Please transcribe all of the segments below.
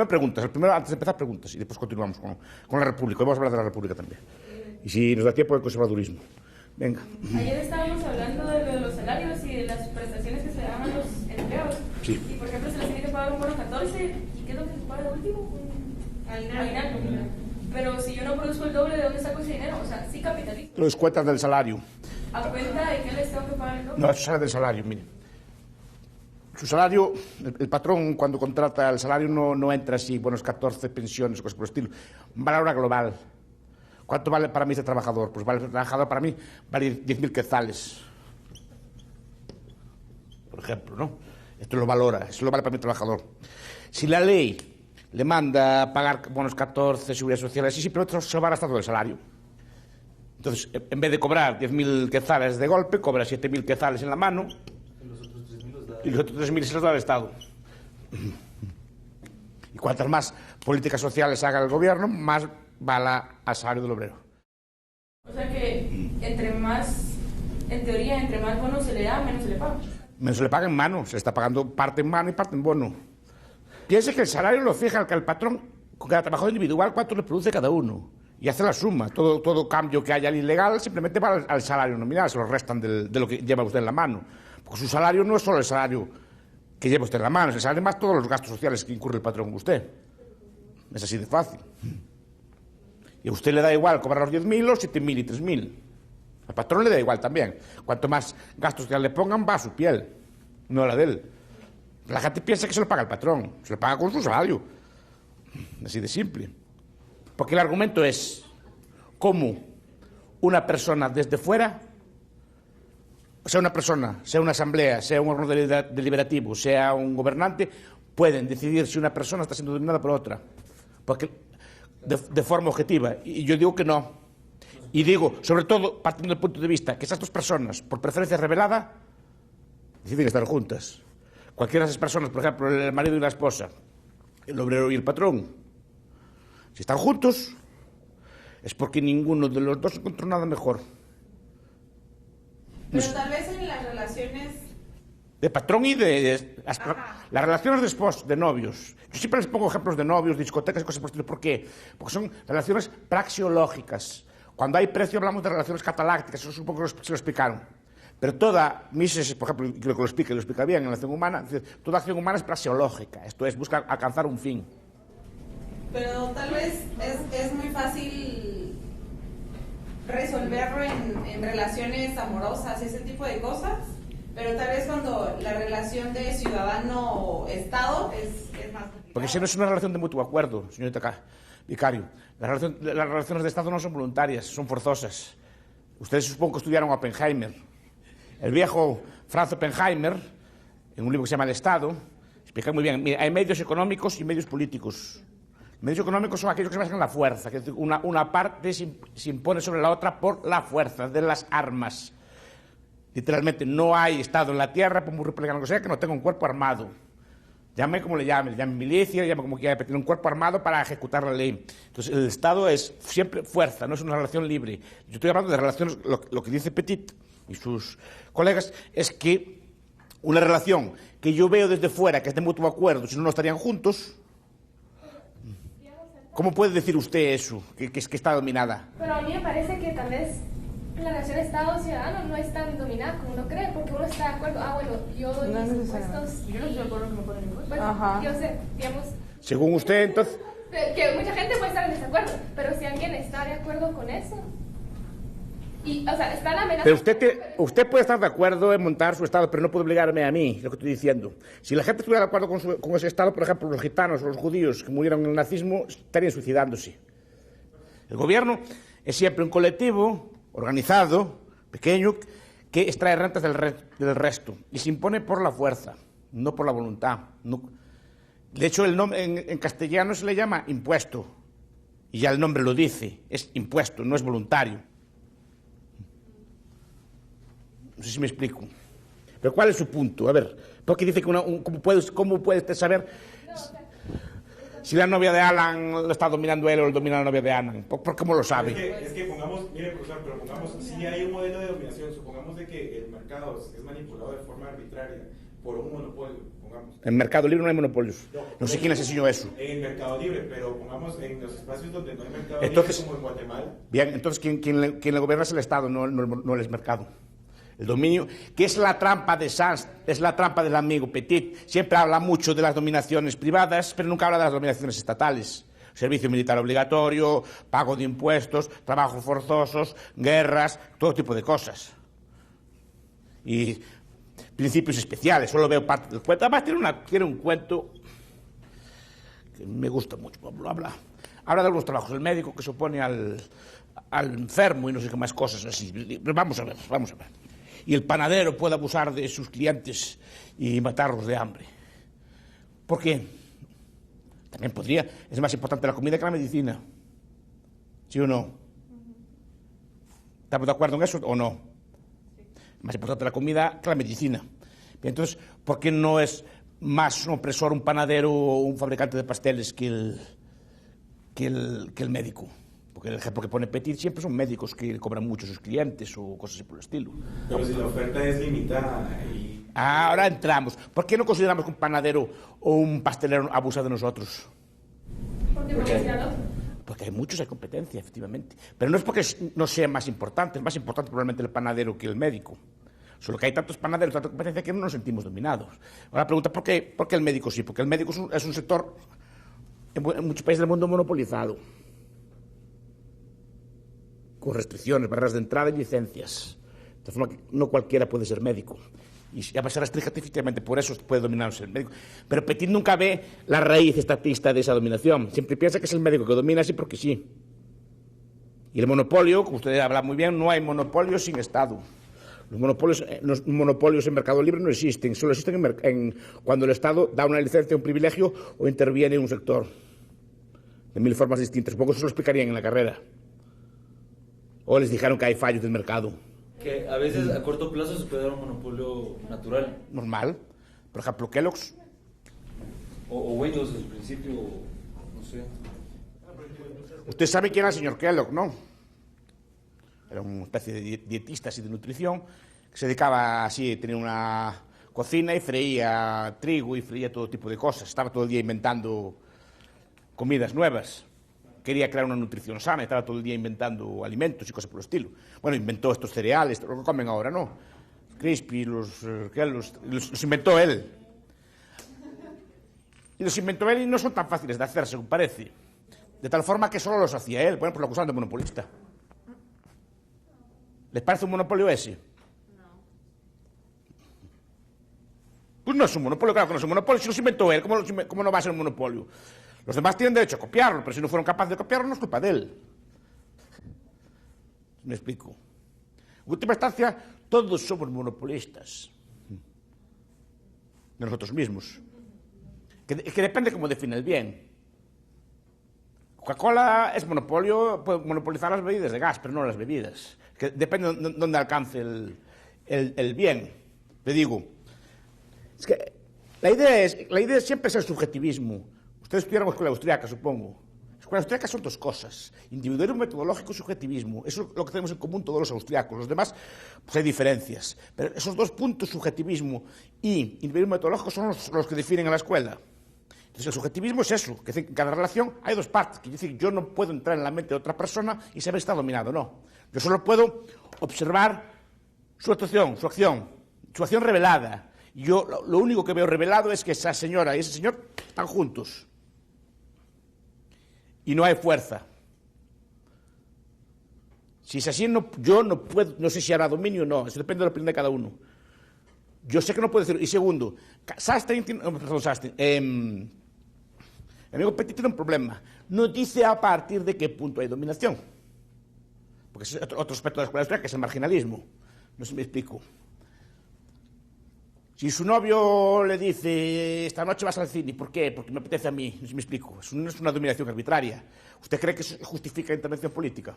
primero preguntas, antes de empezar preguntas y después continuamos con la República. Hoy vamos a hablar de la República también. Y si nos da tiempo, el conservadurismo. Venga. Ayer estábamos hablando de los salarios y de las prestaciones que se dan a los empleados. Sí. Y por ejemplo, se les tiene que pagar un bono 14. ¿Y qué es lo que se paga de último? Un aguinaldo. Pero si yo no produzco el doble, ¿de dónde saco ese dinero? O sea, sí capitalizo. Lo descuentas del salario. ¿A cuenta de qué les tengo que pagar el doble? No, eso sale del salario, mire. Su salario, el patrón cuando contrata el salario no entra así, buenos 14 pensiones o cosas por el estilo. Vale a hora global. ¿Cuánto vale para mí este trabajador? Pues vale, el trabajador para mí vale 10.000 quetzales. Por ejemplo, ¿no? Esto lo valora, eso lo vale para mi trabajador. Si la ley le manda a pagar bonos 14, seguridad social, así, sí, pero otro se va a gastar todo el salario. Entonces, en vez de cobrar 10.000 quetzales de golpe, cobra 7.000 quetzales en la mano. Y los otros 3.000 se los da al Estado. Y cuantas más políticas sociales haga el gobierno, más va al salario del obrero. O sea que entre más, en teoría, entre más bonos se le da, menos se le paga. Menos se le paga en mano, se está pagando parte en mano y parte en bono. Piense que el salario lo fija el patrón con cada trabajador individual, cuánto le produce cada uno. Y hace la suma. Todo cambio que haya ilegal simplemente va al salario nominal, se lo restan de lo que lleva usted en la mano. Porque su salario no es solo el salario que lleva usted en la mano, es el salario más todos los gastos sociales que incurre el patrón con usted. Es así de fácil. Y a usted le da igual cobrar los 10.000, los 7.000 y 3.000. Al patrón le da igual también. Cuanto más gastos sociales le pongan, va a su piel, no a la de él. La gente piensa que se lo paga el patrón, se lo paga con su salario. Así de simple. Porque el argumento es cómo una persona desde fuera, sea una persona, sea una asamblea, sea un órgano deliberativo, sea un gobernante, pueden decidir si una persona está siendo dominada por otra. Porque de forma objetiva. Y yo digo que no. Y digo, sobre todo, partiendo del punto de vista que esas dos personas, por preferencia revelada, deciden estar juntas. Cualquiera de esas personas, por ejemplo, el marido y la esposa, el obrero y el patrón, si están juntos, es porque ninguno de los dos encontró nada mejor. Pero tal vez en las relaciones... De patrón y las relaciones de esposos, de novios. Yo siempre les pongo ejemplos de novios, discotecas y cosas por el estilo. ¿Por qué? Porque son relaciones praxeológicas. Cuando hay precio hablamos de relaciones catalácticas, eso supongo que se lo explicaron. Pero toda Mises, por ejemplo, creo que lo explica bien en la acción humana, toda acción humana es praxeológica, esto es, busca alcanzar un fin. Pero tal vez es muy fácil resolverlo en relaciones amorosas, ese tipo de cosas, pero tal vez cuando la relación de ciudadano-estado es más complicado. Porque si no es una relación de mutuo acuerdo, señorita Vicario, las relaciones de Estado no son voluntarias, son forzosas. Ustedes supongo que estudiaron a Oppenheimer. El viejo Franz Oppenheimer, en un libro que se llama El Estado, explica muy bien, mira, hay medios económicos y medios políticos. Medios económicos son aquellos que se basan en la fuerza, que una parte se impone sobre la otra por la fuerza de las armas. Literalmente, no hay Estado en la tierra, por muy republicano que sea, que no tenga un cuerpo armado. Llame como le llame milicia, llame como quiera, pero tiene un cuerpo armado para ejecutar la ley. Entonces, el Estado es siempre fuerza, no es una relación libre. Yo estoy hablando de relaciones, lo que dice Petit y sus colegas, es que una relación que yo veo desde fuera, que es de mutuo acuerdo, si no estarían juntos. ¿Cómo puede decir usted eso, que está dominada? Pero a mí me parece que tal vez la relación Estado-ciudadano no es tan dominada como uno cree, porque uno está de acuerdo, bueno, yo doy mis impuestos. Yo no estoy de acuerdo que me ponen impuestos. Bueno, yo sé, digamos... Según usted, entonces... Que mucha gente puede estar en desacuerdo, pero si alguien está de acuerdo con eso... Y, o sea, está la amenaza... Pero usted puede estar de acuerdo en montar su Estado, pero no puede obligarme a mí, lo que estoy diciendo. Si la gente estuviera de acuerdo con ese Estado, por ejemplo, los gitanos o los judíos que murieron en el nazismo estarían suicidándose. El gobierno es siempre un colectivo organizado, pequeño, que extrae rentas del resto y se impone por la fuerza, no por la voluntad. No. De hecho, el nombre en castellano se le llama impuesto, y ya el nombre lo dice, es impuesto, no es voluntario. No sé si me explico. Pero ¿cuál es su punto? A ver, porque dice que ¿cómo puede usted saber si la novia de Alan lo está dominando él o lo domina la novia de Alan? ¿Por cómo lo sabe? Es que pongamos, mire profesor, pero pongamos, si hay un modelo de dominación, supongamos de que el mercado es manipulado de forma arbitraria por un monopolio, pongamos. En Mercado Libre no hay monopolios. No sé quién les enseñó eso. En Mercado Libre, pero pongamos en los espacios donde no hay Mercado Entonces, Libre, como en Guatemala. Bien, entonces quien le gobierna es el Estado, no el mercado. El dominio, que es la trampa de Sanz, es la trampa del amigo Petit. Siempre habla mucho de las dominaciones privadas, pero nunca habla de las dominaciones estatales. Servicio militar obligatorio, pago de impuestos, trabajos forzosos, guerras, todo tipo de cosas. Y principios especiales, solo veo parte del cuento. Además tiene un cuento que me gusta mucho, habla de algunos trabajos del médico que se opone al enfermo y no sé qué más cosas así. Vamos a ver. Y el panadero puede abusar de sus clientes y matarlos de hambre. ¿Por qué? También podría. Es más importante la comida que la medicina. ¿Sí o no? ¿Estamos de acuerdo en eso o no? Es más importante la comida que la medicina. Entonces, ¿por qué no es más un opresor un panadero o un fabricante de pasteles que el médico? Porque el ejemplo que pone Petit siempre son médicos que cobran mucho a sus clientes o cosas así por el estilo. Pero si la oferta es limitada y... Ahora entramos. ¿Por qué no consideramos que un panadero o un pastelero abusa de nosotros? Porque hay muchos, hay competencia, efectivamente. Pero no es porque no sea más importante, es más importante probablemente el panadero que el médico. Solo que hay tantos panaderos, tanta competencia que no nos sentimos dominados. Ahora la pregunta, ¿por qué el médico sí? Porque el médico es un sector en muchos países del mundo monopolizado, con restricciones, barreras de entrada y licencias. De forma que no cualquiera puede ser médico. Y a pesar restringe artificialmente, por eso puede dominarse el médico. Pero Petit nunca ve la raíz estatista de esa dominación. Siempre piensa que es el médico que domina así porque sí. Y el monopolio, como usted habla muy bien, no hay monopolio sin Estado. Los monopolios en Mercado Libre no existen. Solo existen cuando el Estado da una licencia, un privilegio o interviene en un sector. De mil formas distintas. Supongo que eso lo explicarían en la carrera. O les dijeron que hay fallos del mercado. Que a veces a corto plazo se puede dar un monopolio natural. Normal. Por ejemplo, Kellogg's. O Windows desde el principio, no sé. Usted sabe quién era el señor Kellogg, ¿no? Era una especie de dietista así de nutrición, que se dedicaba así, tenía una cocina y freía trigo y freía todo tipo de cosas. Estaba todo el día inventando comidas nuevas. Quería crear una nutrición sana, estaba todo el día inventando alimentos y cosas por el estilo. Bueno, inventó estos cereales, lo que comen ahora, ¿no? Crispy, los inventó él. Y los inventó él y no son tan fáciles de hacer, según parece. De tal forma que solo los hacía él. Bueno, pues lo acusaron de monopolista. ¿Les parece un monopolio ese? No. Pues no es un monopolio, claro que no es un monopolio. Si los inventó él, ¿cómo no va a ser un monopolio? Los demás tienen derecho a copiarlo, pero si no fueron capaces de copiarlo, no es culpa de él. ¿Me explico? En última instancia, todos somos monopolistas de nosotros mismos. Que depende cómo define el bien. Coca-Cola es monopolio, puede monopolizar las bebidas de gas, pero no las bebidas. Que depende de dónde alcance el bien. Le digo, es que la idea siempre es el subjetivismo. Ustedes estudiaron escuela austríaca, supongo. Escuela austríaca son dos cosas: individualismo metodológico y subjetivismo. Eso es lo que tenemos en común todos los austriacos. Los demás, pues hay diferencias. Pero esos dos puntos, subjetivismo y individualismo metodológico, son los que definen a la escuela. Entonces, el subjetivismo es eso, que en cada relación hay dos partes. Quiere decir, yo no puedo entrar en la mente de otra persona y saber si está dominado o no. Yo solo puedo observar su actuación, su acción revelada. Y yo lo único que veo revelado es que esa señora y ese señor están juntos. Y no hay fuerza. Si es así, yo no puedo, no sé si habrá dominio o no, eso depende de la opinión de cada uno. Yo sé que no puedo decirlo. Y segundo, mi amigo Petit tiene un problema. No dice a partir de qué punto hay dominación. Porque es otro aspecto de la escuela austríaca, que es el marginalismo. No sé si me explico. Si su novio le dice, esta noche vas al cine, ¿por qué? Porque me apetece a mí, no sé si me explico. No es una dominación arbitraria. ¿Usted cree que eso justifica la intervención política?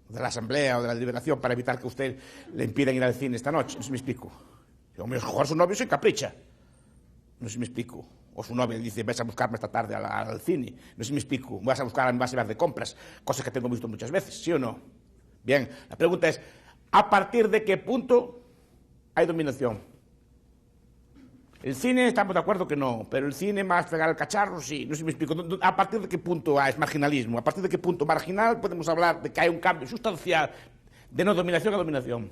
De la asamblea o de la deliberación para evitar que usted le impidan ir al cine esta noche, no sé si me explico. A lo mejor su novio se encapricha, no sé si me explico. O su novia le dice, vas a buscarme esta tarde al cine, no sé si me explico. Vas a buscar, vas a ir de compras, cosas que tengo visto muchas veces, ¿sí o no? Bien, la pregunta es, ¿a partir de qué punto hay dominación. El cine estamos de acuerdo que no, pero el cine más pegar el cacharro, sí. No sé si me explico. ¿A partir de qué punto es marginalismo? ¿A partir de qué punto marginal podemos hablar de que hay un cambio sustancial de no dominación a dominación?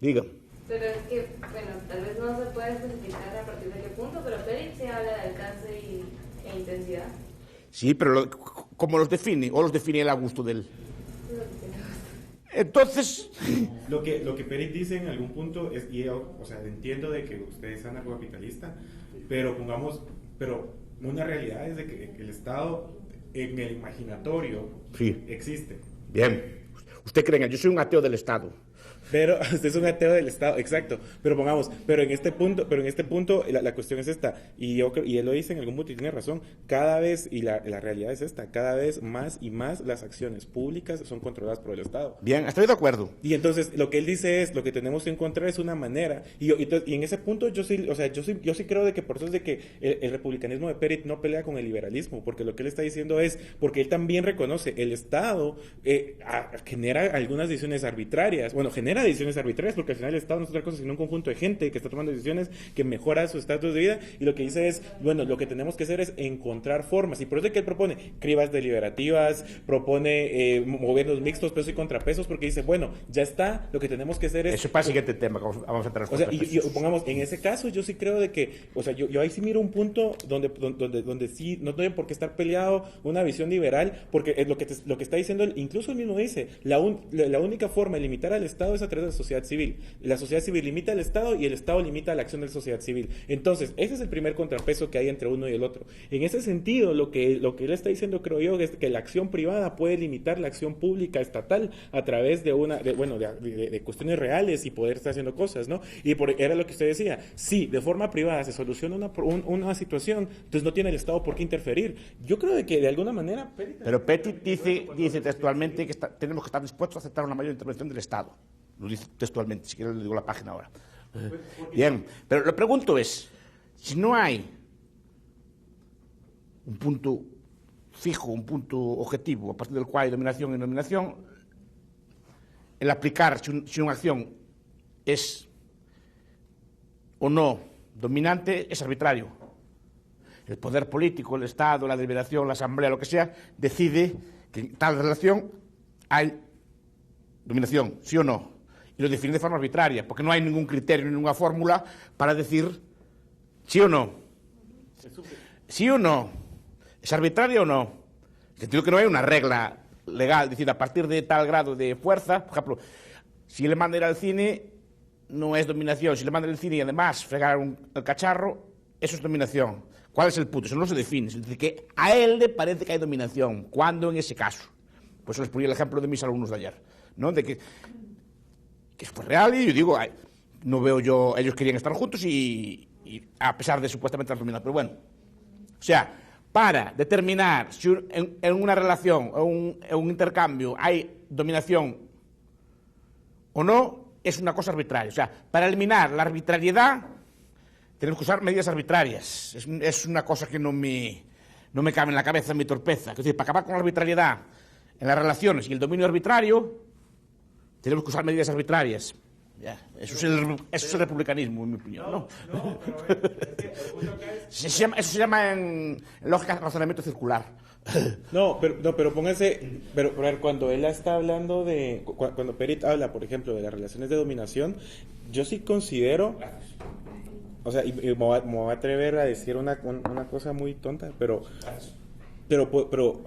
Diga. Pero es que, bueno, tal vez no se puede especificar a partir de qué punto, pero Pérez se habla de alcance e intensidad. Sí, pero ¿cómo los define? ¿O los define él a gusto de él? Entonces... Lo que Pérez dice en algún punto es, y yo, o sea, entiendo de que usted es anarcocapitalista, pero una realidad es de que el Estado en el imaginatorio sí existe. Bien. ¿Usted cree que yo soy un ateo del Estado? Pero usted es un ateo del Estado, exacto. Pero en este punto la cuestión es esta, y él lo dice en algún punto y tiene razón. Cada vez, y la realidad es esta, cada vez más y más las acciones públicas son controladas por el Estado. Bien, estoy de acuerdo. Y entonces lo que él dice es, lo que tenemos que encontrar es una manera, y en ese punto yo sí creo de que por eso es de que el republicanismo de Pérez no pelea con el liberalismo, porque lo que él está diciendo es, porque él también reconoce, el Estado genera algunas decisiones arbitrarias, genera decisiones arbitrarias, porque al final el Estado no es otra cosa sino un conjunto de gente que está tomando decisiones que mejora su estatus de vida, y lo que dice es, lo que tenemos que hacer es encontrar formas, y por eso es que él propone cribas deliberativas, propone gobiernos mixtos, pesos y contrapesos, porque dice, ya está, lo que tenemos que hacer es... Eso es para el siguiente tema, vamos a entrar. Y pongamos, en ese caso yo sí creo de que, yo ahí sí miro un punto donde sí, no tiene por qué estar peleado una visión liberal, porque es lo que está diciendo, incluso él mismo dice, la única forma de limitar al Estado es a través de la sociedad civil. La sociedad civil limita al Estado y el Estado limita la acción de la sociedad civil. Entonces, ese es el primer contrapeso que hay entre uno y el otro. En ese sentido, lo que él está diciendo, creo yo, es que la acción privada puede limitar la acción pública estatal a través de cuestiones reales y poder estar haciendo cosas, ¿no? Era lo que usted decía, si de forma privada se soluciona una situación, entonces no tiene el Estado por qué interferir. Yo creo de que de alguna manera... Pero Petit dice textualmente que tenemos que estar dispuestos a aceptar una mayor intervención del Estado. Lo dice textualmente, si quiero le digo la página ahora. Bien, pero lo pregunto es, si no hay un punto fijo, un punto objetivo, a partir del cual hay dominación y dominación, el aplicar si una acción es o no dominante es arbitrario. El poder político, el Estado, la deliberación, la asamblea, lo que sea, decide que en tal relación hay dominación, sí o no. Y lo define de forma arbitraria, porque no hay ningún criterio, ninguna fórmula para decir sí o no. ¿Sí o no? ¿Es arbitrario o no? En el sentido que no hay una regla legal, es decir, a partir de tal grado de fuerza, por ejemplo, si le manda ir al cine, no es dominación. Si le manda ir al cine y además fregar el cacharro, eso es dominación. ¿Cuál es el punto? Eso no se define. Se dice que a él le parece que hay dominación. ¿Cuándo en ese caso? Pues les ponía el ejemplo de mis alumnos de ayer, ¿no? De que fue real y yo digo, no veo yo, ellos querían estar juntos y a pesar de supuestamente la dominación. Pero bueno, o sea, para determinar si en una relación o en un intercambio hay dominación o no, es una cosa arbitraria. O sea, para eliminar la arbitrariedad tenemos que usar medidas arbitrarias. Es una cosa que no me cabe en la cabeza, en mi torpeza. Es decir, para acabar con la arbitrariedad en las relaciones y el dominio arbitrario, tenemos que usar medidas arbitrarias. Ya, eso es el republicanismo, en mi opinión. ¿No? Pero eso se llama en lógica de razonamiento circular. Pero póngase, pero a ver, cuando él está hablando cuando Pérez habla, por ejemplo, de las relaciones de dominación, yo sí considero, y me voy a atrever a decir una cosa muy tonta, pero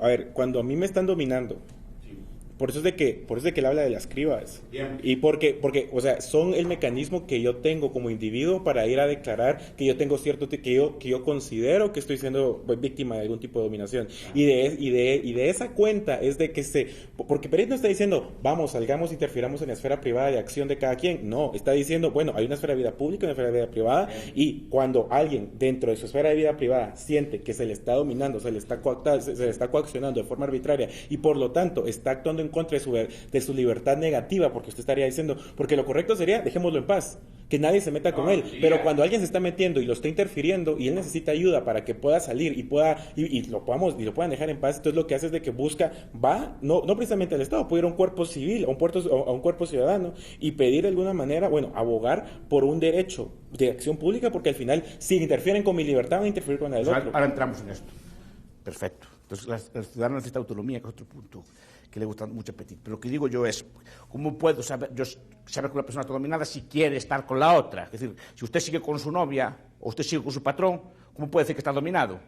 a ver, cuando a mí me están dominando, por eso es de que él habla de las cribas. Bien. Y porque, son el mecanismo que yo tengo como individuo para ir a declarar que yo tengo que yo considero que estoy siendo víctima de algún tipo de dominación. Y de esa cuenta es de que porque Pérez no está diciendo, vamos, salgamos, interfiramos en la esfera privada de acción de cada quien. No, está diciendo, hay una esfera de vida pública y una esfera de vida privada, y cuando alguien dentro de su esfera de vida privada siente que se le está dominando, se le está coaccionando de forma arbitraria, y por lo tanto está actuando en contra de su libertad negativa, porque usted estaría diciendo, porque lo correcto sería, dejémoslo en paz. que nadie se meta con él. Pero cuando alguien se está metiendo y lo está interfiriendo y él necesita ayuda para que pueda salir y lo puedan dejar en paz, entonces lo que hace es de que no precisamente al Estado, puede ir a un cuerpo civil, a un cuerpo ciudadano y pedir de alguna manera, abogar por un derecho de acción pública, porque al final, si interfieren con mi libertad, van a interferir con el otro. Ahora entramos en esto. Perfecto. Entonces, el ciudadano necesita autonomía, que es otro punto que le gusta mucho a Petit. Pero lo que digo yo es, ¿cómo puedo saber que una persona está dominada si quiere estar con la otra? Es decir, si usted sigue con su novia o usted sigue con su patrón, ¿cómo puede decir que está dominado?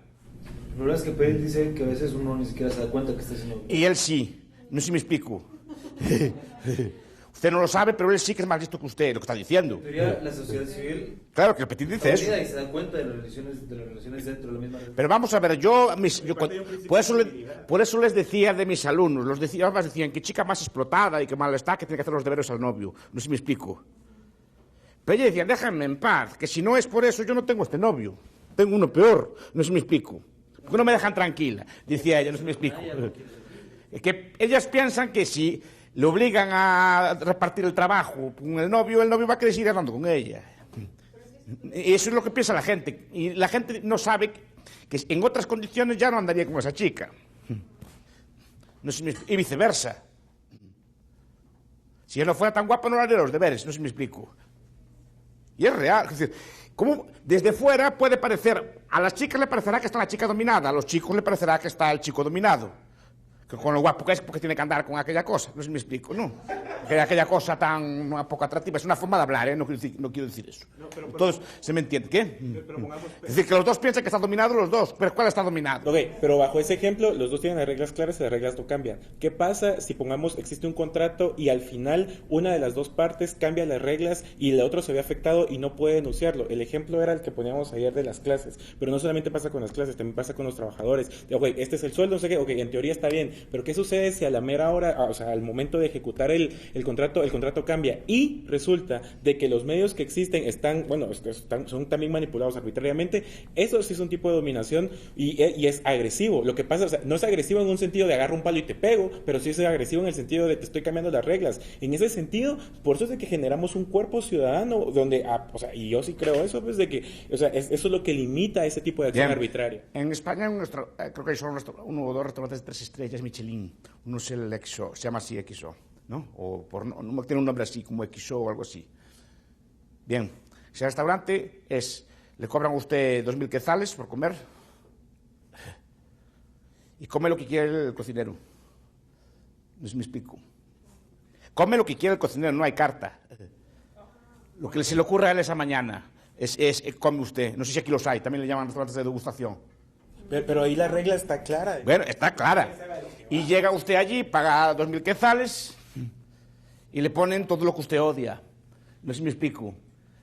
El problema es que Petit dice que a veces uno ni siquiera se da cuenta que está siendo... Y él sí. No sé si me explico. Usted no lo sabe, pero él sí que es más listo que usted, lo que está diciendo. Debería la sociedad civil... Claro que el Petit dice eso. Y se da cuenta de las relaciones dentro de la misma... Pero vamos a ver, por eso les decía de mis alumnos, decían que chica más explotada y que mal está, que tiene que hacer los deberes al novio. No sé si me explico. Pero ellos decían, déjame en paz, que si no es por eso yo no tengo este novio. Tengo uno peor. No sé si me explico. ¿Por qué no me dejan tranquila? Decía ella, no sé si me explico. Que ellas piensan que si le obligan a repartir el trabajo con el novio va a querer seguir andando con ella. Y eso es lo que piensa la gente. Y la gente no sabe que en otras condiciones ya no andaría con esa chica. No sé si y viceversa. Si él no fuera tan guapo no le haría los deberes, no sé si me explico. Y es real. Es decir, ¿cómo desde fuera puede parecer, a las chicas le parecerá que está la chica dominada, a los chicos le parecerá que está el chico dominado? Que con lo guapo que es porque tiene que andar con aquella cosa, no sé si me explico, ¿no? Aquella cosa tan poco atractiva, es una forma de hablar, no quiero decir eso. Entonces, ¿se me entiende? ¿Qué? Es decir, que los dos piensan que están dominados los dos, pero ¿cuál está dominado? Ok, pero bajo ese ejemplo, los dos tienen las reglas claras y las reglas no cambian. ¿Qué pasa si, existe un contrato y al final una de las dos partes cambia las reglas y el otro se ve afectado y no puede denunciarlo? El ejemplo era el que poníamos ayer de las clases, pero no solamente pasa con las clases, también pasa con los trabajadores. Ok, este es el sueldo, no sé qué, ok, en teoría está bien, pero ¿qué sucede si a la mera hora, al momento de ejecutar el contrato cambia y resulta de que los medios que existen son también manipulados arbitrariamente? Eso sí es un tipo de dominación y es agresivo. Lo que pasa, no es agresivo en un sentido de agarro un palo y te pego, pero sí es agresivo en el sentido de te estoy cambiando las reglas. En ese sentido, por eso es de que generamos un cuerpo ciudadano donde, y yo sí creo eso, pues de que, eso es lo que limita ese tipo de acción arbitraria. En España creo que hay solo uno o dos restaurantes de 3 estrellas Michelin. Uno es el XO, se llama así XO, ¿no? No tiene un nombre así como XO o algo así. Bien, si el restaurante le cobran a usted 2.000 quetzales por comer y come lo que quiere el cocinero. No sé si me explico. Come lo que quiere el cocinero, no hay carta. Lo que se le ocurra a él esa mañana come usted. No sé si aquí los hay, también le llaman restaurantes de degustación. Pero ahí la regla está clara. Bueno, está clara. Y llega usted allí, paga 2.000 quetzales y le ponen todo lo que usted odia. No sé si me explico.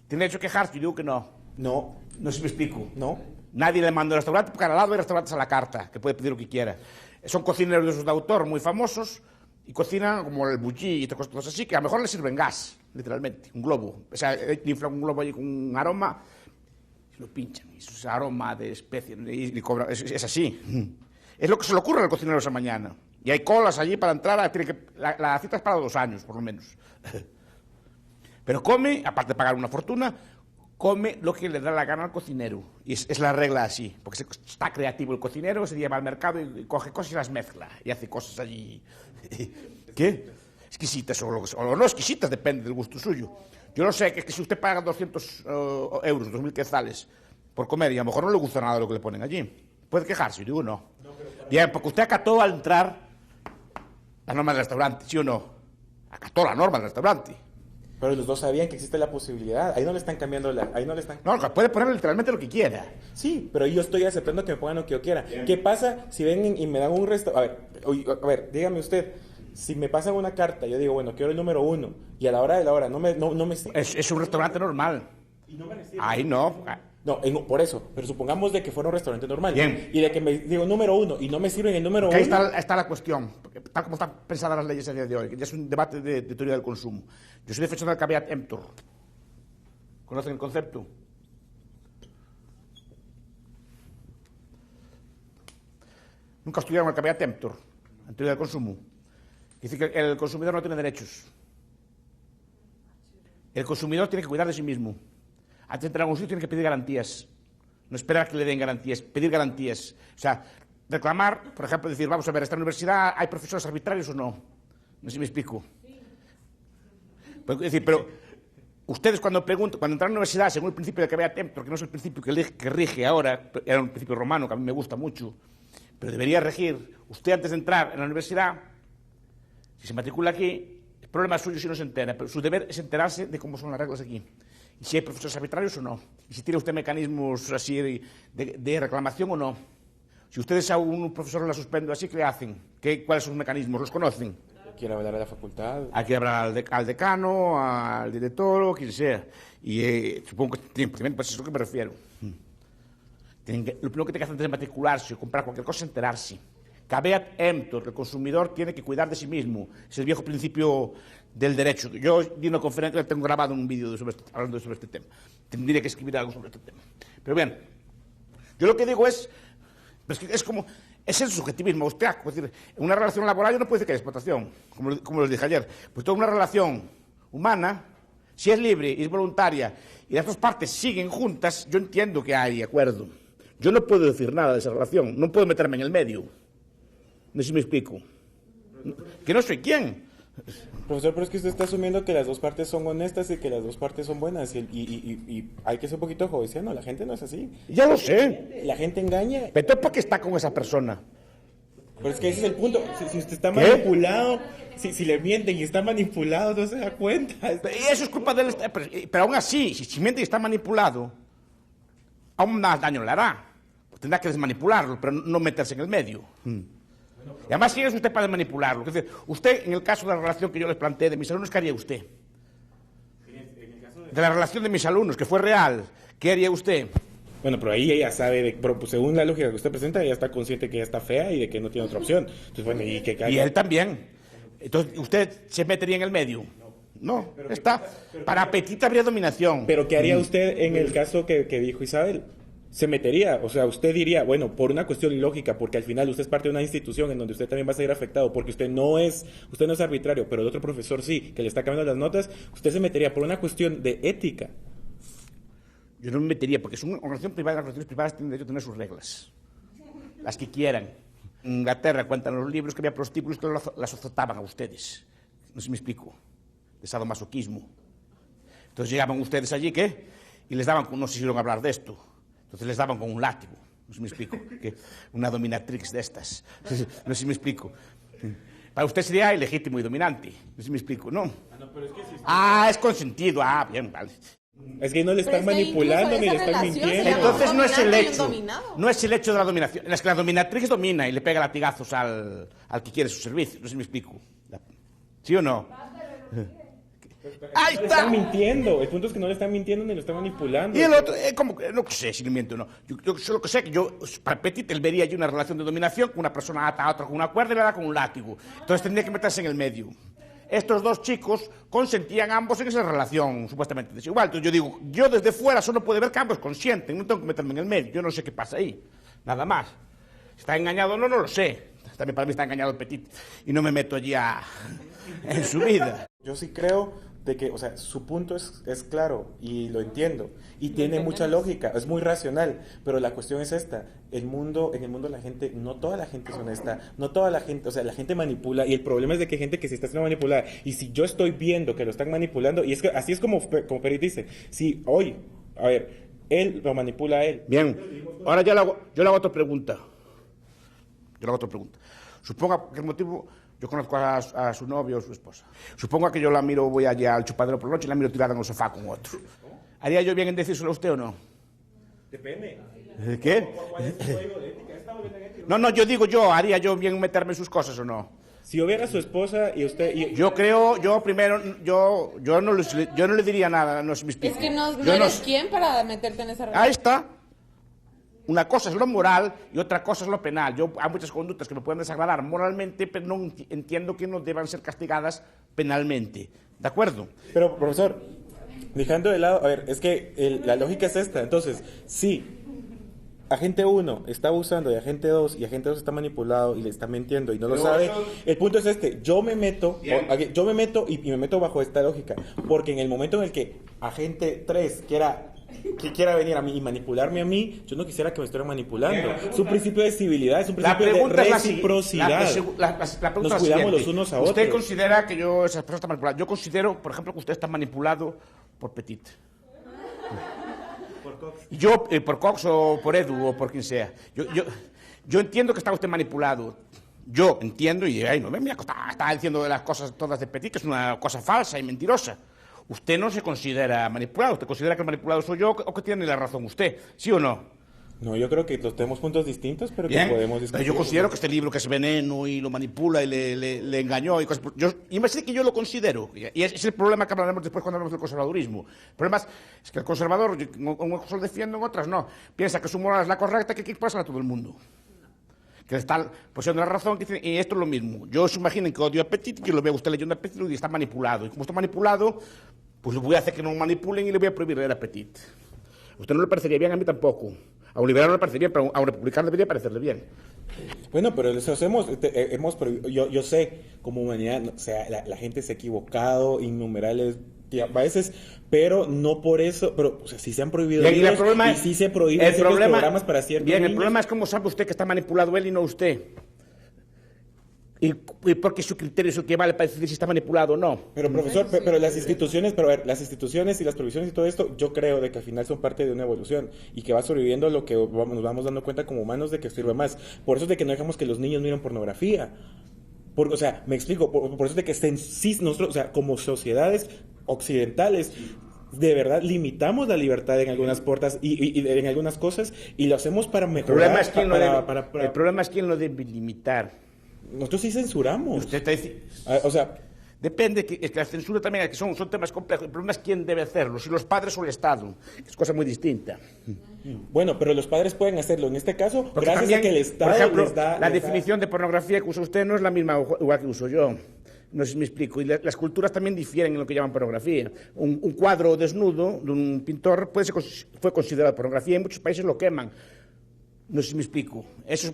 ¿Tiene derecho a quejarse? Yo digo que no. No. No sé si me explico. No. Nadie le manda al restaurante porque al lado hay restaurantes a la carta, que puede pedir lo que quiera. Son cocineros de esos de autor muy famosos y cocinan como el bullí y otras cosas así, que a lo mejor le sirven gas, literalmente, un globo. O sea, inflan un globo allí con un aroma y lo pinchan. Y eso es aroma de especie y cobran. Es así. Es lo que se le ocurre al cocinero esa mañana. Y hay colas allí para entrar, la cita es para 2 años, por lo menos. Pero come, aparte de pagar una fortuna, come lo que le da la gana al cocinero. Y es la regla así, porque está creativo el cocinero, se lleva al mercado y coge cosas y las mezcla. Y hace cosas allí. ¿Qué? Exquisitas o no exquisitas, depende del gusto suyo. Yo no sé, que si usted paga 200 euros, 2.000 quetzales por comer y a lo mejor no le gusta nada de lo que le ponen allí. Puede quejarse, yo digo no. Bien, porque usted acató al entrar la norma del restaurante, ¿sí o no? Acató la norma del restaurante. Pero los dos sabían que existe la posibilidad. Ahí no le están cambiando No, puede poner literalmente lo que quiera. Sí, pero yo estoy aceptando que me pongan lo que yo quiera. Bien. ¿Qué pasa si ven y me dan un restaurante? A ver, dígame usted. Si me pasan una carta, yo digo, bueno, quiero el número 1. Y a la hora de la hora no me... Es un restaurante normal. Y no me reciben. Ahí no. No, por eso. Pero supongamos de que fuera un restaurante normal. Bien. Y de que me digo número 1 y no me sirven el número 1. Ahí está la cuestión. Tal como están pensadas las leyes a día de hoy. Ya es un debate de teoría del consumo. Yo soy defensor del caveat emptor. ¿Conocen el concepto? Nunca estudiaron el caveat emptor en teoría del consumo. Dice que el consumidor no tiene derechos. El consumidor tiene que cuidar de sí mismo. Antes de entrar a un sitio tiene que pedir garantías. No esperar que le den garantías, pedir garantías. O sea, reclamar, por ejemplo, decir, vamos a ver, ¿esta universidad hay profesores arbitrarios o no? No sé si me explico. Es decir, pero ustedes cuando preguntan, cuando entran a la universidad, según el principio de que vea templo, que no es el principio que rige ahora, era un principio romano que a mí me gusta mucho, pero debería regir, usted antes de entrar en la universidad, si se matricula aquí, el problema es suyo si no se entera, pero su deber es enterarse de cómo son las reglas aquí. Y si hay profesores arbitrarios o no. Y si tiene usted mecanismos así de reclamación o no. Si ustedes a un profesor la suspenden así, ¿qué le hacen? ¿Cuáles son los mecanismos? ¿Los conocen? Quiere hablar a la facultad. Hay que hablar al decano, al director, o quien sea. Y supongo que tienen procedimiento, pues es a lo que me refiero. Lo primero que tiene que hacer antes de matricularse o comprar cualquier cosa es enterarse. Caveat emptor, el consumidor tiene que cuidar de sí mismo. Es el viejo principio del derecho. Yo di una conferencia, tengo grabado un vídeo hablando sobre este tema. Tendría que escribir algo sobre este tema. Pero bien, yo lo que digo es el subjetivismo. Usted, es decir, en una relación laboral yo no puedo decir que hay explotación, como les dije ayer. Pues toda una relación humana, si es libre y es voluntaria y las dos partes siguen juntas, yo entiendo que hay acuerdo. Yo no puedo decir nada de esa relación, no puedo meterme en el medio. No sé si me explico. Que no soy quién. Profesor, pero es que usted está asumiendo que las dos partes son honestas y que las dos partes son buenas. Y hay que ser un poquito joviciano. La gente no es así. Ya lo sé. La gente engaña. Pero entonces, ¿por qué está con esa persona? Pero es que ese es el punto. Si usted está manipulado, si le mienten y está manipulado, no se da cuenta. Y eso es culpa de él. Pero aún así, si miente y está manipulado, aún más daño le hará. Pues tendrá que desmanipularlo, pero no meterse en el medio. Y además, ¿quién es usted para manipularlo? Es decir, usted, en el caso de la relación que yo les planteé de mis alumnos, ¿qué haría usted? De la relación de mis alumnos, que fue real, ¿qué haría usted? Bueno, pero ahí ella sabe, pero pues, según la lógica que usted presenta, ella está consciente que ella está fea y de que no tiene otra opción. Entonces, bueno, y él también. Entonces, ¿usted se metería en el medio? No, está. Para apetito habría dominación. Pero ¿qué haría usted en el caso que dijo Isabel? Se metería, o sea, usted diría, bueno, por una cuestión lógica, porque al final usted es parte de una institución en donde usted también va a ser afectado, porque usted no es arbitrario, pero el otro profesor sí, que le está cambiando las notas, usted se metería por una cuestión de ética. Yo no me metería, porque es una organización privada, las organizaciones privadas tienen derecho a tener sus reglas, las que quieran. En Inglaterra cuentan los libros que había prostíbulos que las azotaban a ustedes. No sé si me explico, de sadomasoquismo. Entonces llegaban ustedes allí, ¿qué? Y les daban, no sé si iban a hablar de esto. Entonces les daban con un látigo, no sé si me explico, una dominatrix de estas, no sé si me explico. Para usted sería ilegítimo y dominante, no sé si me explico, ¿no? Es consentido, bien, vale. Es que no le están manipulando ni le están mintiendo. Entonces no es el hecho de la dominación, es que la dominatrix domina y le pega latigazos al que quiere su servicio, no sé si me explico. ¿Sí o no? Ahí está. Le están mintiendo. El punto es que no le están mintiendo ni lo están manipulando. Y el otro, como que no sé si le miento o no. Yo solo que sé que para Petit, él vería allí una relación de dominación con una persona ata a otra con una cuerda y le da con un látigo. Entonces tendría que meterse en el medio. Estos dos chicos consentían ambos en esa relación supuestamente desigual. Entonces yo digo, yo desde fuera solo puedo ver que ambos consienten, no tengo que meterme en el medio. Yo no sé qué pasa ahí. Nada más. Si está engañado o no, no lo sé. También para mí está engañado Petit y no me meto allí en su vida. Yo sí creo de que, o sea, su punto es claro y lo entiendo y tiene mucha lógica, es muy racional, pero la cuestión es esta, en el mundo la gente, no toda la gente es honesta, no toda la gente, o sea, la gente manipula y el problema es de que hay gente que se está haciendo manipular y si yo estoy viendo que lo están manipulando y es que así es como Perit dice, si hoy, a ver, él lo manipula a él. Bien, ahora yo le hago otra pregunta. Suponga que el motivo... Yo conozco a su novio o su esposa. Suponga que yo la miro, voy allá al chupadero por la noche y la miro tirada en el sofá con otro. ¿Haría yo bien en decírselo a usted o no? Depende. ¿Qué? No, yo digo ¿haría yo bien en meterme en sus cosas o no? Si hubiera su esposa y usted... Yo creo, yo no le diría nada, no se me explica. Es que no eres quién para meterte en esa relación. Ahí está. Una cosa es lo moral y otra cosa es lo penal. Hay muchas conductas que me pueden desagradar moralmente, pero no entiendo que no deban ser castigadas penalmente. ¿De acuerdo? Pero, profesor, dejando de lado, a ver, es que la lógica es esta. Entonces, sí, agente 1 está abusando de agente 2 y agente 2 está manipulado y le está mintiendo y no lo Pero sabe, eso- el punto es este, yo me meto y me meto bajo esta lógica, porque en el momento en el que agente 3 quiera venir a mí y manipularme a mí, yo no quisiera que me estuvieran manipulando. Es un principio de civilidad, es un La principio pregunta de es la si- reciprocidad. la pregunta Nos es cuidamos la los siguiente. unos a Usted otros. considera que esas personas están manipuladas. Yo considero, por ejemplo, que usted está manipulado por Petit. Yo, por Cox o por Edu o por quien sea. Yo entiendo que está usted manipulado. Yo entiendo, y ay, no me está diciendo de las cosas todas de Petit, que es una cosa falsa y mentirosa. Usted no se considera manipulado. ¿Usted considera que el manipulado soy yo o que tiene la razón usted? ¿Sí o no? No, yo creo que los tenemos puntos distintos, pero Bien, que podemos pero discutir. yo considero que este libro que es veneno y lo manipula y le engañó y cosas. Y me sé que yo lo considero. Y es el problema que hablaremos después cuando hablemos del conservadurismo. El problema es que el conservador, en unas cosas lo defiende, en otras no. Piensa que su moral es la correcta, que pasa a todo el mundo. Que está poseyendo la razón, y esto es lo mismo. Yo os imaginen que odio a Petit, que lo veo a usted leyendo a Petit y está manipulado. Y como está manipulado, pues voy a hacer que no lo manipulen y le voy a prohibir leer a Petit. A usted no le parecería bien, a mí tampoco. A un liberal no le parecería bien, pero a un republicano debería parecerle bien. Bueno, pero eso yo sé, como humanidad, o sea, la gente se ha equivocado innumerables veces, pero no por eso, pero o sea, si se han prohibido Bien, libros, y el problema y si se prohíben ciertos programas para ciertos Bien, el niños. problema es cómo sabe usted que está manipulado él y no usted. Y porque su criterio es el que vale para decidir si está manipulado o no. Pero profesor, pero las instituciones, pero a ver, las instituciones y las provisiones y todo esto, yo creo de que al final son parte de una evolución y que va sobreviviendo lo que nos vamos dando cuenta como humanos de que sirve más. Por eso es de que no dejamos que los niños miren pornografía. O sea, me explico, por eso es de que nosotros, o sea, como sociedades occidentales, de verdad limitamos la libertad en algunas puertas y en algunas cosas y lo hacemos para mejorar. El problema es quién lo debe limitar. Nosotros sí censuramos. Usted está diciendo... O sea, depende, es que la censura también que son temas complejos. El problema es quién debe hacerlo, si los padres o el Estado, que es cosa muy distinta. Bueno, pero los padres pueden hacerlo. En este caso, Porque gracias también, a que el Estado por ejemplo, les da... la definición de pornografía que usa usted no es la misma igual que uso yo. No sé si me explico. Y las culturas también difieren en lo que llaman pornografía. Un cuadro desnudo de un pintor fue considerado pornografía. En muchos países lo queman. No sé si me explico. Eso es,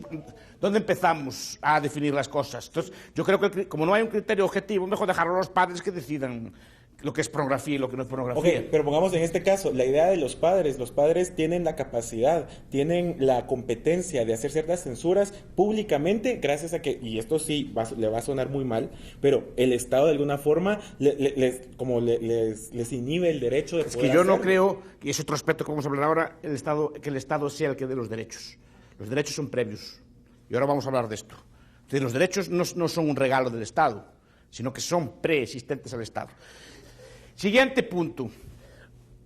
¿dónde empezamos a definir las cosas? Entonces, yo creo que como no hay un criterio objetivo, mejor dejarlo a los padres que decidan lo que es pornografía y lo que no es pornografía. Ok, pero pongamos en este caso, la idea de los padres tienen la capacidad, tienen la competencia de hacer ciertas censuras públicamente, gracias a que, y esto sí le va a sonar muy mal, pero el Estado de alguna forma les inhibe el derecho de Es poder que yo no hacerlo. creo, y es otro aspecto que vamos a hablar ahora, que el Estado sea el que dé los derechos. Los derechos son previos. Y ahora vamos a hablar de esto. Entonces, los derechos no son un regalo del Estado, sino que son preexistentes al Estado. Siguiente punto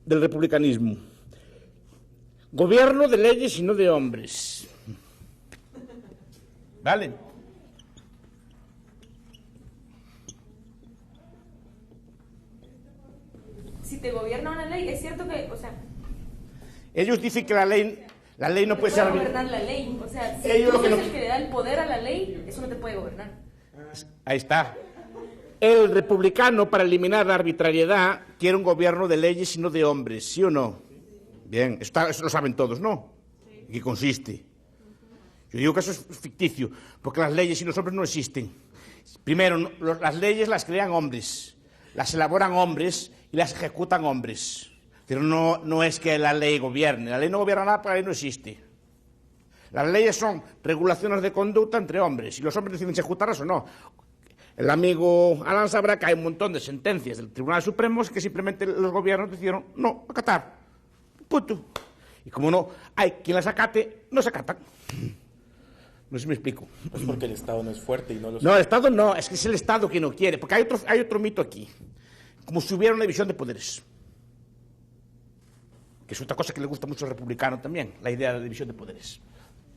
del republicanismo. Gobierno de leyes y no de hombres. ¿Vale? Si te gobierna una ley, es cierto que, o sea, Ellos dicen que la ley no te puede ser... gobernar la ley. O sea, si Ellos tú lo que eres no- el que le da el poder a la ley, eso no te puede gobernar. Ahí está. El republicano, para eliminar la arbitrariedad, quiere un gobierno de leyes y no de hombres, ¿sí o no? Bien, eso lo saben todos, ¿no? ¿En qué consiste? Yo digo que eso es ficticio, porque las leyes y los hombres no existen. Primero, las leyes las crean hombres, las elaboran hombres y las ejecutan hombres. Pero no es que la ley gobierne. La ley no gobierna nada porque la ley no existe. Las leyes son regulaciones de conducta entre hombres y los hombres deciden si ejecutarlas o no. El amigo Alan sabrá que hay un montón de sentencias del Tribunal Supremo que simplemente los gobiernos decidieron no acatar. Punto. Y como no hay quien las acate, no se acatan. No sé si me explico. Pues porque el Estado no es fuerte y no lo No, el Estado no, es que es el Estado quien no quiere. Porque hay otro mito aquí. Como si hubiera una división de poderes. Que es otra cosa que le gusta mucho al republicano también, la idea de la división de poderes.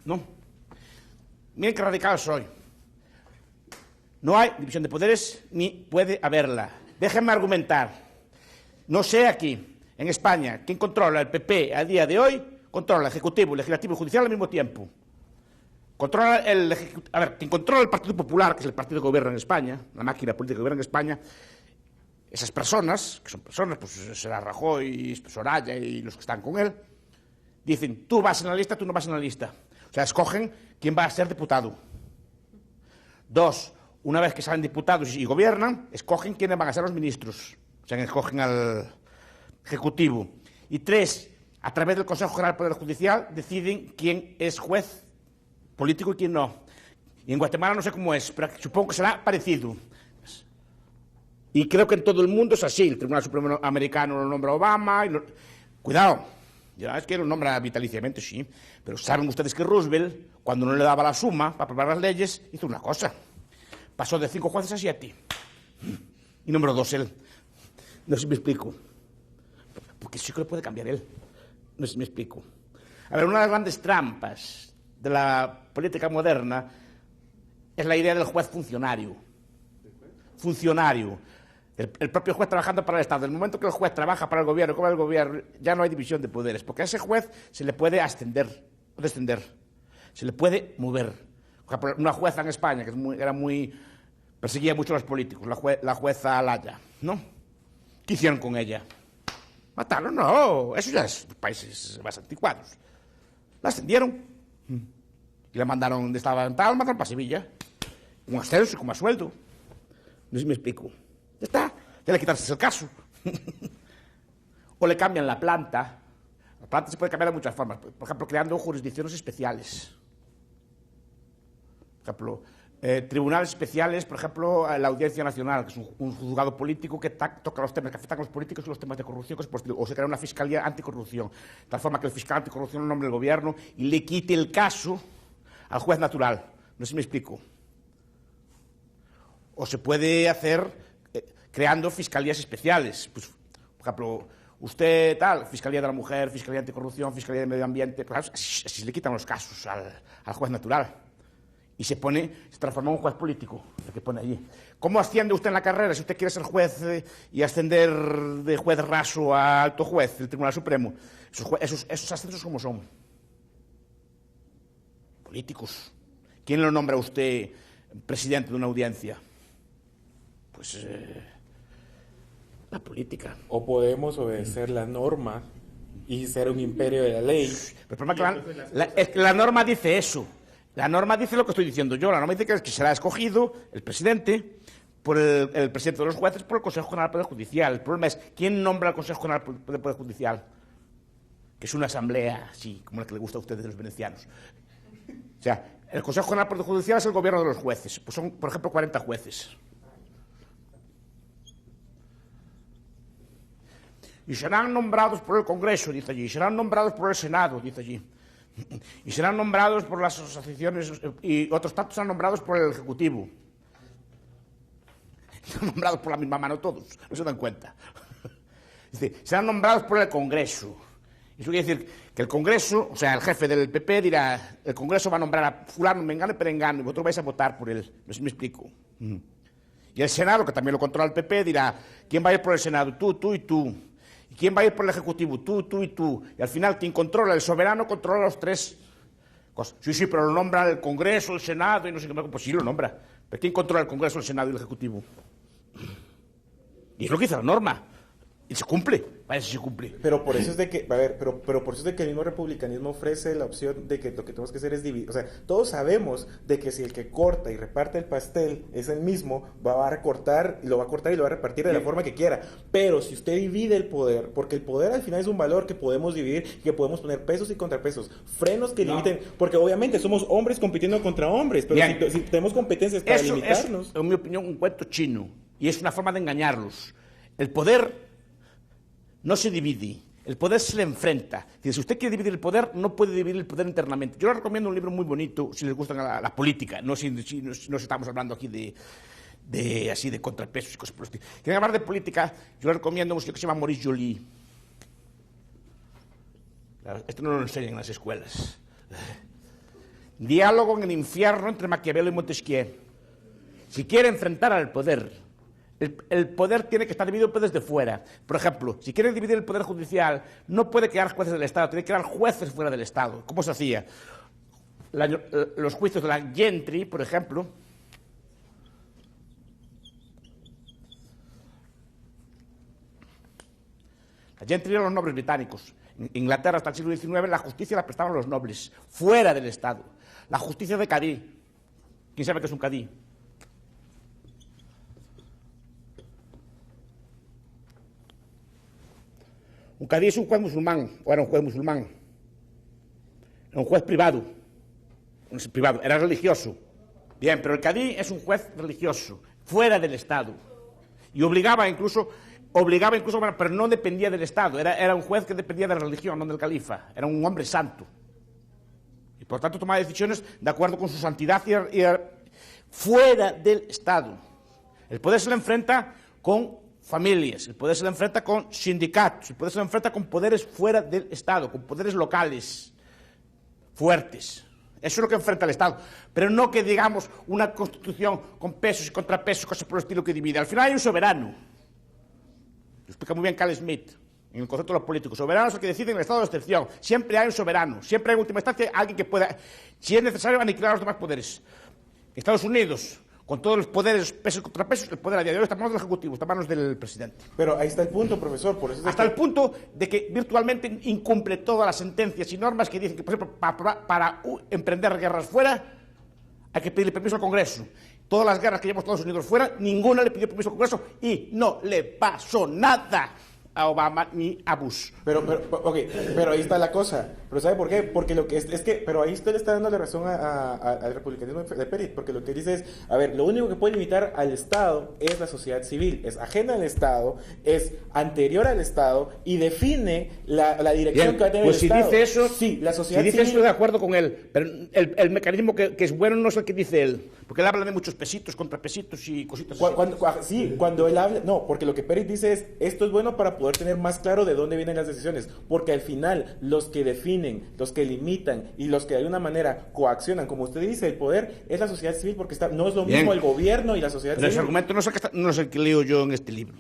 ¿No? Miren qué radical soy. No hay división de poderes ni puede haberla. Déjenme argumentar. No sé aquí, en España, quién controla el PP a día de hoy, controla el Ejecutivo, el Legislativo y el Judicial al mismo tiempo. Controla quien controla el Partido Popular, que es el partido que gobierna en España, la máquina política que gobierna en España, esas personas, que son personas, pues será Rajoy, Soraya y los que están con él, Dicen, tú vas en la lista, tú no vas en la lista. O sea, escogen quién va a ser diputado. 2, una vez que salen diputados y gobiernan, escogen quiénes van a ser los ministros. O sea, escogen al Ejecutivo. Y 3, a través del Consejo General del Poder Judicial, deciden quién es juez político y quién no. Y en Guatemala no sé cómo es, pero supongo que será parecido. Y creo que en todo el mundo es así. El Tribunal Supremo americano lo nombra Obama. Cuidado, ya es que lo nombra vitaliciamente, sí. Pero saben ustedes que Roosevelt, cuando no le daba la suma para aprobar las leyes, hizo una cosa. Pasó de 5 jueces a 7. Y nombró 2 él. No sé si me explico. Porque sí que lo puede cambiar él. No sé si me explico. A ver, una de las grandes trampas de la política moderna es la idea del juez funcionario. Funcionario. El propio juez trabajando para el Estado. En el momento que el juez trabaja para el gobierno, como el gobierno, ya no hay división de poderes, porque a ese juez se le puede ascender o descender, se le puede mover. Por ejemplo, una jueza en España que perseguía mucho a los políticos, la jueza Alaya, ¿no? ¿Qué hicieron con ella? ¿Mataron? No, eso ya es países más anticuados. La ascendieron y la mandaron donde estaba en tal, mandaron para Sevilla, con ascenso y con más sueldo. No sé si me explico. Ya está, ya le quitarse el caso. O le cambian la planta. La planta se puede cambiar de muchas formas. Por ejemplo, creando jurisdicciones especiales. Por ejemplo, tribunales especiales, por ejemplo, la Audiencia Nacional, que es un juzgado político que toca los temas que afectan a los políticos y los temas de corrupción, o se crea una fiscalía anticorrupción, de tal forma que el fiscal anticorrupción lo nombre el gobierno y le quite el caso al juez natural. No sé si me explico. O se puede hacer creando fiscalías especiales. Pues, por ejemplo, usted tal, Fiscalía de la Mujer, Fiscalía Anticorrupción, Fiscalía de Medio Ambiente, pues, así se le quitan los casos al juez natural. Y se transforma en un juez político, el que pone allí. ¿Cómo asciende usted en la carrera si usted quiere ser juez y ascender de juez raso a alto juez del Tribunal Supremo? Esos ascensos, ¿cómo son? Políticos. ¿Quién lo nombra a usted presidente de una audiencia? Pues la política. O podemos obedecer la norma y ser un imperio de la ley. Pero el problema es que la norma dice eso. La norma dice lo que estoy diciendo yo. La norma dice que será escogido el presidente por el presidente de los jueces por el Consejo General del Poder Judicial. El problema es, ¿quién nombra al Consejo General del Poder Judicial? Que es una asamblea, así, como la que le gusta a ustedes, los venecianos. O sea, el Consejo General del Poder Judicial es el gobierno de los jueces. Pues son, por ejemplo, 40 jueces. Y serán nombrados por el Congreso, dice allí. Serán nombrados por el Senado, dice allí. Y serán nombrados por las asociaciones, y otros tantos serán nombrados por el Ejecutivo. Están nombrados por la misma mano todos, no se dan cuenta. Dice, serán nombrados por el Congreso. Eso quiere decir que el Congreso, o sea, el jefe del PP dirá, el Congreso va a nombrar a fulano, mengano y perengano, y vosotros vais a votar por él. No sé si me explico. Y el Senado, que también lo controla el PP, dirá, ¿quién va a ir por el Senado? Tú, tú y tú. ¿Y quién va a ir por el Ejecutivo? Tú, tú y tú. Y al final, quien controla, el soberano controla los tres cosas. Sí, pero lo nombra el Congreso, el Senado y no sé qué más. Pues sí, lo nombra. Pero ¿quién controla el Congreso, el Senado y el Ejecutivo? Y es lo que dice la norma. Y se cumple, parece que se cumple. Pero por eso es de que, a ver, pero por eso es de que el mismo republicanismo ofrece la opción de que lo que tenemos que hacer es dividir. O sea, todos sabemos de que si el que corta y reparte el pastel es el mismo, va a recortar y lo va a cortar y lo va a repartir de la forma que quiera. Pero si usted divide el poder, porque el poder al final es un valor que podemos dividir y que podemos poner pesos y contrapesos, frenos que limiten, porque obviamente somos hombres compitiendo contra hombres, pero si tenemos competencias para limitarnos. Es, en mi opinión, un cuento chino y es una forma de engañarlos. El poder no se divide, el poder se le enfrenta. Si usted quiere dividir el poder, no puede dividir el poder internamente. Yo les recomiendo un libro muy bonito, si les gusta la política, no si estamos hablando aquí de contrapesos y cosas por el estilo. Quieren hablar de política, yo les recomiendo un libro que se llama Maurice Joly. Esto no lo enseñan en las escuelas. Diálogo en el infierno entre Maquiavelo y Montesquieu. Si quiere enfrentar al poder, el poder tiene que estar dividido desde fuera. Por ejemplo, si quiere dividir el poder judicial, no puede crear jueces del Estado, tiene que crear jueces fuera del Estado. ¿Cómo se hacía? Los juicios de la Gentry, por ejemplo, Allí tenían los nobles británicos. En Inglaterra hasta el siglo XIX la justicia la prestaban los nobles, fuera del Estado. La justicia de cadí. ¿Quién sabe qué es un cadí? Un cadí es un juez musulmán, o era un juez musulmán. Era un juez privado. No es privado, era religioso. Bien, pero el cadí es un juez religioso, fuera del Estado. Y obligaba incluso, pero no dependía del Estado. Era un juez que dependía de la religión, no del califa. Era un hombre santo. Y por tanto tomaba decisiones de acuerdo con su santidad y fuera del Estado. El poder se le enfrenta con familias, el poder se le enfrenta con sindicatos, el poder se le enfrenta con poderes fuera del Estado, con poderes locales fuertes. Eso es lo que enfrenta el Estado, pero no que digamos una constitución con pesos y contrapesos, cosas por el estilo que divide. Al final hay un soberano. Lo explica muy bien Carl Smith en el concepto de los políticos. Soberano es el que decide en el estado de excepción. Siempre hay un soberano, siempre hay en última instancia alguien que pueda, si es necesario, aniquilar a los demás poderes. Estados Unidos, con todos los poderes, pesos y contrapesos, el poder a día de hoy está en manos del Ejecutivo, está en manos del presidente. Pero ahí está el punto, profesor. Por eso hasta el punto de que virtualmente incumple todas las sentencias y normas que dicen que, por ejemplo, para emprender guerras fuera hay que pedirle permiso al Congreso. Todas las guerras que llevamos Estados Unidos fuera, ninguna le pidió permiso al Congreso y no le pasó nada a Obama ni a Bush. Pero ahí está la cosa. ¿Pero sabe por qué? Porque lo que es que, pero ahí usted le está dando la razón al republicanismo de Perit, porque lo que dice es, a ver, lo único que puede limitar al Estado es la sociedad civil, es ajena al Estado, es anterior al Estado y define la dirección bien, que va a tener pues el si Estado. Dice eso, sí, la sociedad si dice civil... eso, estoy de acuerdo con él, pero el mecanismo que es bueno no es el que dice él, porque él habla de muchos pesitos, contrapesitos y cositas así. Cuando él habla, no, porque lo que Perit dice es, esto es bueno para poder tener más claro de dónde vienen las decisiones, porque al final los que definen, los que limitan y los que de alguna manera coaccionan, como usted dice, el poder es la sociedad civil, porque no es lo bien. mismo el gobierno y la sociedad pero civil. Ese argumento no es el que leo yo en este libro.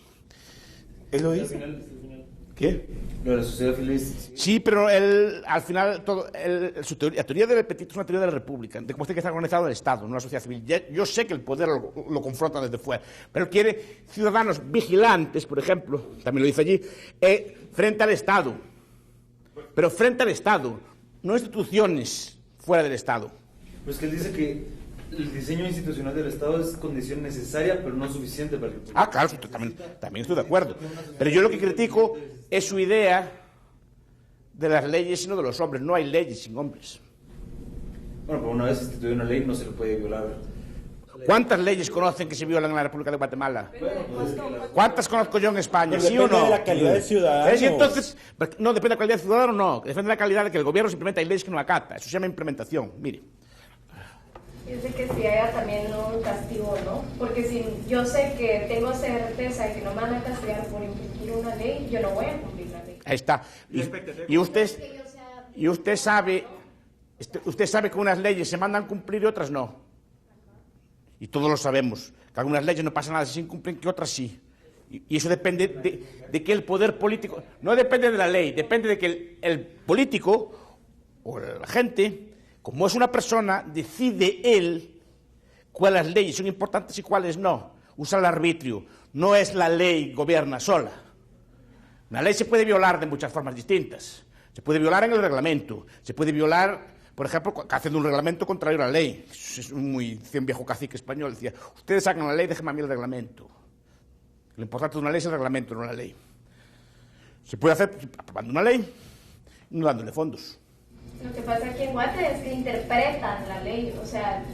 Él lo dice. ¿Qué? Lo de la sociedad feliz. Sí, pero al final, la teoría del Petit es una teoría de la República, de cómo tiene que estar organizado el Estado, no la sociedad civil. Yo sé que el poder lo confronta desde fuera, pero quiere ciudadanos vigilantes, por ejemplo, también lo dice allí, frente al Estado. Pero frente al Estado, no instituciones fuera del Estado. Pues que él dice que el diseño institucional del Estado es condición necesaria, pero no suficiente para el pueblo. Ah, claro, también estoy de acuerdo. Pero yo lo que critico es su idea de las leyes y no de los hombres. No hay leyes sin hombres. Bueno, pero una vez instituida una ley no se le puede violar. ¿Cuántas leyes conocen que se violan en la República de Guatemala? ¿Cuántas conozco yo en España? ¿Sí o no? Depende de la calidad del ciudadano. Y entonces, no depende de la calidad del ciudadano, no. Depende de la calidad de que el gobierno simplemente hay leyes que no acata. Eso se llama implementación. Mire. Yo sé que si haya también un castigo, ¿no? Porque si yo sé que tengo certeza de que no me van a castigar por incumplir una ley, yo no voy a cumplir la ley. Ahí está. Y usted sabe que unas leyes se mandan a cumplir y otras no. Y todos lo sabemos. Que algunas leyes no pasa nada si se incumplen, que otras sí. Y eso depende de que el poder político... No depende de la ley, depende de que el político o la gente... Como es una persona, decide él cuáles leyes son importantes y cuáles no. Usa el arbitrio. No es la ley gobierna sola. Una ley se puede violar de muchas formas distintas. Se puede violar en el reglamento. Se puede violar, por ejemplo, haciendo un reglamento contrario a la ley. Eso es decía un viejo cacique español. Decía, ustedes sacan la ley, déjenme a mí el reglamento. Lo importante de una ley es el reglamento, no la ley. Se puede hacer aprobando una ley y no dándole fondos. Lo que pasa aquí en Guate es que interpretan la ley, o sea,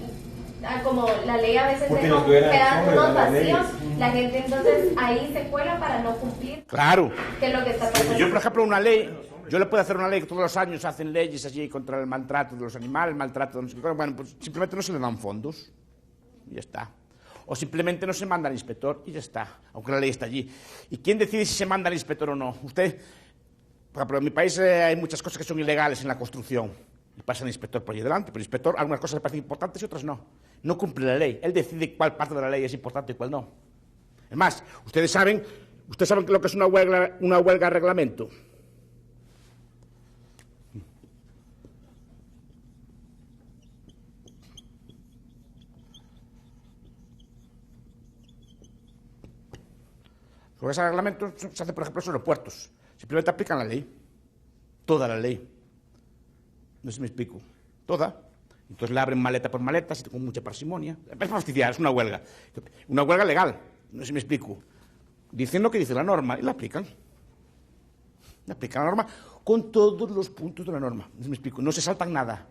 como la ley a veces deja pedazos vacíos, la gente entonces ahí se cuela para no cumplir. Claro. ¿Qué es lo que está pasando? Yo, por ejemplo, una ley, yo le puedo hacer una ley que todos los años hacen leyes allí contra el maltrato de los animales, el maltrato de no sé qué, bueno, pues simplemente no se le dan fondos y ya está. O simplemente no se manda al inspector y ya está, aunque la ley está allí. ¿Y quién decide si se manda al inspector o no? Usted... Por ejemplo, en mi país hay muchas cosas que son ilegales en la construcción y pasa el inspector por ahí delante, pero el inspector algunas cosas le parecen importantes y otras no. No cumple la ley. Él decide cuál parte de la ley es importante y cuál no. Es más, ustedes saben lo que es una huelga a reglamento. Huelgas a reglamento se hace, por ejemplo, en los aeropuertos. Simplemente aplican la ley. Toda la ley. No sé si me explico. Toda. Entonces la abren maleta por maleta, con mucha parsimonia. Es fastidiar, es una huelga. Una huelga legal. No sé si me explico. Dicen lo que dice la norma y la aplican. La aplican la norma con todos los puntos de la norma. No sé si me explico. No se saltan nada.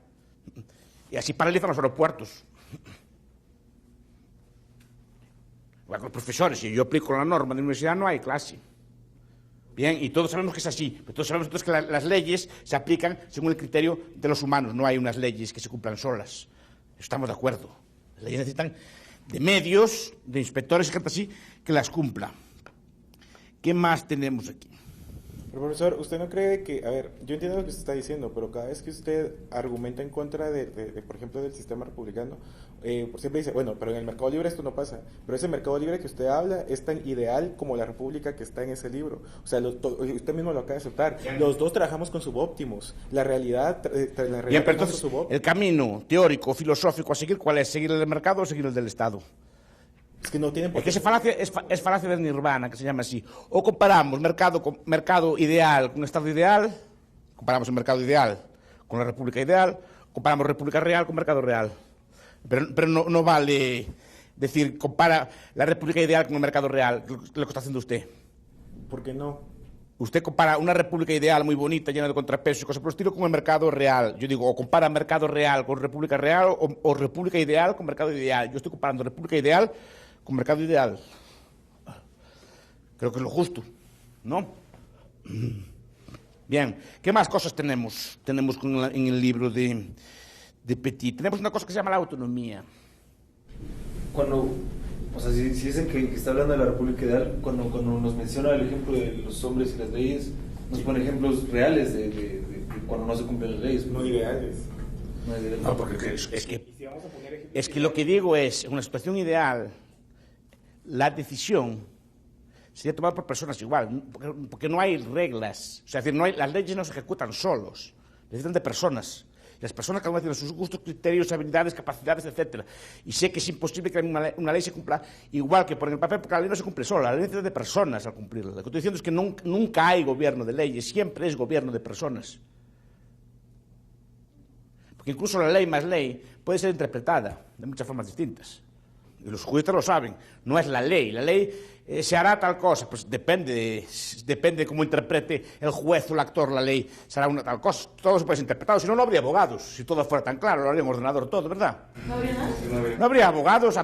Y así paralizan los aeropuertos. Igual con los profesores, si yo aplico la norma de la universidad, no hay clase. Bien, y todos sabemos que es así, pero todos sabemos entonces que las leyes se aplican según el criterio de los humanos, no hay unas leyes que se cumplan solas. Estamos de acuerdo. Las leyes necesitan de medios, de inspectores y gente así, que las cumpla. ¿Qué más tenemos aquí? Pero profesor, ¿usted no cree que, a ver, yo entiendo lo que usted está diciendo, pero cada vez que usted argumenta en contra de por ejemplo, del sistema republicano, siempre dice, bueno, pero en el mercado libre esto no pasa, pero ese mercado libre que usted habla es tan ideal como la república que está en ese libro. O sea, usted mismo lo acaba de aceptar. Los dos trabajamos con subóptimos. La realidad Bien, pero entonces, el camino teórico, filosófico a seguir, ¿cuál es? ¿Seguir el del mercado o seguir el del Estado? Es que no tienen por qué. Es que es falacia del nirvana, que se llama así. O comparamos mercado ideal con Estado ideal, comparamos el mercado ideal con la república ideal, comparamos república real con mercado real. Pero no vale decir, compara la república ideal con el mercado real, lo que está haciendo usted. ¿Por qué no? Usted compara una república ideal muy bonita, llena de contrapesos y cosas por el estilo, con el mercado real. Yo digo, o compara mercado real con república real, o república ideal con mercado ideal. Yo estoy comparando república ideal con mercado ideal. Creo que es lo justo, ¿no? Bien, ¿qué más cosas tenemos? Tenemos en el libro de Petit. Tenemos una cosa que se llama la autonomía. Cuando, o sea, si dicen que está hablando de la república ideal, cuando nos menciona el ejemplo de los hombres y las leyes, nos pone ejemplos reales de cuando no se cumplen las leyes. No ideales. No, porque es que lo que digo es, en una situación ideal, la decisión sería tomada por personas igual, porque no hay reglas. O sea, es decir, las leyes no se ejecutan solos, necesitan de personas. Y las personas cada una tienen sus gustos, criterios, habilidades, capacidades, etc. Y sé que es imposible que una ley se cumpla igual que por el papel, porque la ley no se cumple sola, la ley necesita de personas al cumplirla. Lo que estoy diciendo es que nunca hay gobierno de leyes, siempre es gobierno de personas. Porque incluso la ley más ley puede ser interpretada de muchas formas distintas. Y los juristas lo saben, no es la ley se hará tal cosa, pues depende de cómo interprete el juez o el actor la ley, será una tal cosa, todo se puede ser interpretado, si no, no habría abogados, si todo fuera tan claro, lo haría un ordenador todo, ¿verdad? ¿No habría nada? No habría abogados,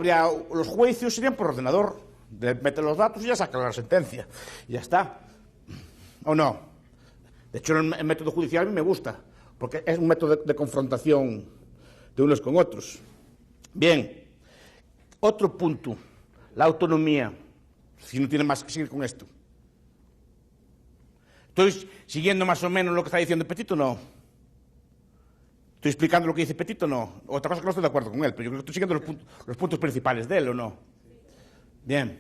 los juicios serían por ordenador, mete los datos y ya saca la sentencia, y ya está, ¿o no? De hecho, el método judicial a mí me gusta, porque es un método de confrontación de unos con otros. Bien. Otro punto, la autonomía, si no tiene más que seguir con esto. ¿Estoy siguiendo más o menos lo que está diciendo Petit o no? ¿Estoy explicando lo que dice Petit o no? Otra cosa que no estoy de acuerdo con él, pero yo creo que estoy siguiendo los puntos principales de él o no. Bien.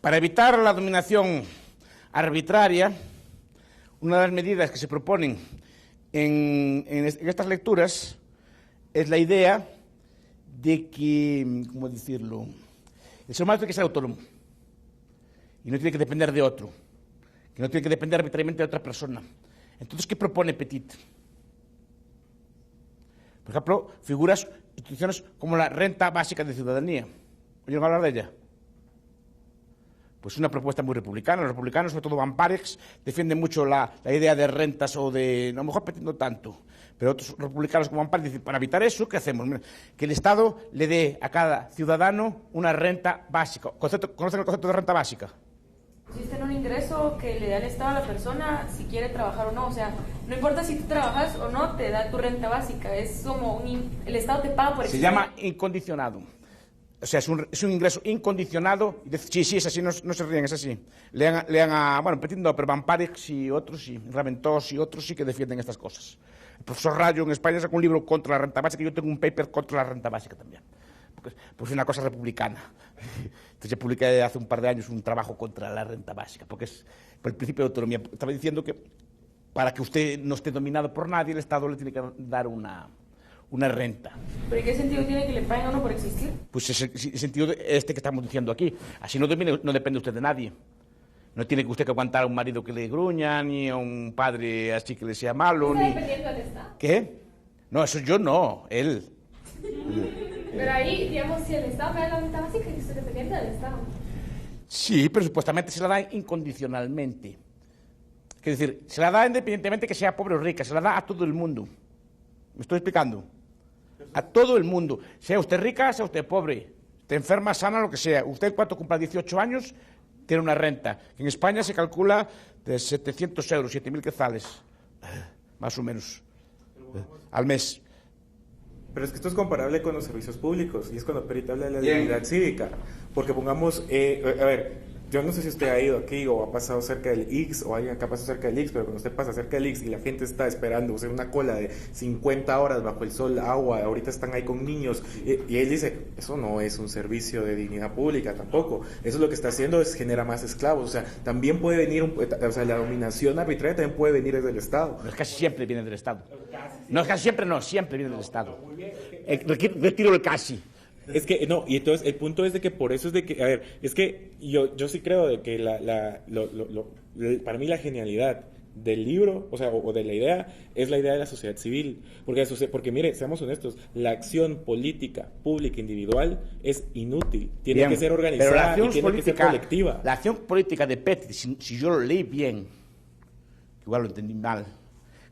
Para evitar la dominación arbitraria, una de las medidas que se proponen en estas lecturas es la idea de que, ¿cómo decirlo?, el ser humano tiene que ser autónomo y no tiene que depender de otro, que no tiene que depender arbitrariamente de otra persona. Entonces, ¿qué propone Petit? Por ejemplo, instituciones como la renta básica de ciudadanía. ¿Oyeron hablar de ella? Pues una propuesta muy republicana. Los republicanos, sobre todo Van Parex, defienden mucho la idea de rentas o de... A lo mejor Petit no tanto, pero otros republicanos como Van Parex dicen, para evitar eso, ¿qué hacemos? Mira, que el Estado le dé a cada ciudadano una renta básica. ¿Conocen el concepto de renta básica? Existe un ingreso que le da el Estado a la persona si quiere trabajar o no. O sea, no importa si tú trabajas o no, te da tu renta básica. Es como el Estado te paga por eso. Se llama incondicionado. O sea, es un ingreso incondicionado. Sí, es así, no se ríen, es así. Lean a Petit no, pero Van Parex y otros, sí, Raventós y otros sí que defienden estas cosas. El profesor Rayo en España sacó un libro contra la renta básica, y yo tengo un paper contra la renta básica también. Porque es una cosa republicana. Entonces yo publiqué hace un par de años un trabajo contra la renta básica, porque es por el principio de autonomía. Estaba diciendo que para que usted no esté dominado por nadie, el Estado le tiene que dar una renta. ¿Pero en qué sentido tiene que le paguen a uno por existir? Pues es el sentido que estamos diciendo aquí. Así no depende usted de nadie. No tiene que usted que aguantar a un marido que le gruña, ni a un padre así que le sea malo. ¿Está ni... dependiendo del Estado? ¿Qué? No, eso yo no, él. Pero ahí, digamos, si el Estado me da la renta básica, que estoy dependiendo del Estado. Sí, pero supuestamente se la da incondicionalmente. Es decir, se la da independientemente que sea pobre o rica, se la da a todo el mundo. ¿Me estoy explicando? A todo el mundo. Sea usted rica, sea usted pobre, esté enferma, sana, lo que sea. Usted, cuando cumpla 18 años, tiene una renta. En España se calcula de 700 euros, 7.000 quetzales, más o menos, al mes. Pero es que esto es comparable con los servicios públicos, y es cuando Perit habla de la dignidad cívica. Porque pongamos, a ver, yo no sé si usted ha ido aquí o ha pasado cerca del Ix, o alguien acá pasó cerca del Ix, pero cuando usted pasa cerca del Ix y la gente está esperando, o sea, una cola de 50 horas bajo el sol, agua, ahorita están ahí con niños, y él dice, eso no es un servicio de dignidad pública tampoco, eso lo que está haciendo es genera más esclavos, o sea, también puede venir, o sea, la dominación arbitraria también puede venir desde el Estado. Pero casi siempre viene del Estado. No, casi siempre no, siempre viene del Estado. Retiro el casi. Es que, no, y entonces el punto es de que por eso es de que, a ver, es que yo sí creo de que para mí la genialidad del libro, o sea, o de la idea, es la idea de la sociedad civil. Porque mire, seamos honestos, la acción política, pública, individual, es inútil. Tiene que ser organizada y tiene que ser colectiva. La acción política de Petri, si yo lo leí bien, igual lo entendí mal,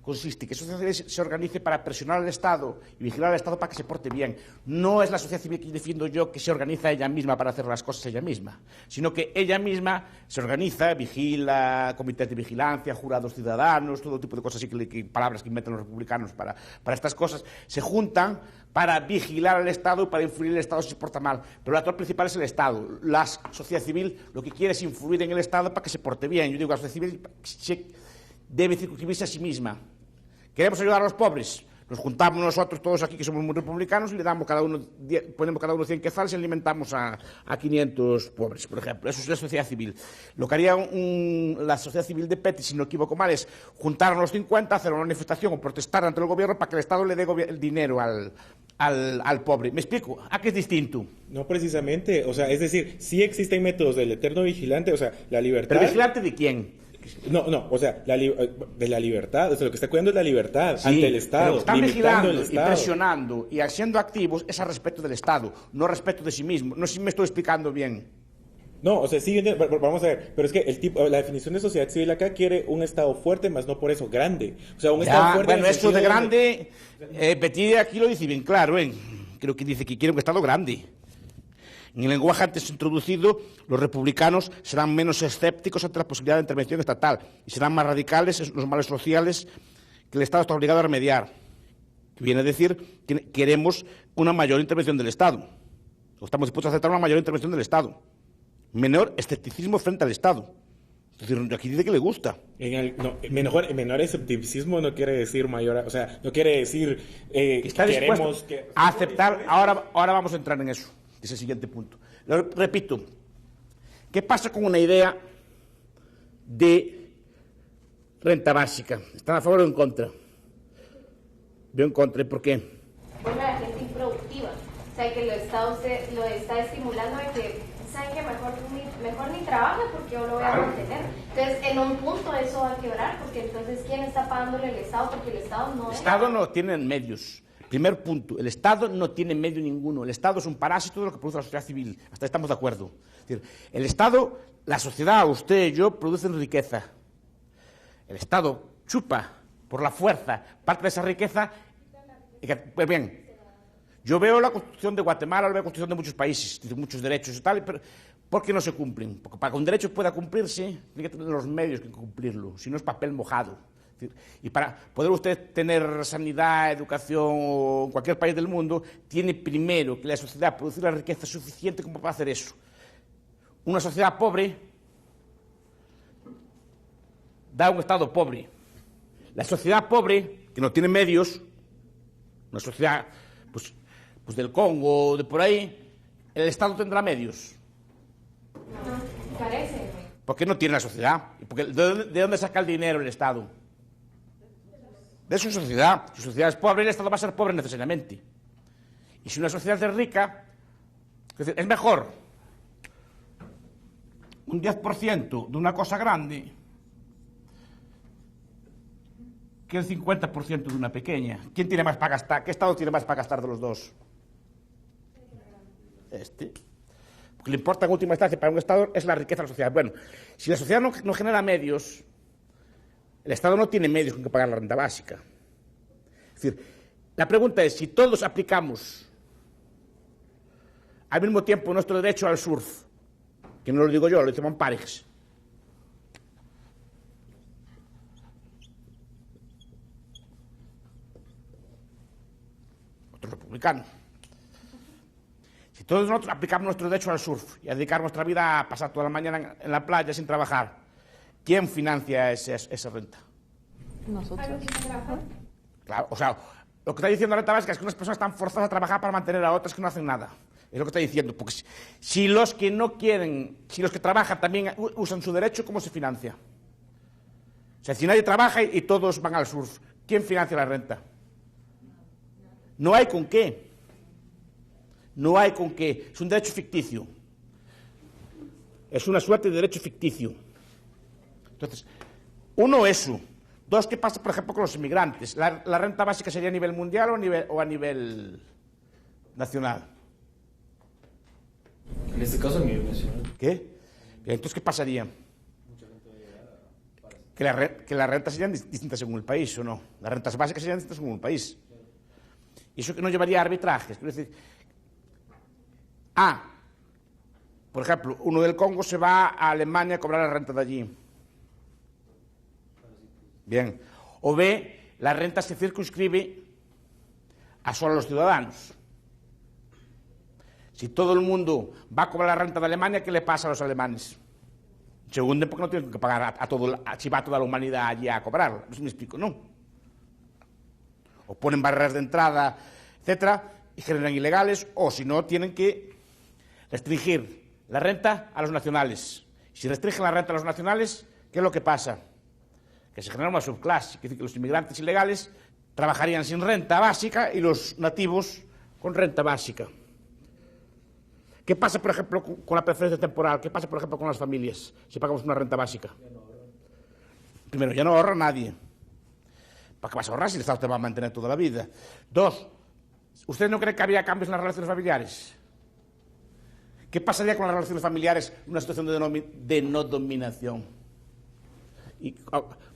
consiste en que la sociedad civil se organice para presionar al Estado y vigilar al Estado para que se porte bien. No es la sociedad civil que defiendo yo que se organiza ella misma para hacer las cosas ella misma, sino que ella misma se organiza, vigila, comités de vigilancia, jurados ciudadanos, todo tipo de cosas así, que palabras que inventan los republicanos para estas cosas, se juntan para vigilar al Estado y para influir en el Estado si se porta mal. Pero el actor principal es el Estado. La sociedad civil lo que quiere es influir en el Estado para que se porte bien. Yo digo, la sociedad civil debe circunscribirse a sí misma. ¿Queremos ayudar a los pobres? Nos juntamos nosotros todos aquí, que somos muy republicanos, y le damos ponemos cada uno 100 quetzales y alimentamos a 500 pobres, por ejemplo. Eso es la sociedad civil. Lo que haría la sociedad civil de Petri, si no equivoco mal, es juntar a los 50, hacer una manifestación o protestar ante el gobierno para que el Estado le dé el dinero al pobre. ¿Me explico? ¿A qué es distinto? No precisamente, o sea, es decir, sí existen métodos del eterno vigilante, o sea, la libertad... ¿Pero vigilante de quién? No, o sea, de la libertad, o sea, lo que está cuidando es la libertad ante el Estado. Pero están vigilando y presionando y siendo activos es al respecto del Estado, no respecto de sí mismo. No sé si me estoy explicando bien. No, o sea, sí, vamos a ver, pero es que la definición de sociedad civil acá quiere un Estado fuerte, más no por eso grande. O sea, un Estado fuerte. Bueno, eso de grande, Petit aquí lo dice bien claro, creo que dice que quiere un Estado grande. En el lenguaje antes introducido, los republicanos serán menos escépticos ante la posibilidad de intervención estatal y serán más radicales en los males sociales que el Estado está obligado a remediar. Viene a decir que queremos una mayor intervención del Estado. O estamos dispuestos a aceptar una mayor intervención del Estado. Menor escepticismo frente al Estado. Es decir, aquí dice que le gusta. Menor escepticismo no quiere decir mayor, o sea, no quiere decir está dispuesto a aceptar. Ahora vamos a entrar en eso. Es el siguiente punto. Lo repito, ¿qué pasa con una idea de renta básica? ¿Están a favor o en contra? Yo en contra. ¿Y por qué? Bueno, la gente improductiva. O sea, que el Estado lo está estimulando a que, ¿saben que mejor ni trabaja porque yo lo voy a mantener? Entonces, en un punto eso va a quebrar, porque entonces, ¿quién está pagándole al Estado? Porque el Estado no... El Estado no tiene medios. Primer punto, el Estado no tiene medio ninguno. El Estado es un parásito de lo que produce la sociedad civil. Hasta ahí estamos de acuerdo. Es decir, el Estado, la sociedad, usted y yo, producen riqueza. El Estado chupa por la fuerza parte de esa riqueza. Pues bien, yo veo la Constitución de Guatemala, veo la Constitución de muchos países, tiene muchos derechos y tal, pero ¿por qué no se cumplen? Porque para que un derecho pueda cumplirse, tiene que tener los medios que cumplirlo, si no es papel mojado. Y para poder usted tener sanidad, educación en cualquier país del mundo, tiene primero que la sociedad producir la riqueza suficiente como para hacer eso. Una sociedad pobre da un Estado pobre. La sociedad pobre, que no tiene medios, una sociedad pues del Congo, de por ahí, el Estado tendrá medios. Carece. ¿Por qué no tiene la sociedad? Porque ¿de dónde saca el dinero el Estado? de su sociedad. Si su sociedad es pobre, el Estado va a ser pobre necesariamente. Y si una sociedad es rica, es mejor un 10% de una cosa grande que el 50% de una pequeña. ¿Quién tiene más para gastar? ¿Qué Estado tiene más para gastar de los dos? Este. Porque lo importa en última instancia para un Estado es la riqueza de la sociedad. Bueno, si la sociedad no genera medios, el Estado no tiene medios con que pagar la renta básica. Es decir, la pregunta es, si todos aplicamos al mismo tiempo nuestro derecho al surf, que no lo digo yo, lo dice Monparix, otro republicano. Si todos nosotros aplicamos nuestro derecho al surf y a dedicar nuestra vida a pasar toda la mañana en la playa sin trabajar, ¿quién financia esa renta? Nosotros. Claro, o sea, lo que está diciendo la renta básica es que unas personas están forzadas a trabajar para mantener a otras que no hacen nada. Es lo que está diciendo. Porque si los que no quieren, si los que trabajan también usan su derecho, ¿cómo se financia? O sea, si nadie trabaja y todos van al surf, ¿quién financia la renta? No hay con qué. No hay con qué. Es un derecho ficticio. Es una suerte de derecho ficticio. Entonces, uno, eso. Dos, ¿qué pasa, por ejemplo, con los inmigrantes? ¿La renta básica sería a nivel mundial o a nivel nacional? En este caso, a nivel nacional. ¿Qué? Bien, entonces, ¿qué pasaría? Que las rentas serían distintas según el país, ¿o no? Las rentas básicas serían distintas según el país. Y eso que no llevaría a arbitrajes. Quiero decir, por ejemplo, uno del Congo se va a Alemania a cobrar la renta de allí. Bien. O B, la renta se circunscribe a solo los ciudadanos. Si todo el mundo va a cobrar la renta de Alemania, ¿qué le pasa a los alemanes? Se hunden porque no tienen que pagar si va toda la humanidad allí a cobrarlo. No sé si me explico, ¿no? O ponen barreras de entrada, etcétera, y generan ilegales, o si no, tienen que restringir la renta a los nacionales. Si restringen la renta a los nacionales, ¿qué es lo que pasa? Que se genera una subclase, que los inmigrantes ilegales trabajarían sin renta básica y los nativos con renta básica. ¿Qué pasa, por ejemplo, con la preferencia temporal? ¿Qué pasa, por ejemplo, con las familias si pagamos una renta básica? Primero, ya no ahorra nadie. ¿Para qué vas a ahorrar si el Estado te va a mantener toda la vida? Dos, ¿ustedes no creen que habría cambios en las relaciones familiares? ¿Qué pasaría con las relaciones familiares en una situación de no dominación?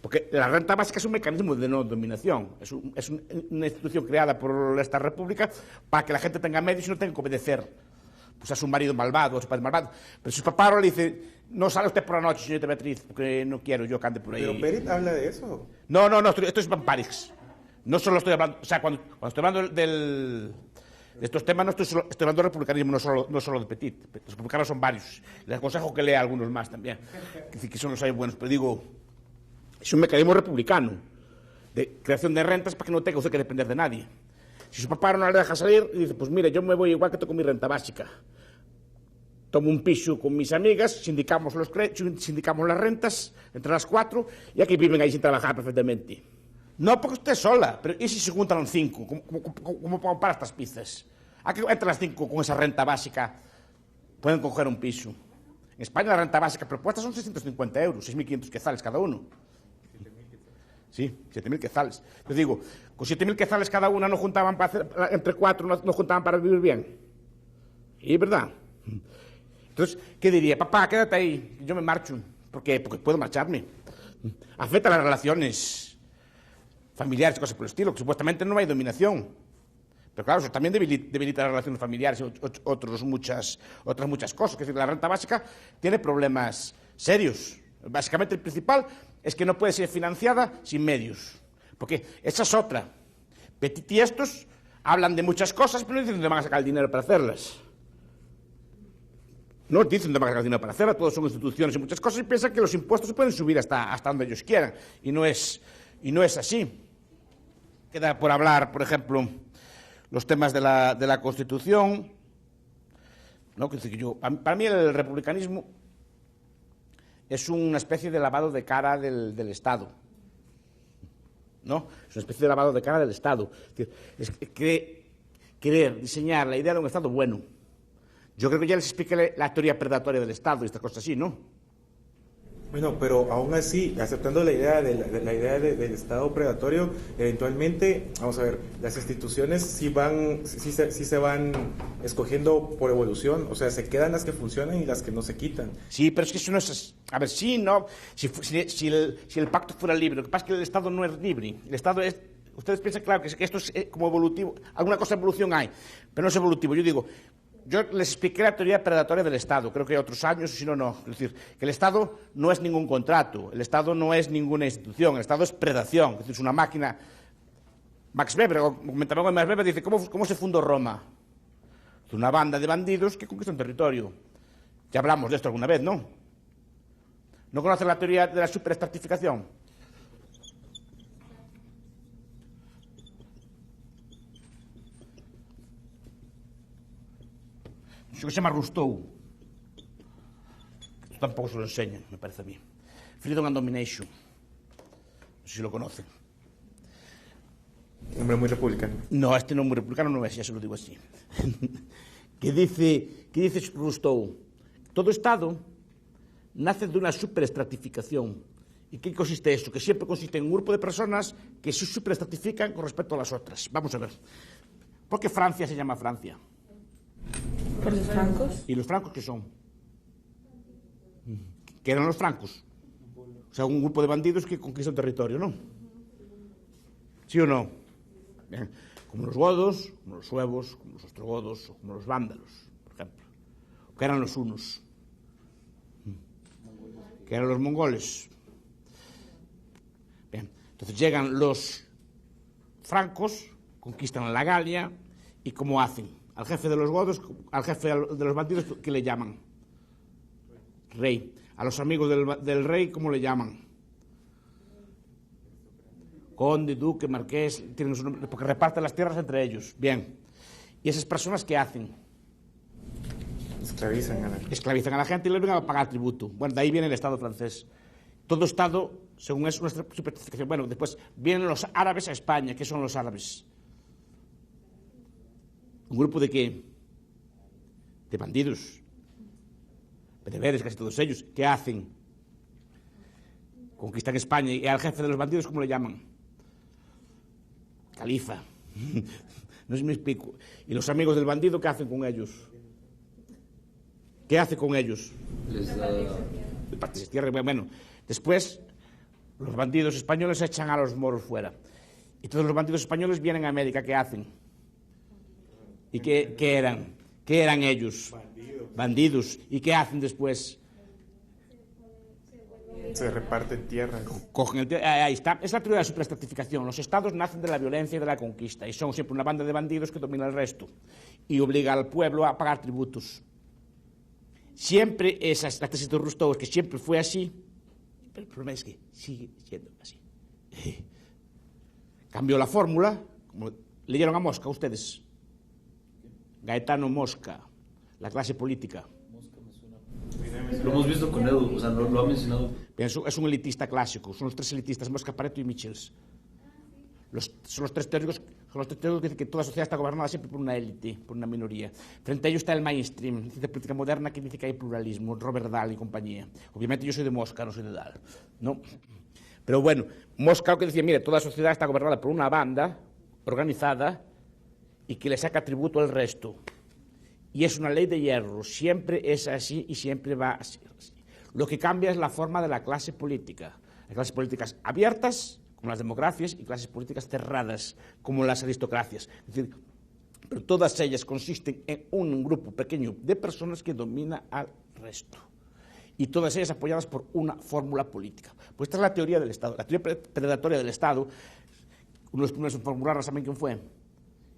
Porque la renta básica es un mecanismo de no dominación. Es una institución creada por esta república para que la gente tenga medios y no tenga que obedecer pues a su marido malvado, a su padre malvado. Pero si su papá ahora le dice, no sale usted por la noche, señorita Beatriz, porque no quiero yo que ande por ahí. Pero Perit habla de eso. No, esto es Monparix. No solo estoy hablando, o sea, cuando estoy hablando de estos temas, no estoy hablando de republicanismo, no solo de Petit. Los republicanos son varios. Les aconsejo que lea algunos más también. Que son los hay buenos, pero digo, es un mecanismo republicano de creación de rentas para que no tenga usted que depender de nadie. Si su papá no le deja salir, dice, pues mire, yo me voy igual que tengo mi renta básica. Tomo un piso con mis amigas, sindicamos las rentas entre las 4 y aquí viven ahí sin trabajar perfectamente. No porque usted sola, pero ¿y si se juntan 5? ¿Cómo puedo para estas pizzas? ¿A qué entre las 5 con esa renta básica pueden coger un piso? En España la renta básica propuesta son 650 euros, 6.500 quetzales cada uno. Sí, 7.000 quetzales. Yo digo, con 7.000 quetzales cada una no juntaban para hacer, entre 4 no juntaban para vivir bien. Y es verdad. Entonces, ¿qué diría? Papá, quédate ahí, yo me marcho. ¿Por qué? Porque puedo marcharme. Afecta las relaciones familiares y cosas por el estilo, que supuestamente no hay dominación. Pero claro, eso también debilita las relaciones familiares y otras muchas cosas. Es decir, la renta básica tiene problemas serios. Básicamente el principal es que no puede ser financiada sin medios. Porque esa es otra. Petit y estos hablan de muchas cosas, pero no dicen dónde van a sacar el dinero para hacerlas. No dicen dónde van a sacar el dinero para hacerlas, todos son instituciones y muchas cosas, y piensan que los impuestos se pueden subir hasta donde ellos quieran. Y no es así. Queda por hablar, por ejemplo, los temas de la Constitución. ¿No? Para mí el republicanismo es una especie de lavado de cara del Estado. ¿no? Es una especie de lavado de cara del Estado. Es querer diseñar la idea de un Estado bueno. Yo creo que ya les expliqué la teoría predatoria del Estado y estas cosas así, ¿no? Bueno, pero aún así, aceptando la idea del Estado predatorio, eventualmente, vamos a ver, las instituciones sí se van escogiendo por evolución, o sea, se quedan las que funcionan y las que no se quitan. Sí, pero es que eso no es... A ver, sí, no... Si el pacto fuera libre, lo que pasa es que el Estado no es libre. El Estado es... Ustedes piensan, claro, que esto es como evolutivo. Alguna cosa de evolución hay, pero no es evolutivo. Yo digo... Yo les expliqué la teoría predatoria del Estado, creo que hay otros años, si no, no. Es decir, que el Estado no es ningún contrato, el Estado no es ninguna institución, el Estado es predación, es decir, es una máquina. Max Weber, comentaba Max Weber, dice, ¿cómo se fundó Roma? Es una banda de bandidos que conquista un territorio. Ya hablamos de esto alguna vez, ¿no? ¿No conocen la teoría de la superestratificación? Eso que se llama Rousseau. Esto tampoco se lo enseñan, me parece a mí. Freedom and Domination. No sé si lo conocen. Hombre muy republicano. No, este no muy republicano no es, ya se lo digo así. ¿Qué dice Rousseau? Todo Estado nace de una superestratificación. ¿Y qué consiste eso? Que siempre consiste en un grupo de personas que se superestratifican con respecto a las otras. Vamos a ver. ¿Por qué Francia se llama Francia? ¿Por los francos? ¿Y los francos qué son? ¿Qué eran los francos? O sea, un grupo de bandidos que conquista un territorio, ¿no? ¿Sí o no? Bien. Como los godos, como los suevos, como los ostrogodos, o como los vándalos, por ejemplo. ¿Qué eran los hunos? ¿Qué eran los mongoles? Bien. Entonces llegan los francos, conquistan la Galia, ¿y cómo hacen? Al jefe de los godos, al jefe de los bandidos, ¿qué le llaman? Rey. A los amigos del rey, ¿cómo le llaman? Conde, duque, marqués, tienen su nombre, porque reparten las tierras entre ellos. Bien. ¿Y esas personas qué hacen? Esclavizan a la gente y les obligan a pagar tributo. Bueno, de ahí viene el Estado francés. Todo Estado, según es nuestra superstición. Bueno, después vienen los árabes a España. ¿Qué son los árabes? ¿Un grupo de qué? De bandidos. Bereberes, casi todos ellos. ¿Qué hacen? Conquistan España. ¿Y al jefe de los bandidos cómo le llaman? Califa. No sé si me explico. ¿Y los amigos del bandido qué hacen con ellos? ¿Qué hace con ellos? Les da... Partes de tierra. Bueno, después los bandidos españoles echan a los moros fuera. Y todos los bandidos españoles vienen a América. ¿Qué hacen? ¿Y qué eran? ¿Qué eran ellos? Bandidos. ¿Y qué hacen después? Se reparten tierras. Cogen ahí está. Es la teoría de la superestratificación. Los estados nacen de la violencia y de la conquista y son siempre una banda de bandidos que domina el resto y obliga al pueblo a pagar tributos. Siempre esa es la tesis de Rousseau, es que siempre fue así, pero el problema es que sigue siendo así. Cambió la fórmula, como leyeron a Mosca ustedes. Gaetano Mosca, la clase política. Lo hemos visto con Edu, o sea, lo ha mencionado. Es un elitista clásico, son los tres elitistas, Mosca, Pareto y Michels. Son los tres teóricos que dicen que toda sociedad está gobernada siempre por una élite, por una minoría. Frente a ellos está el mainstream, ciencia política moderna, que dice que hay pluralismo, Robert Dahl y compañía. Obviamente yo soy de Mosca, no soy de Dahl, ¿no? Pero bueno, Mosca lo que decía, mire, toda sociedad está gobernada por una banda organizada y que le saca tributo al resto. Y es una ley de hierro, siempre es así y siempre va a ser así. Lo que cambia es la forma de la clase política. Hay clases políticas abiertas, como las democracias, y clases políticas cerradas, como las aristocracias. Es decir, pero todas ellas consisten en un grupo pequeño de personas que domina al resto. Y todas ellas apoyadas por una fórmula política. Pues esta es la teoría del Estado. La teoría predatoria del Estado, uno de los primeros en formularla, ¿saben quién fue?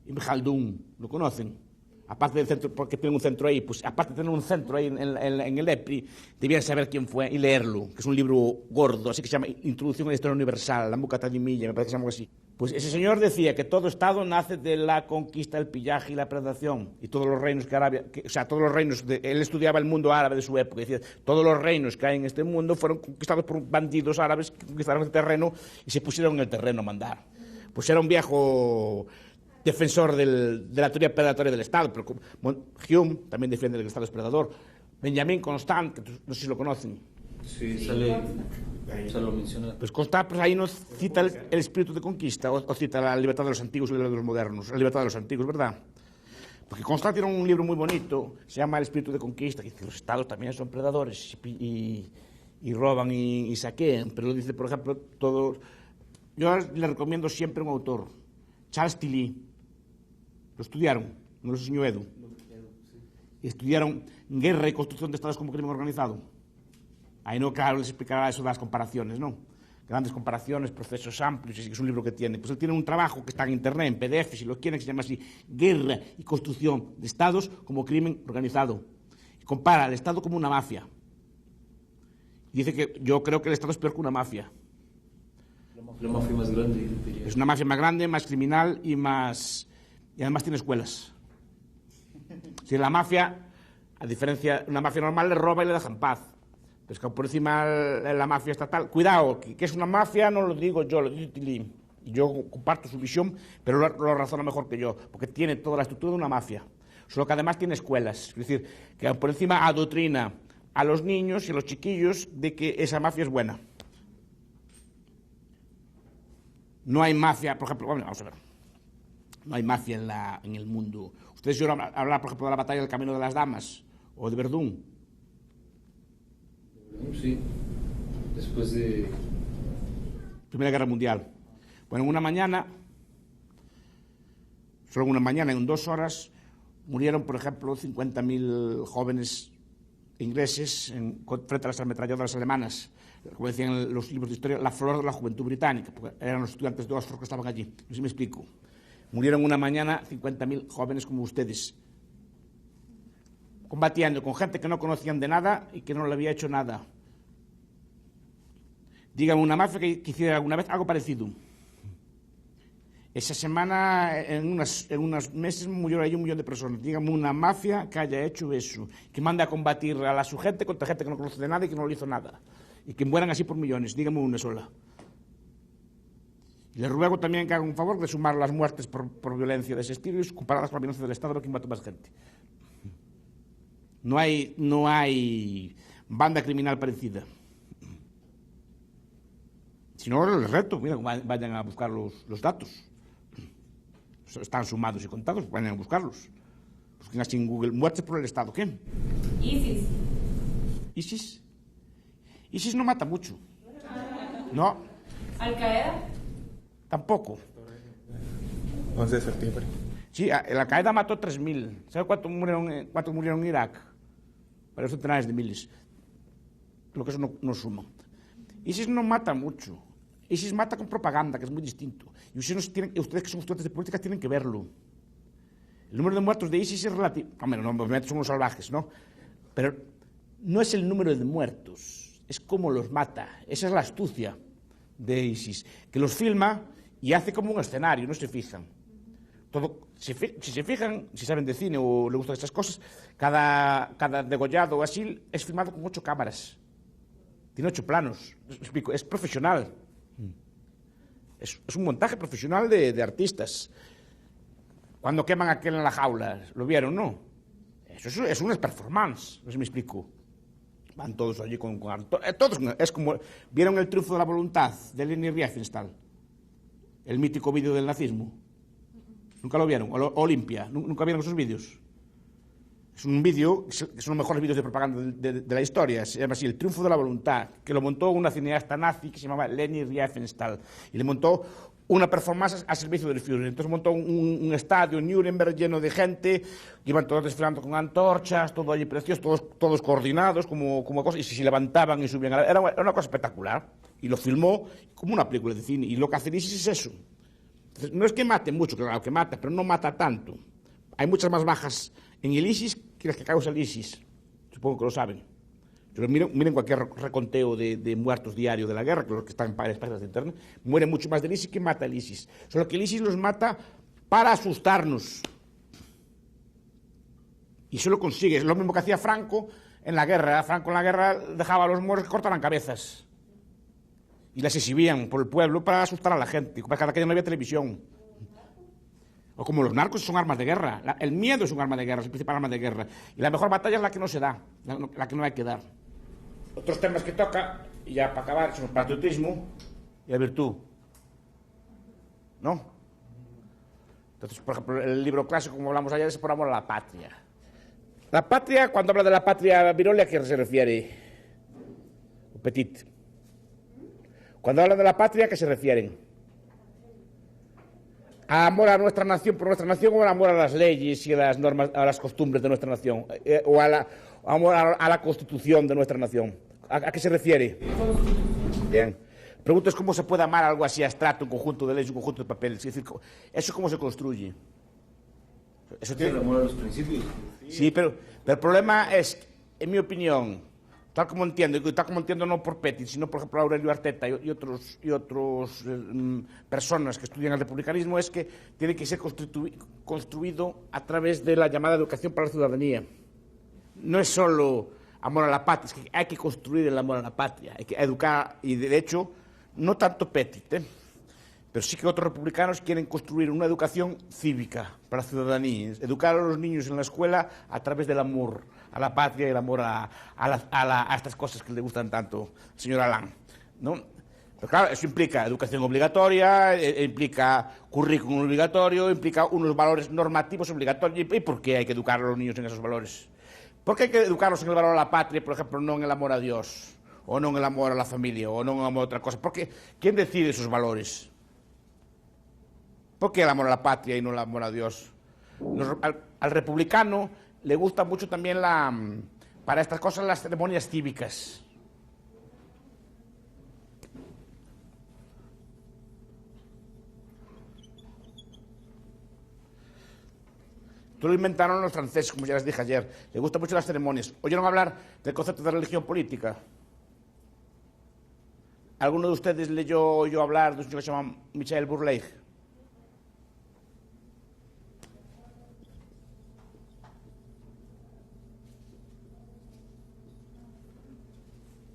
Ibn Khaldun, ¿lo conocen? Aparte del centro, porque tienen un centro ahí, pues aparte de tener un centro ahí en el EPRI, debían saber quién fue y leerlo, que es un libro gordo, así que se llama Introducción a la Historia Universal, la Mucata de Milla, me parece que se llama así. Pues ese señor decía que todo Estado nace de la conquista, el pillaje y la predación. Y todos los reinos todos los reinos, él estudiaba el mundo árabe de su época, y decía, todos los reinos que hay en este mundo fueron conquistados por bandidos árabes que conquistaron el terreno y se pusieron en el terreno a mandar. Pues era un viejo defensor de la teoría predatoria del Estado, pero Hume también defiende que el Estado es predador. Benjamin Constant, que no sé si lo conocen. Sí, sale, lo menciona. Pues Constant, pues ahí nos cita el espíritu de conquista, o cita la libertad de los antiguos y la libertad de los modernos, la libertad de los antiguos, ¿verdad? Porque Constant tiene un libro muy bonito, se llama El espíritu de conquista, que dice que los estados también son predadores y roban y saquean, pero dice, por ejemplo, yo le recomiendo siempre un autor, Charles Tilly, lo estudiaron, no lo enseñó Edu, estudiaron guerra y construcción de estados como crimen organizado. Ahí no, claro, les explicará eso de las comparaciones, ¿no? Grandes comparaciones, procesos amplios, es un libro que tiene. Pues él tiene un trabajo que está en internet, en PDF, si lo quieren, que se llama así, Guerra y construcción de estados como crimen organizado. Y compara al Estado como una mafia. Y dice que yo creo que el Estado es peor que una mafia. La mafia más grande, diría. Es una mafia más grande, más criminal y además tiene escuelas. Si la mafia, a diferencia de una mafia normal, le roba y le deja en paz. Pero es que por encima la mafia estatal, cuidado, que es una mafia no lo digo yo, lo dice Tilly. Y yo comparto su visión, pero lo razona mejor que yo, porque tiene toda la estructura de una mafia. Solo que además tiene escuelas, es decir, que por encima adoctrina a los niños y a los chiquillos de que esa mafia es buena. No hay mafia, por ejemplo, bueno, vamos a ver, no hay mafia en el mundo. Ustedes oyeron hablar, por ejemplo, de la batalla del Camino de las Damas, o de Verdún. Sí, después de Primera Guerra Mundial. Bueno, en una mañana, solo en una mañana, en 2 horas, murieron, por ejemplo, 50.000 jóvenes ingleses frente a las ametralladoras alemanas. Como decían los libros de historia, la flor de la juventud británica, porque eran los estudiantes de Oxford que estaban allí. No sé si me explico. Murieron en una mañana 50.000 jóvenes como ustedes, combatiendo con gente que no conocían de nada y que no le había hecho nada. Dígame una mafia que hiciera alguna vez algo parecido. Esa semana, en unos meses, murió ahí 1 millón de personas. Dígame una mafia que haya hecho eso, que manda a combatir a su gente contra gente que no conoce de nada y que no le hizo nada. Y que mueran así por millones. Dígame una sola. Y les ruego también que hagan un favor de sumar las muertes por violencia de ese estilo y comparadas con la violencia del Estado, lo que mata más gente. No hay banda criminal parecida. Si no, les reto, mira, vayan a buscar los datos. Están sumados y contados, vayan a buscarlos. Busquen así en Google, muertes por el Estado, ¿qué? ISIS. ISIS no mata mucho. No. ¿Al-Qaeda? Tampoco. 11 de septiembre. Sí, el Al-Qaeda mató 3.000. ¿Sabe cuántos murieron en Irak? Varios centenares de miles. Lo que eso no suma. ISIS no mata mucho. ISIS mata con propaganda, que es muy distinto. Y ustedes que son estudiantes de política tienen que verlo. El número de muertos de ISIS es relativo. Hombre, no, obviamente son unos salvajes, ¿no? Pero no es el número de muertos, es cómo los mata. Esa es la astucia de ISIS, que los filma y hace como un escenario, no se fijan. Si se fijan, si saben de cine o les gustan estas cosas, cada degollado o así es filmado con 8 cámaras. Tiene 8 planos. Explico, es profesional. Es un montaje profesional de artistas. Cuando queman a aquel en la jaula, ¿lo vieron, no? Eso es una performance, no sé si me explico. Van todos allí con todos, es como, ¿vieron el triunfo de la voluntad de Leni Riefenstahl? El mítico vídeo del nazismo. ¿Nunca lo vieron? Olimpia, ¿nunca vieron esos vídeos? Es un vídeo, que son los mejores vídeos de propaganda de la historia, se llama así, El triunfo de la voluntad, que lo montó una cineasta nazi que se llamaba Leni Riefenstahl, y le montó una performance al servicio del Führer. Entonces montó un estadio en Nuremberg lleno de gente, iban todos desfilando con antorchas, todo allí precioso, todos coordinados, como cosas, y se levantaban y subían. Era una cosa espectacular, y lo filmó como una película de cine, y lo que hace ISIS es eso. Entonces, no es que mate mucho, claro que mata, pero no mata tanto. Hay muchas más bajas en el ISIS que las que causa el ISIS. Supongo que lo saben. Pero miren cualquier reconteo de muertos diario de la guerra, que los que están en las páginas de internet, muere mucho más del ISIS que mata el ISIS. Solo que el ISIS los mata para asustarnos. Y eso lo consigue. Es lo mismo que hacía Franco en la guerra. Franco en la guerra dejaba a los moros que cortaran cabezas. Y las exhibían por el pueblo para asustar a la gente. Cada que no había televisión. O como los narcos son armas de guerra. El miedo es un arma de guerra, es el principal arma de guerra. Y la mejor batalla es la que no se da, la que no hay que dar. Otros temas que toca, y ya para acabar, son el patriotismo y la virtud. ¿No? Entonces, por ejemplo, el libro clásico, como hablamos ayer, es por amor a la patria. La patria, cuando habla de la patria Virolia, ¿a qué se refiere? O Petit. Cuando hablan de la patria, ¿a qué se refieren? ¿A amor a nuestra nación por nuestra nación o al amor a las leyes y a las normas, a las costumbres de nuestra nación? ¿O amor a la constitución de nuestra nación? ¿A qué se refiere? Bien. Pregunto es cómo se puede amar algo así abstracto, un conjunto de leyes, un conjunto de papeles. Es decir, ¿eso cómo se construye? Eso tiene el amor a los principios. Sí, pero el problema es, en mi opinión, tal como entiendo no por Petit, sino por ejemplo Aurelio Arteta y otros personas que estudian el republicanismo, es que tiene que ser construido a través de la llamada educación para la ciudadanía. No es solo amor a la patria, es que hay que construir el amor a la patria, hay que educar, y de hecho, no tanto Petit, pero sí que otros republicanos quieren construir una educación cívica para la ciudadanía, educar a los niños en la escuela a través del amor a la patria y el amor a estas cosas que le gustan tanto al señor Alain, ¿no? Pero claro, eso implica educación obligatoria, implica currículum obligatorio, implica unos valores normativos obligatorios. ¿Y por qué hay que educar a los niños en esos valores? ¿Por qué hay que educarlos en el valor a la patria, por ejemplo, no en el amor a Dios, o no en el amor a la familia, o no en el amor a otra cosa? Porque ¿quién decide esos valores? ¿Por qué el amor a la patria y no el amor a Dios? Al republicano le gusta mucho también para estas cosas las ceremonias cívicas. Esto lo inventaron los franceses, como ya les dije ayer. Les gustan mucho las ceremonias. ¿Oyeron hablar del concepto de religión política? ¿Alguno de ustedes leyó o oyó hablar de un señor que se llama Michel Bourleigh?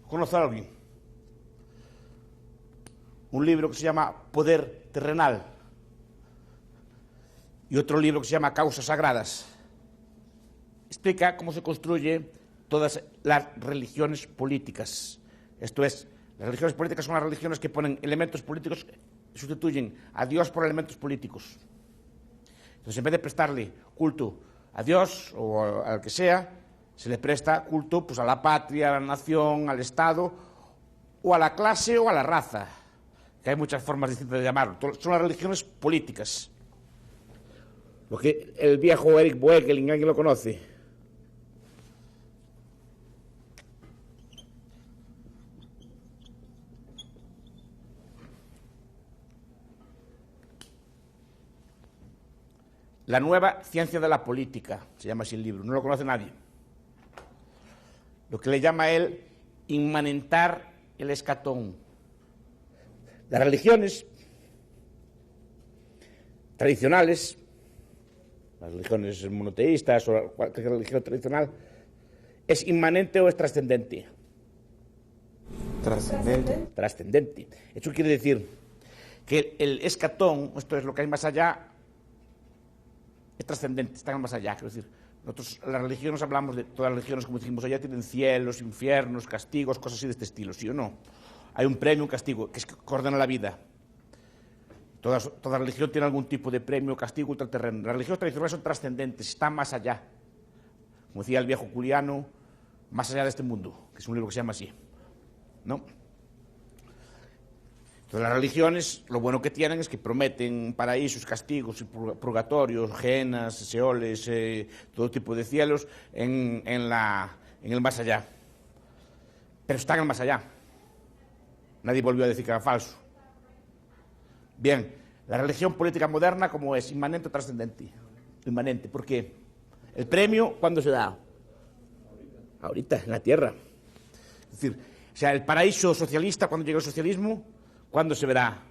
¿Conoce a alguien? Un libro que se llama Poder Terrenal y otro libro que se llama Causas Sagradas. Explica cómo se construye todas las religiones políticas. Esto es, las religiones políticas son las religiones que ponen elementos políticos, sustituyen a Dios por elementos políticos. Entonces, en vez de prestarle culto a Dios o al que sea, se le presta culto pues, a la patria, a la nación, al Estado, o a la clase o a la raza, que hay muchas formas distintas de llamarlo. Son las religiones políticas. Lo que el viejo Eric Boekelin, ¿alguien lo conoce? La nueva ciencia de la política, se llama así el libro, no lo conoce nadie. Lo que le llama a él inmanentar el escatón. Las religiones tradicionales, las religiones monoteístas o cualquier religión tradicional, ¿es inmanente o es trascendente? Trascendente. Trascendente. Eso quiere decir que el escatón, esto es lo que hay más allá, es trascendente, está más allá. Quiero decir, nosotros, las religiones, hablamos de todas las religiones, como dijimos allá, tienen cielos, infiernos, castigos, cosas así de este estilo, ¿sí o no? Hay un premio, un castigo, que es que ordena la vida. Toda religión tiene algún tipo de premio, castigo, ultraterreno. Las religiones tradicionales son trascendentes, están más allá. Como decía el viejo Juliano, más allá de este mundo, que es un libro que se llama así, ¿no? Entonces, las religiones, lo bueno que tienen es que prometen paraísos, castigos, y purgatorios, genas, seoles, todo tipo de cielos en el más allá. Pero están en el más allá. Nadie volvió a decir que era falso. Bien, la religión política moderna, ¿cómo es? Inmanente o trascendente. Inmanente, ¿por qué? El premio, ¿cuándo se da? Ahorita, en la tierra. Es decir, o sea, el paraíso socialista, cuando llegue el socialismo, ¿cuándo se verá?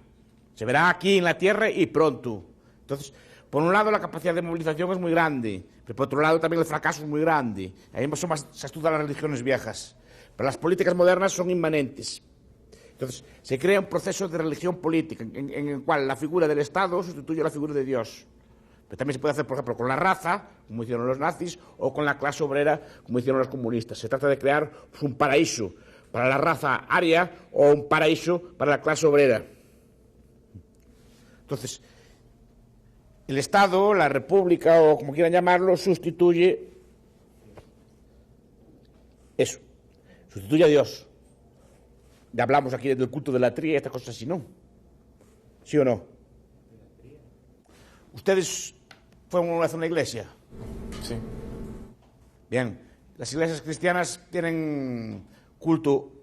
Se verá aquí en la tierra y pronto. Entonces, por un lado la capacidad de movilización es muy grande, pero por otro lado también el fracaso es muy grande. Ahí se estudian las religiones viejas, pero las políticas modernas son inmanentes. Entonces, se crea un proceso de religión política en el cual la figura del Estado sustituye a la figura de Dios. Pero también se puede hacer, por ejemplo, con la raza, como hicieron los nazis, o con la clase obrera, como hicieron los comunistas. Se trata de crear pues, un paraíso para la raza aria o un paraíso para la clase obrera. Entonces, el Estado, la República, o como quieran llamarlo, sustituye eso, sustituye a Dios. Ya hablamos aquí del culto de la tría y estas cosas así, ¿no? ¿Sí o no? ¿Ustedes fueron una vez a una iglesia? Sí. Bien, las iglesias cristianas tienen culto,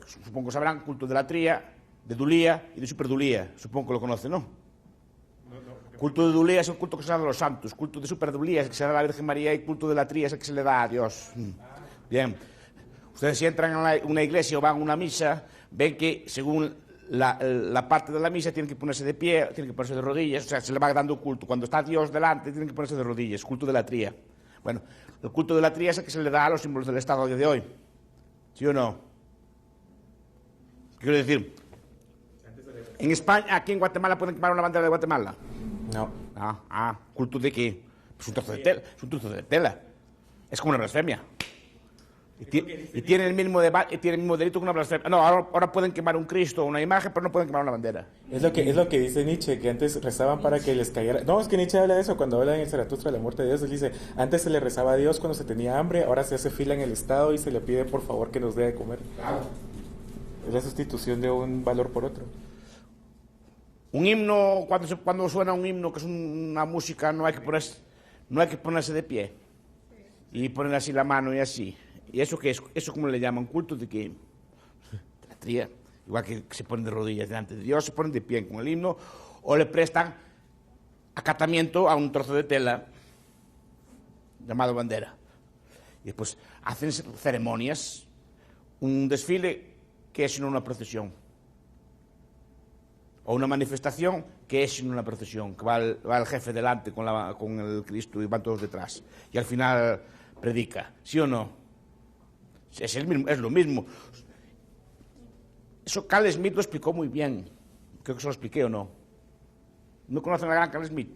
supongo que sabrán, culto de la tría, de Dulía y de Superdulía. Supongo que lo conocen, ¿no? Culto de Dulía es el culto que se da a los santos, culto de Superdulía es el que se da a la Virgen María y culto de la tría es el que se le da a Dios. Bien, ustedes si entran a una iglesia o van a una misa, ven que según la parte de la misa tienen que ponerse de pie, tienen que ponerse de rodillas, o sea, se le va dando culto. Cuando está Dios delante tienen que ponerse de rodillas, culto de la tría. Bueno, el culto de la tría es el que se le da a los símbolos del Estado a día de hoy. ¿Sí o no? ¿Qué quiero decir? En España, aquí en Guatemala, ¿pueden quemar una bandera de Guatemala? No. ¿Culto de qué? Pues un trozo de tela. Es un trozo de tela. Es como una blasfemia. Y tiene el mismo delito que una blasfemia. No, ahora pueden quemar un Cristo o una imagen, pero no pueden quemar una bandera. Es lo que dice Nietzsche, que antes rezaban para que les cayera... No, es que Nietzsche habla de eso cuando habla en el Zaratustra de la muerte de Dios. Él dice, antes se le rezaba a Dios cuando se tenía hambre, ahora se hace fila en el Estado y se le pide por favor que nos dé de comer. Claro. Es la sustitución de un valor por otro. Un himno, cuando suena un himno, que es una música, no hay que ponerse de pie y poner así la mano y así. ¿Y eso qué es? ¿Eso cómo le llaman? ¿Culto de qué? De la tría. Igual que se ponen de rodillas delante de Dios, se ponen de pie con el himno, o le prestan acatamiento a un trozo de tela llamado bandera. Y después hacen ceremonias, un desfile que es sino una procesión. O una manifestación que es sino una procesión, que va el jefe delante con el Cristo y van todos detrás. Y al final predica, ¿sí o no? Es lo mismo. Eso Carl Smith lo explicó muy bien. Creo que se lo expliqué o no. ¿No conocen a la gran Carl Smith?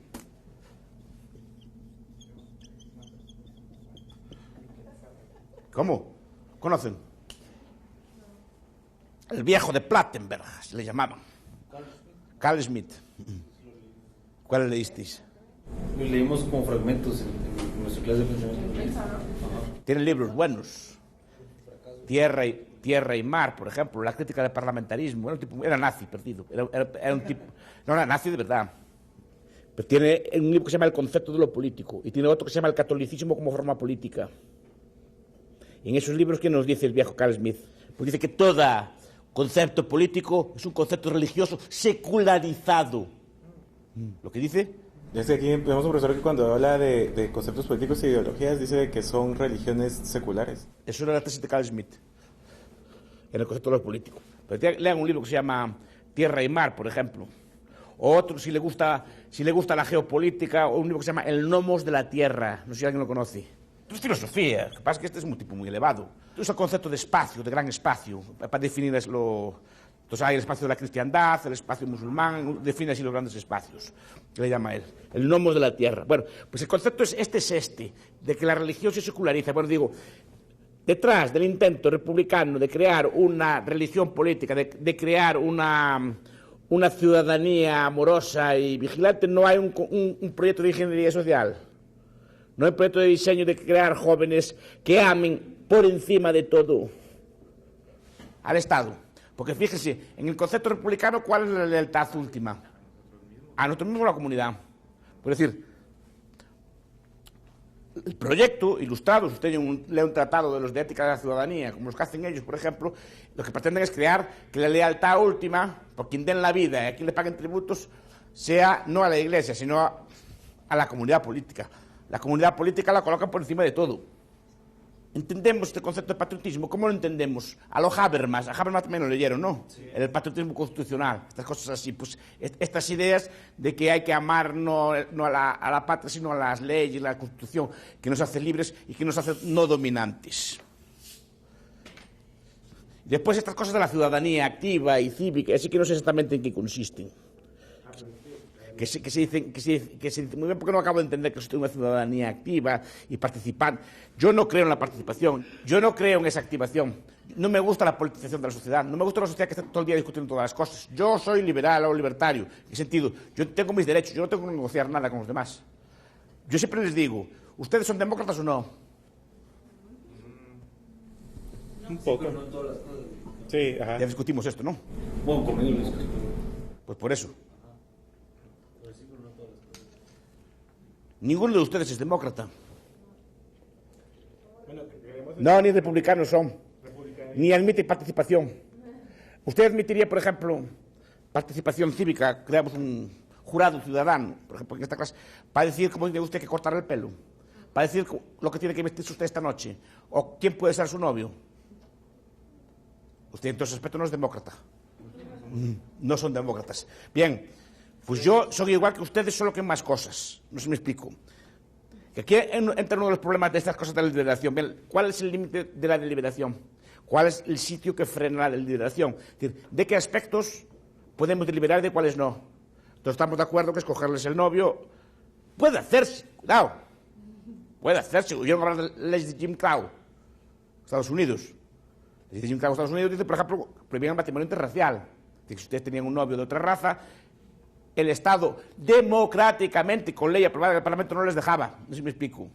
¿Cómo? ¿Conocen? El viejo de Plattenberg, se le llamaban. Carl Smith. ¿Cuál leísteis? Lo leímos como fragmentos en nuestra clase de pensamiento. Tienen libros buenos. Tierra y Mar, por ejemplo, la crítica del parlamentarismo. Era nazi, perdido. Era un tipo... No, era nazi de verdad. Pero tiene un libro que se llama El concepto de lo político y tiene otro que se llama El catolicismo como forma política. Y en esos libros, ¿qué nos dice el viejo Carl Smith? Pues dice que todo concepto político es un concepto religioso secularizado. ¿Lo que dice? Desde aquí tenemos un profesor que cuando habla de conceptos políticos e ideologías dice que son religiones seculares. Eso era la tesis de Carl Smith, en el concepto de lo político. Pero lean un libro que se llama Tierra y Mar, por ejemplo. O otro, si le gusta la geopolítica, o un libro que se llama El Nomos de la Tierra. No sé si alguien lo conoce. Esto es filosofía. Lo que pasa es que este es un tipo muy elevado. Usa el concepto de espacio, de gran espacio, para definir Entonces hay el espacio de la cristiandad, el espacio musulmán, define así los grandes espacios, que le llama él, el nomos de la tierra. Bueno, pues el concepto es este, de que la religión se seculariza. Bueno, digo, detrás del intento republicano de crear una religión política, de crear una ciudadanía amorosa y vigilante, no hay un proyecto de ingeniería social. No hay un proyecto de diseño de crear jóvenes que amen por encima de todo al Estado. Porque fíjense, en el concepto republicano, ¿cuál es la lealtad última? A nosotros mismos, la comunidad. Por decir, el proyecto ilustrado, si usted lee un tratado de los de ética de la ciudadanía, como los que hacen ellos, por ejemplo, lo que pretenden es crear que la lealtad última, por quien den la vida y a quien le paguen tributos, sea no a la Iglesia, sino a la comunidad política. La comunidad política la colocan por encima de todo. entendemos este concepto de patriotismo. ¿Cómo lo entendemos? A lo Habermas. A Habermas también lo leyeron, ¿no? Sí. El patriotismo constitucional. Estas cosas así. Pues estas ideas de que hay que amar no a la patria, sino a las leyes, la Constitución, que nos hace libres y que nos hace no dominantes. Después estas cosas de la ciudadanía activa y cívica, así que no sé exactamente en qué consisten. Que se dicen muy bien, porque no acabo de entender que existe una ciudadanía activa y participante. Yo no creo en la participación, yo no creo en esa activación. No me gusta la politización de la sociedad, no me gusta la sociedad que está todo el día discutiendo todas las cosas. Yo soy liberal o libertario, en qué sentido, yo tengo mis derechos, yo no tengo que negociar nada con los demás. Yo siempre les digo, ¿ustedes son demócratas o no? Un poco. Sí, pero no en todas las cosas. Sí, ajá. Ya discutimos esto, ¿no? Bueno, conmigo lo discutimos. Pues por eso. Ninguno de ustedes es demócrata. No, ni republicanos son. Ni admite participación. ¿Usted admitiría, por ejemplo, participación cívica? Creamos un jurado ciudadano, por ejemplo, en esta clase, para decir cómo tiene usted que cortar el pelo, para decir lo que tiene que vestirse usted esta noche, o quién puede ser su novio. Usted en todo ese aspecto no es demócrata. No son demócratas. Bien. Pues yo soy igual que ustedes, solo que en más cosas. No sé si me explico. Que aquí entra uno de los problemas de estas cosas de la deliberación. ¿Cuál es el límite de la deliberación? ¿Cuál es el sitio que frena la deliberación? Es decir, ¿de qué aspectos podemos deliberar y de cuáles no? Entonces estamos de acuerdo que escogerles el novio puede hacerse, cuidado. Puede hacerse. Yo no hablo de leyes de Jim Crow, Estados Unidos. La ley de Jim Crow, Estados Unidos, dice, por ejemplo, prohibían el matrimonio interracial. Si ustedes tenían un novio de otra raza, el Estado, democráticamente, con ley aprobada en el Parlamento, no les dejaba. No sé si me explico.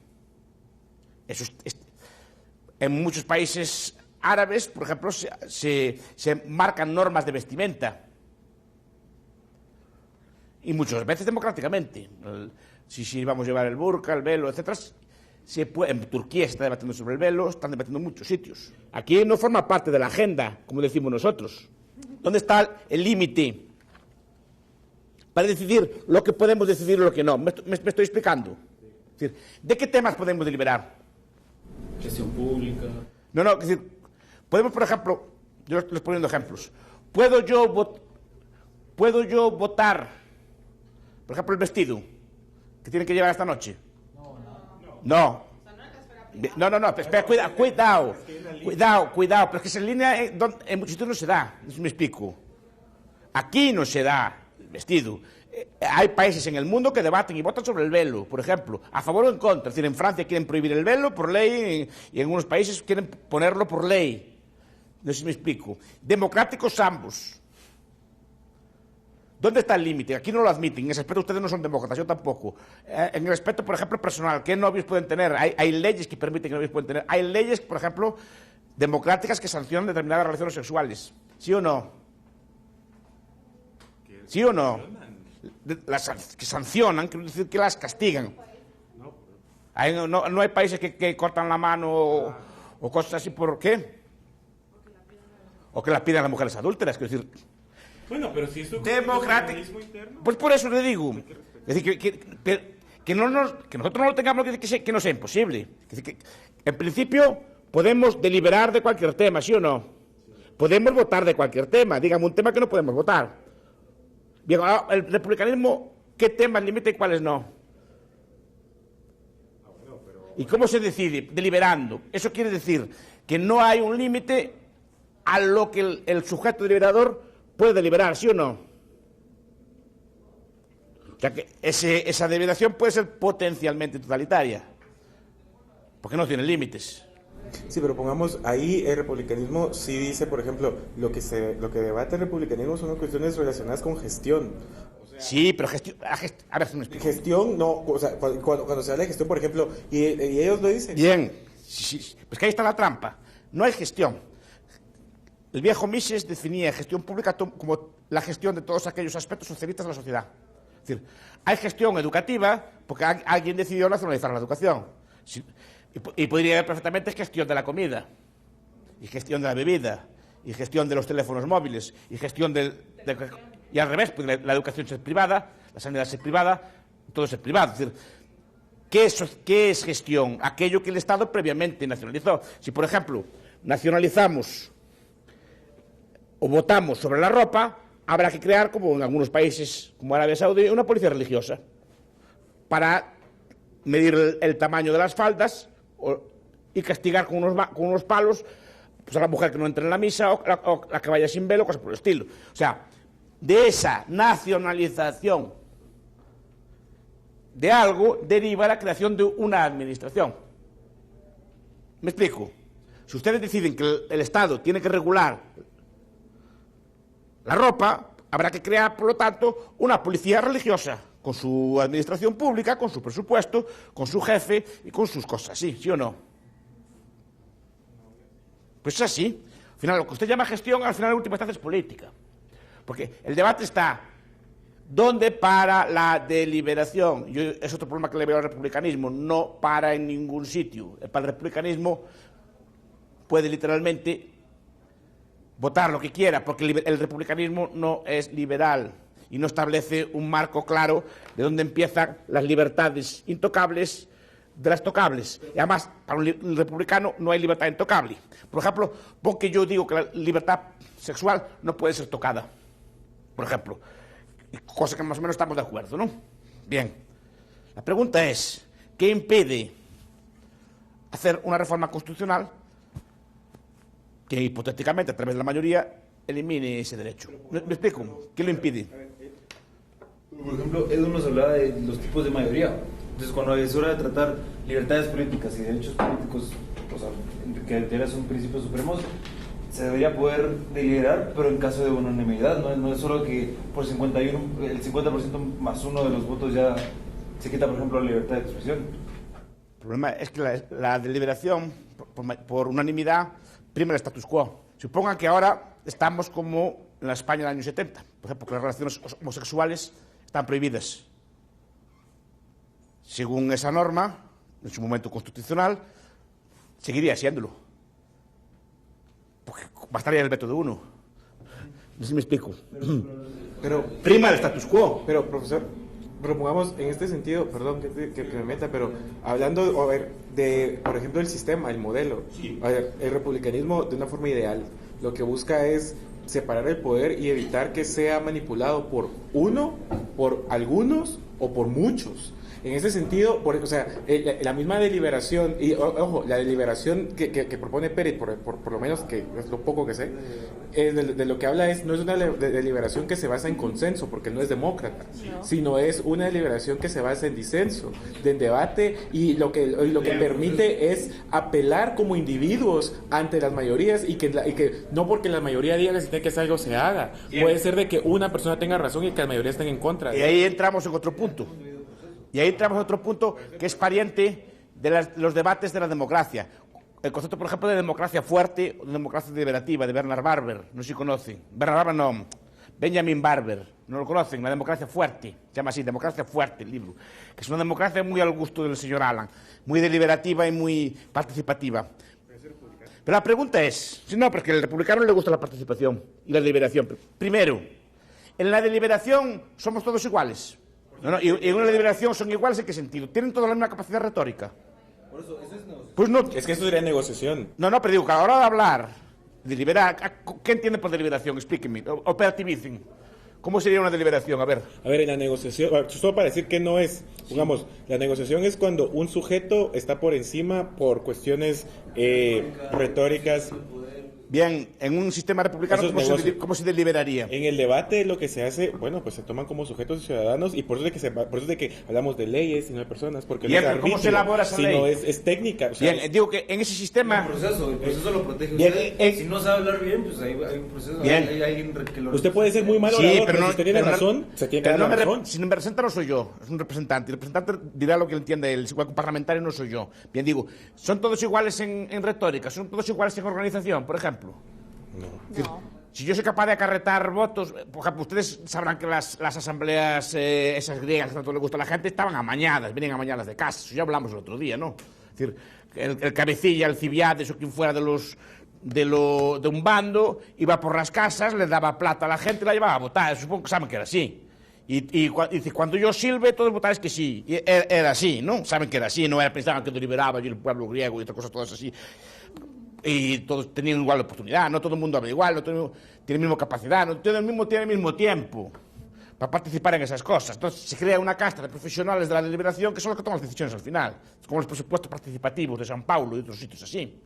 Eso en muchos países árabes, por ejemplo, se marcan normas de vestimenta. Y muchas veces democráticamente. Si vamos a llevar el burka, el velo, etc. En Turquía se está debatiendo sobre el velo, están debatiendo en muchos sitios. Aquí no forma parte de la agenda, como decimos nosotros. ¿Dónde está el límite para decidir lo que podemos decidir y lo que no? ¿Me estoy explicando? Es decir, ¿de qué temas podemos deliberar? Gestión pública. No, es decir, podemos, por ejemplo, yo les estoy poniendo ejemplos. ¿Puedo yo votar, por ejemplo, el vestido que tienen que llevar esta noche? No. No, espera, cuidado, pero es que en línea en muchos sitios no se da, no sé si me explico. Aquí no se da el vestido. Hay países en el mundo que debaten y votan sobre el velo, por ejemplo, a favor o en contra. Es decir, en Francia quieren prohibir el velo por ley y en algunos países quieren ponerlo por ley. No sé si me explico. Democráticos ambos. ¿Dónde está el límite? Aquí no lo admiten. En ese aspecto ustedes no son demócratas, yo tampoco. En el aspecto, por ejemplo, personal, ¿qué novios pueden tener? Hay leyes que permiten que novios pueden tener. Hay leyes, por ejemplo, democráticas que sancionan determinadas relaciones sexuales. ¿Sí o no? ¿Sí o no? Las que sancionan, quiero decir que las castigan. No hay países que cortan la mano o cosas así. ¿Por qué? O que las piden las mujeres adúlteras, quiero decir. Bueno, pero si eso democrático interno. Pues por eso le digo. Es decir, que nosotros no lo tengamos que no sea imposible. Es decir, que en principio podemos deliberar de cualquier tema, ¿sí o no? Podemos votar de cualquier tema. Dígame un tema que no podemos votar. Bien, el republicanismo, ¿qué temas limita y cuáles no? ¿Y cómo se decide? Deliberando. Eso quiere decir que no hay un límite a lo que el sujeto deliberador puede deliberar, ¿sí o no? O sea que esa deliberación puede ser potencialmente totalitaria, porque no tiene límites. Sí, pero pongamos ahí el republicanismo sí dice, por ejemplo, lo que debate el republicanismo son cuestiones relacionadas con gestión. O sea, sí, pero gestión, a ver si me explico. Gestión, no, o sea, cuando se habla de gestión, por ejemplo, y ellos lo dicen. Bien, sí, pues que ahí está la trampa. No hay gestión. El viejo Mises definía gestión pública como la gestión de todos aquellos aspectos socialistas de la sociedad. Es decir, hay gestión educativa porque alguien decidió nacionalizar la educación. Y podría haber perfectamente gestión de la comida, y gestión de la bebida, y gestión de los teléfonos móviles, y gestión y al revés, pues la educación es privada, la sanidad es privada, todo es privado. Es decir, ¿Qué es gestión? Aquello que el Estado previamente nacionalizó. Si, por ejemplo, nacionalizamos o votamos sobre la ropa, habrá que crear, como en algunos países, como Arabia Saudí, una policía religiosa para medir el tamaño de las faldas y castigar con unos palos pues, a la mujer que no entre en la misa o la que vaya sin velo, cosas por el estilo. O sea, de esa nacionalización de algo deriva la creación de una administración. ¿Me explico? Si ustedes deciden que el Estado tiene que regular la ropa, habrá que crear, por lo tanto, una policía religiosa, con su administración pública, con su presupuesto, con su jefe y con sus cosas, ¿sí o no? Pues es así. Al final, lo que usted llama gestión, al final, en última instancia, es política. Porque el debate está, ¿dónde para la deliberación? Es otro problema que le veo al republicanismo, no para en ningún sitio. Para el republicanismo puede literalmente votar lo que quiera, porque el republicanismo no es liberal y no establece un marco claro de dónde empiezan las libertades intocables de las tocables. Y además, para un republicano no hay libertad intocable. Por ejemplo, porque yo digo que la libertad sexual no puede ser tocada, por ejemplo, cosa que más o menos estamos de acuerdo, ¿no? Bien, la pregunta es, ¿qué impide hacer una reforma constitucional que hipotéticamente, a través de la mayoría, elimine ese derecho? ¿Me explico? ¿Qué lo impide? Por ejemplo, Edu nos hablaba de los tipos de mayoría. Entonces, cuando es hora de tratar libertades políticas y derechos políticos, o sea, que en teoría son principios supremos, se debería poder deliberar, pero en caso de unanimidad, no es solo que por 51, el 50% más uno de los votos ya se quita, por ejemplo, la libertad de expresión. El problema es que la deliberación por unanimidad prima el status quo. Supongan que ahora estamos como en la España del año 70, por ejemplo, que las relaciones homosexuales están prohibidas. Según esa norma, en su momento constitucional, seguiría siéndolo. Porque bastaría el veto de uno. No sé si me explico. Pero prima el status quo. Pero, profesor, propongamos en este sentido, perdón que me meta, pero hablando, a ver, de, por ejemplo, el sistema, el modelo, sí. A ver, el republicanismo, de una forma ideal, lo que busca es separar el poder y evitar que sea manipulado por uno, por algunos o por muchos. En ese sentido, o sea, la misma deliberación, y ojo, la deliberación que propone Pérez, por lo menos que es lo poco que sé, de lo que habla no es una deliberación que se basa en consenso, porque no es demócrata, no. Sino es una deliberación que se basa en disenso, en debate, y lo que permite es apelar como individuos ante las mayorías, y que no porque la mayoría diga que se tiene que hacer algo se haga. Bien. Puede ser de que una persona tenga razón y que la mayoría estén en contra. Y ahí entramos en otro punto. Y ahí entramos a otro punto que es pariente de los debates de la democracia. El concepto, por ejemplo, de democracia fuerte o de democracia deliberativa, de Bernard Barber, no sé si conocen. Bernard Barber no, Benjamin Barber, no lo conocen, la democracia fuerte, se llama así, democracia fuerte, el libro, que es una democracia muy al gusto del señor Allen, muy deliberativa y muy participativa. Pero la pregunta es, si no, porque al republicano le gusta la participación y la deliberación. Primero, en la deliberación somos todos iguales. No, y en una deliberación son iguales, ¿en qué sentido? ¿Tienen toda la misma capacidad retórica? Por eso es negociación. Pues no. Es que eso sería negociación. No, pero digo que a la hora de hablar, deliberar, ¿qué entienden por deliberación? Explíquenme, operativicen. ¿Cómo sería una deliberación? A ver, en la negociación, solo para decir que no es, digamos, la negociación es cuando un sujeto está por encima por cuestiones retóricas. Bien, en un sistema republicano, ¿cómo se deliberaría? En el debate lo que se hace, bueno, pues se toman como sujetos ciudadanos y por eso es de que hablamos de leyes y no de personas, porque bien, no es ¿cómo se elabora esa ley? Sino es técnica. O sea, bien, digo que en ese sistema... El proceso lo protege bien, usted. Si no sabe hablar bien, pues hay un proceso, bien. Hay alguien que lo... Usted puede ser muy mal orador, pero si usted tiene razón, se tiene que dar la razón. Si no me representa no soy yo, es un representante. El representante dirá lo que entiende, el parlamentario no soy yo. Bien, digo, ¿son todos iguales en retórica? ¿Son todos iguales en organización, por ejemplo? No. Si yo soy capaz de acarretar votos, por ejemplo, ustedes sabrán que las asambleas esas griegas que tanto le gusta a la gente estaban amañadas, venían amañadas de casa, eso ya hablamos el otro día, ¿no? Es decir, el cabecilla, el Cibiades o quien fuera de un bando, iba por las casas, le daba plata a la gente y la llevaba a votar, supongo que saben que era así. Y dice, cuando yo silbe, todos votáis que sí. Y era así, ¿no? Saben que era así, no era, pensaban que deliberaba yo el pueblo griego y otras cosas todas así. Y todos tenían igual oportunidad, no todo el mundo habla igual, no todo el mundo tiene la misma capacidad, no todo el mundo tiene el mismo tiempo para participar en esas cosas. Entonces se crea una casta de profesionales de la deliberación que son los que toman las decisiones al final, como los presupuestos participativos de San Paulo y otros sitios así.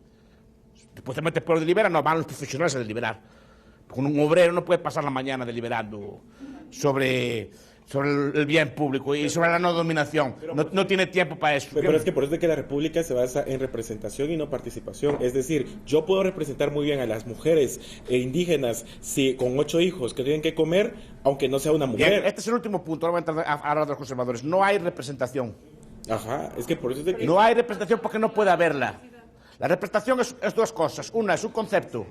Después el pueblo delibera, no, van los profesionales a deliberar. Porque un obrero no puede pasar la mañana deliberando sobre el bien público y sobre la no dominación. No tiene tiempo para eso. Pero es que por eso es que la república se basa en representación y no participación. Es decir, yo puedo representar muy bien a las mujeres indígenas con 8 hijos que tienen que comer, aunque no sea una mujer. Bien, este es el último punto, ahora voy a entrar a hablar de los conservadores. No hay representación. Ajá, es que por eso es de que... No hay representación porque no puede haberla. La representación es dos cosas. Una, es un concepto.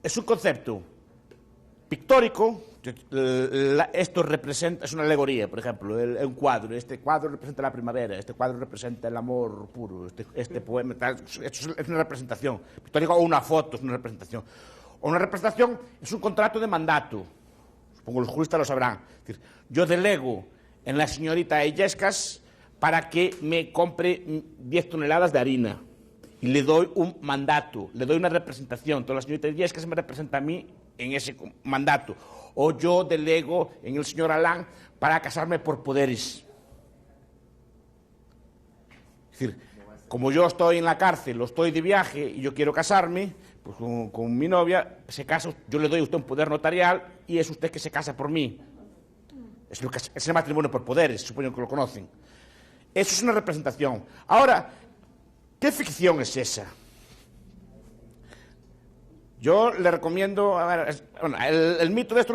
Es un concepto pictórico. Esto representa, es una alegoría, por ejemplo, un cuadro. Este cuadro representa la primavera, este cuadro representa el amor puro, este poema, esto es una representación pictórica, o una foto es una representación. O una representación es un contrato de mandato. Supongo los juristas lo sabrán. Es decir, yo delego en la señorita Illescas para que me compre 10 toneladas de harina. Y le doy un mandato, le doy una representación. Entonces la señorita Illescas me representa a mí en ese mandato. O yo delego en el señor Alán para casarme por poderes. Es decir, como yo estoy en la cárcel o estoy de viaje y yo quiero casarme, pues con mi novia, se casa, yo le doy a usted un poder notarial y es usted que se casa por mí. Es el matrimonio por poderes, supongo que lo conocen. Eso es una representación. Ahora, ¿qué ficción es esa? Yo le recomiendo, a ver, el mito de esto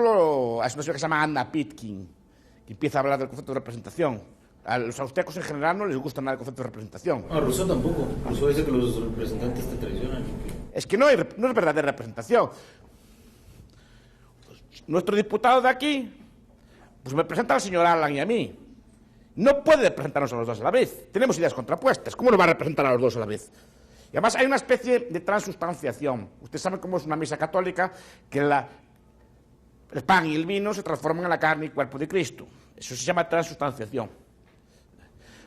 es una señora que se llama Anna Pitkin, que empieza a hablar del concepto de representación. A los austecos en general no les gusta nada el concepto de representación. A Rousseau tampoco. Rousseau dice que los representantes te traicionan. Es que no es verdadera representación. Nuestro diputado de aquí, pues me presenta al señor Alan y a mí. No puede representarnos a los dos a la vez. Tenemos ideas contrapuestas. ¿Cómo nos va a representar a los dos a la vez? Y además hay una especie de transustanciación. Usted sabe cómo es una misa católica, que el pan y el vino se transforman en la carne y cuerpo de Cristo. Eso se llama transustanciación.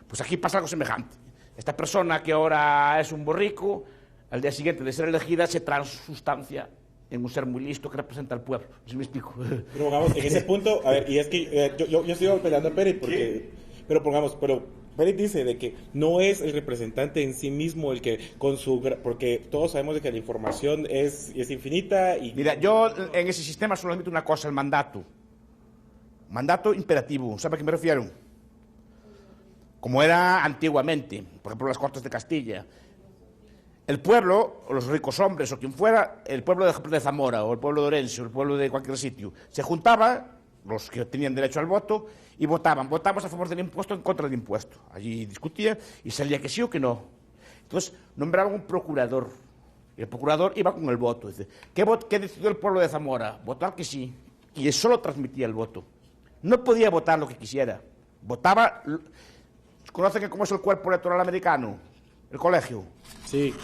Pues aquí pasa algo semejante. Esta persona que ahora es un borrico, al día siguiente de ser elegida, se transustancia en un ser muy listo que representa al pueblo. ¿Sí me explico? Pero pongamos, en ese punto, a ver, y es que yo estoy peleando a Pérez porque... Pero pongamos, Pérez dice de que no es el representante en sí mismo el que con su... Porque todos sabemos de que la información es infinita y... Mira, yo en ese sistema solo admito una cosa, el mandato. Mandato imperativo, ¿sabe a qué me refiero? Como era antiguamente, por ejemplo, las Cortes de Castilla. El pueblo, o los ricos hombres, o quien fuera, el pueblo de Zamora, o el pueblo de Orense, o el pueblo de cualquier sitio, se juntaba, los que tenían derecho al voto, y votaban. Votamos a favor del impuesto o en contra del impuesto. Allí discutían y salía que sí o que no. Entonces nombraban un procurador. Y el procurador iba con el voto. Dice, ¿qué decidió el pueblo de Zamora? Votar que sí. Y él solo transmitía el voto. No podía votar lo que quisiera. Votaba... ¿Conocen cómo es el cuerpo electoral americano? El colegio. Sí.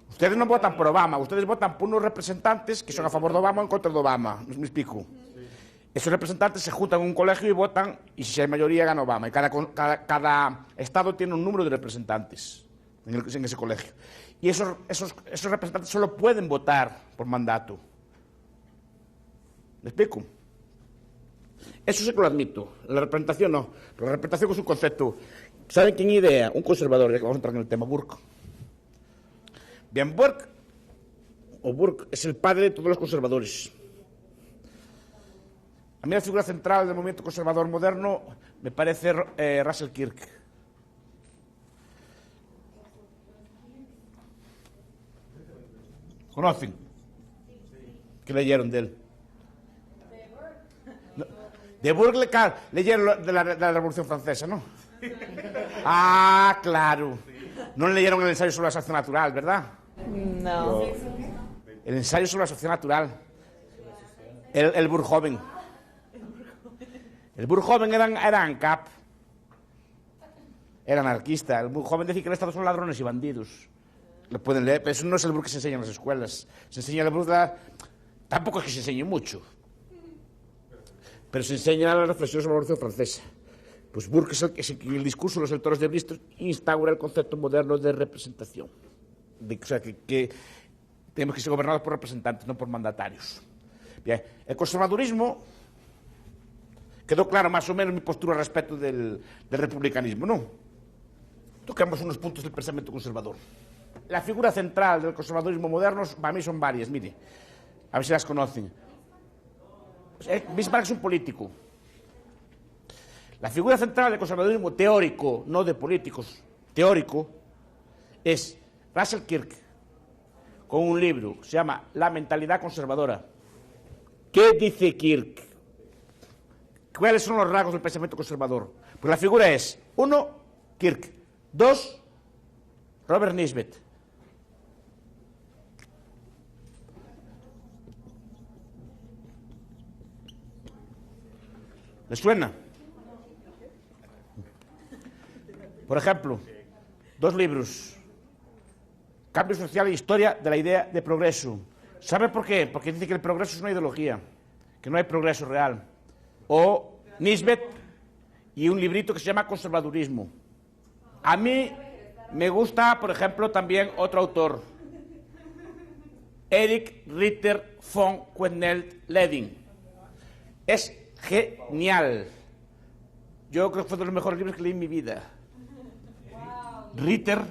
Ustedes no votan por Obama. Ustedes votan por unos representantes que son a favor de Obama o en contra de Obama. ¿Me explico? Esos representantes se juntan en un colegio y votan, y si hay mayoría gana Obama. Y cada estado tiene un número de representantes en ese colegio. Y esos representantes solo pueden votar por mandato. ¿Me explico? Eso sí que lo admito. La representación no. Pero la representación es un concepto. ¿Saben quién idea? Un conservador, ya que vamos a entrar en el tema, Burke. Bien, Burke es el padre de todos los conservadores. A mí la figura central del movimiento conservador moderno me parece Russell Kirk. ¿Conocen? ¿Qué leyeron de él? No, de Burke leyeron de la Revolución Francesa, ¿no? Ah, claro. No leyeron el ensayo sobre la selección natural, ¿verdad? No. El ensayo sobre la selección natural. El Burghoven. El Burghoven era ANCAP. Era anarquista. El Burghoven decía que el Estado son ladrones y bandidos. Lo pueden leer, pero eso no es el Burke que se enseña en las escuelas. Se enseña el Burke, tampoco es que se enseñe mucho. pero se enseña la reflexión sobre la Revolución Francesa. Pues Burke es el que en el discurso de los electores de Bristol instaura el concepto moderno de representación. O sea, que tenemos que ser gobernados por representantes, no por mandatarios. Bien, el conservadurismo, quedó claro más o menos mi postura respecto del republicanismo, ¿no? Toquemos unos puntos del pensamiento conservador. La figura central del conservadurismo moderno, para mí son varias, mire, a ver si las conocen. Bismarck es un político. La figura central del conservadurismo teórico, no de políticos, teórico, es Russell Kirk, con un libro que se llama La mentalidad conservadora. ¿Qué dice Kirk? ¿Cuáles son los rasgos del pensamiento conservador? Pues la figura es, 1, Kirk, 2, Robert Nisbet. ¿Les suena? Por ejemplo, 2 libros. Cambio social e historia de la idea de progreso. ¿Sabe por qué? Porque dice que el progreso es una ideología, que no hay progreso real. O Nisbet y un librito que se llama Conservadurismo. A mí me gusta, por ejemplo, también otro autor, Erich Ritter von Quenelt-Leding. Es genial. Yo creo que fue de los mejores libros que leí en mi vida. Ritter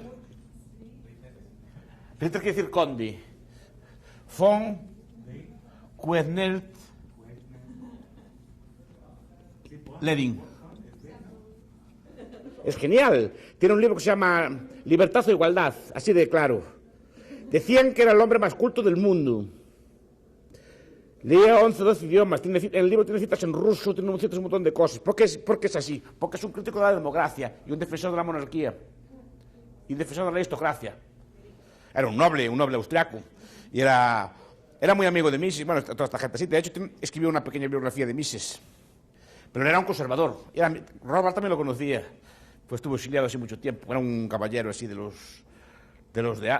quiere decir conde. Von Quenelt-Leding. Es genial. Tiene un libro que se llama Libertad o Igualdad, así de claro. Decían que era el hombre más culto del mundo. Leía 11 o 12 idiomas. El libro tiene citas en ruso, tiene citas un montón de cosas. ¿Por qué es así? Porque es un crítico de la democracia y un defensor de la monarquía y un defensor de la aristocracia. Era un noble austriaco. Y era muy amigo de Mises. Bueno, toda esta gente así. De hecho, escribió una pequeña biografía de Mises. Pero él era un conservador. Robert también lo conocía. Pues estuvo exiliado así mucho tiempo. Era un caballero así de los de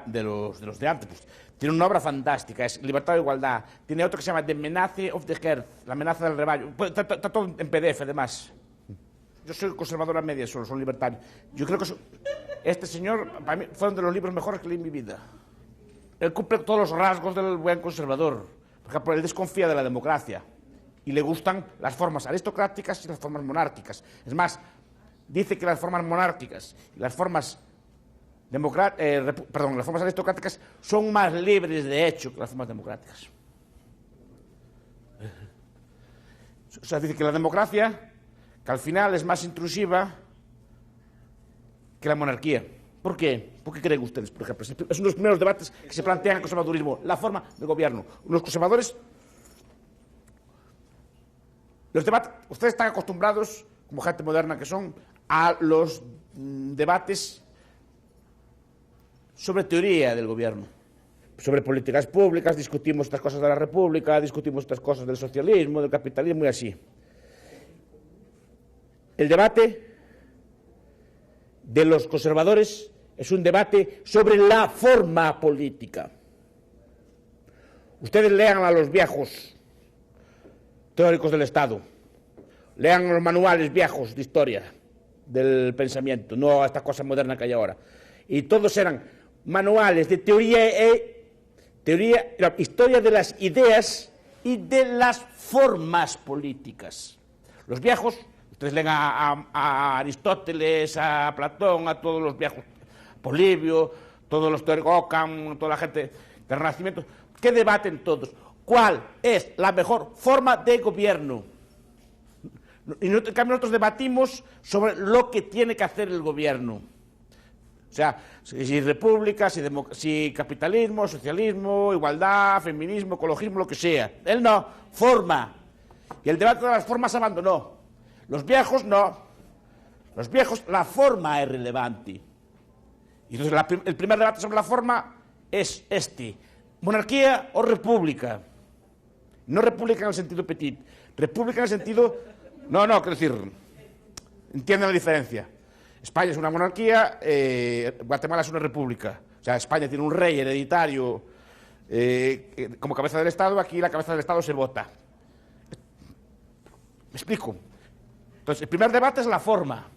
antes. Pues, tiene una obra fantástica, es Libertad o Igualdad. Tiene otro que se llama The Menace of the Herd, la amenaza del rebaño. Pues, está todo en PDF, además. Yo soy conservador a medias, solo son libertarios. Yo creo que este señor, para mí, fue uno de los libros mejores que leí en mi vida. Él cumple todos los rasgos del buen conservador. Por ejemplo, él desconfía de la democracia y le gustan las formas aristocráticas y las formas monárquicas. Es más, dice que las formas monárquicas y las formas las formas aristocráticas son más libres de hecho que las formas democráticas. O sea, dice que la democracia, que al final es más intrusiva que la monarquía. ¿Por qué? ¿Por qué creen ustedes, por ejemplo? Es uno de los primeros debates que se plantean en el conservadurismo, la forma de gobierno. Los conservadores, los debates, ustedes están acostumbrados, como gente moderna que son, a los debates sobre teoría del gobierno, sobre políticas públicas, discutimos estas cosas de la República, discutimos estas cosas del socialismo, del capitalismo y así. El debate de los conservadores es un debate sobre la forma política. Ustedes lean a los viejos teóricos del Estado, lean los manuales viejos de historia del pensamiento, no a esta cosa moderna que hay ahora. Y todos eran manuales de historia de las ideas y de las formas políticas. Los viejos, ustedes leen a Aristóteles, a Platón, a todos los viejos, Polibio, todos los teóricos, Ockham, toda la gente del Renacimiento, ¿qué debaten todos? ¿Cuál es la mejor forma de gobierno? Y en cambio nosotros debatimos sobre lo que tiene que hacer el gobierno. O sea, si república, si capitalismo, socialismo, igualdad, feminismo, ecologismo, lo que sea. Él no, forma. Y el debate de las formas abandonó. Los viejos no. Los viejos, la forma es relevante. Y entonces el primer debate sobre la forma es monarquía o república. No república en el sentido petit. República en el sentido... No, quiero decir, entienden la diferencia. España es una monarquía, Guatemala es una república. O sea, España tiene un rey hereditario como cabeza del Estado, aquí la cabeza del Estado se vota. explico. Entonces, el primer debate es la forma.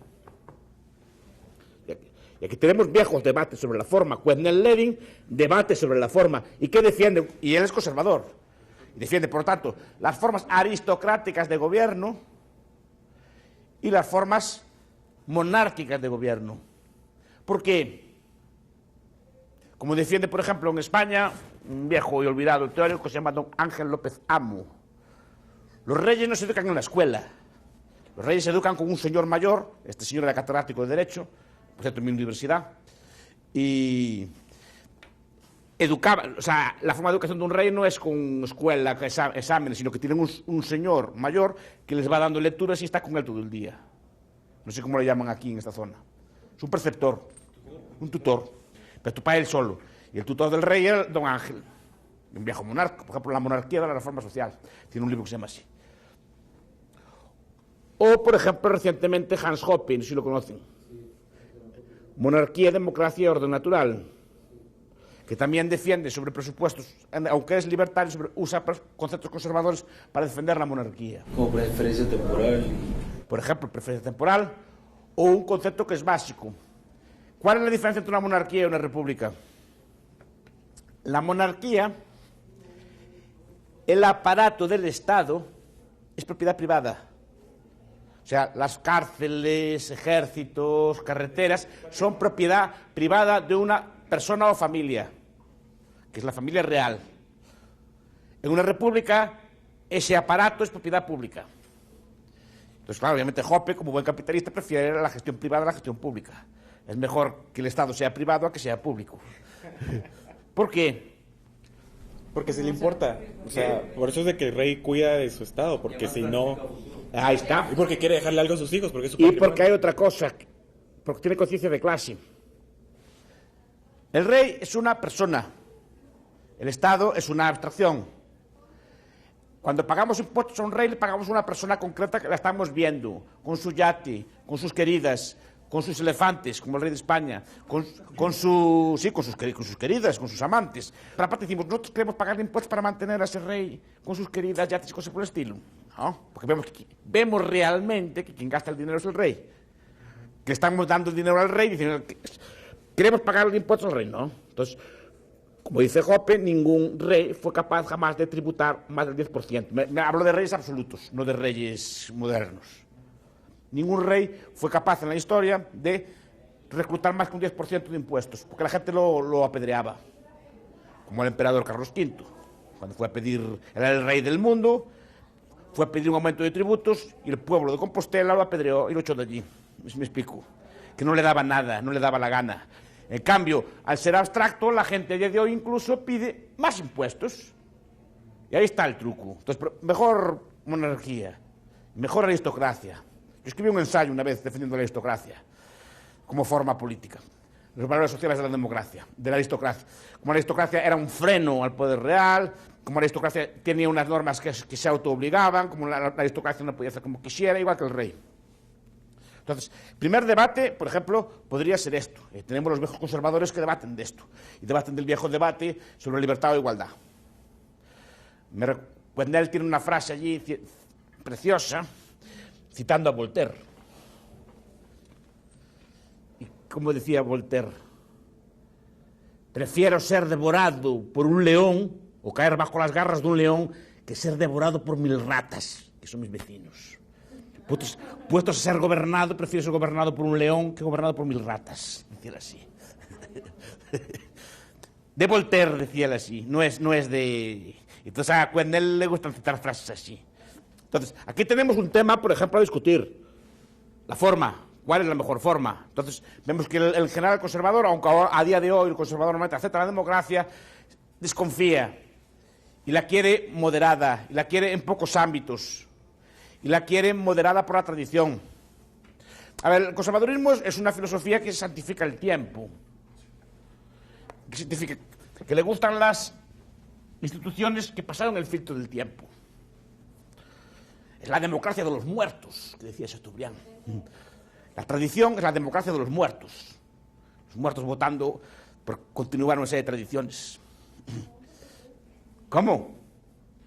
Y aquí tenemos viejos debates sobre la forma. Quentin Levin debate sobre la forma. ¿Y qué defiende? Y él es conservador. Y defiende, por lo tanto, las formas aristocráticas de gobierno y las formas monárquicas de gobierno. ¿Por qué? Como defiende, por ejemplo, en España, un viejo y olvidado teórico que se llama don Ángel López Amo. Los reyes no se educan en la escuela. Los reyes se educan con un señor mayor, este señor era catedrático de Derecho, por cierto, en mi universidad, y educaba, o sea, la forma de educación de un rey no es con escuela, exámenes, sino que tienen un señor mayor que les va dando lecturas y está con él todo el día. No sé cómo le llaman aquí en esta zona. Es un preceptor, un tutor, pero tu padre él solo. Y el tutor del rey era don Ángel, un viejo monarca, por ejemplo, la monarquía de la reforma social. Tiene un libro que se llama así. O, por ejemplo, recientemente Hans Hoppe, no sé si lo conocen. Monarquía, democracia y orden natural, que también defiende sobre presupuestos, aunque es libertario, usa conceptos conservadores para defender la monarquía. Como preferencia temporal. Por ejemplo, preferencia temporal, o un concepto que es básico. ¿Cuál es la diferencia entre una monarquía y una república? La monarquía, el aparato del Estado, es propiedad privada. O sea, las cárceles, ejércitos, carreteras, son propiedad privada de una persona o familia, que es la familia real. En una república, ese aparato es propiedad pública. Entonces, claro, obviamente Hoppe, como buen capitalista, prefiere la gestión privada a la gestión pública. Es mejor que el Estado sea privado a que sea público. ¿Por qué? Porque se le importa. O sea, por eso es de que el rey cuida de su estado, porque si no... Ahí está. Y porque quiere dejarle algo a sus hijos, porque es su Y patrimonio. porque hay otra cosa, porque tiene conciencia de clase. El rey es una persona, el Estado es una abstracción. Cuando pagamos impuestos a un rey, le pagamos a una persona concreta que la estamos viendo, con su yate, con sus queridas, con sus elefantes, como el rey de España, con sus queridas, con sus amantes. Pero aparte decimos, nosotros queremos pagar impuestos para mantener a ese rey con sus queridas yates y cosas por el estilo. ¿No? Porque vemos realmente que quien gasta el dinero es el rey. Que estamos dando el dinero al rey diciendo que queremos pagar los impuestos al rey, ¿no? Entonces, como dice Hoppe, ningún rey fue capaz jamás de tributar más del 10%. Me hablo de reyes absolutos, no de reyes modernos. Ningún rey fue capaz en la historia de reclutar más que un 10% de impuestos, porque la gente lo apedreaba. Como el emperador Carlos V, cuando fue a pedir, era el rey del mundo, fue a pedir un aumento de tributos y el pueblo de Compostela lo apedreó y lo echó de allí. Me explico. Que no le daba nada, no le daba la gana. En cambio, al ser abstracto, la gente a día de hoy incluso pide más impuestos. Y ahí está el truco. Entonces, mejor monarquía, mejor aristocracia. Yo escribí un ensayo una vez defendiendo la aristocracia como forma política. Los valores sociales de la democracia, de la aristocracia. Como la aristocracia era un freno al poder real, como la aristocracia tenía unas normas que se autoobligaban, como la aristocracia no podía hacer como quisiera, igual que el rey. Entonces, primer debate, por ejemplo, podría ser esto. Tenemos los viejos conservadores que debaten de esto, y debaten del viejo debate sobre libertad o igualdad. Wendell tiene una frase allí preciosa, citando a Voltaire. Y como decía Voltaire, prefiero ser devorado por un león o caer bajo las garras de un león que ser devorado por 1000 ratas, que son mis vecinos. Puestos a ser gobernado, prefiero ser gobernado por un león que gobernado por 1000 ratas. Decía así. De Voltaire decía él así, no es de... Entonces a Wendell le gustan citar frases así. Entonces, aquí tenemos un tema, por ejemplo, a discutir. La forma. ¿Cuál es la mejor forma? Entonces, vemos que el general conservador, aunque a día de hoy el conservador normalmente acepta la democracia, desconfía. Y la quiere moderada. Y la quiere en pocos ámbitos. Y la quiere moderada por la tradición. A ver, el conservadurismo es una filosofía que santifica el tiempo. Que significa que le gustan las instituciones que pasaron el filtro del tiempo. Es la democracia de los muertos, que decía Chateaubriand. La tradición es la democracia de los muertos. Los muertos votando por continuar una serie de tradiciones. ¿Cómo?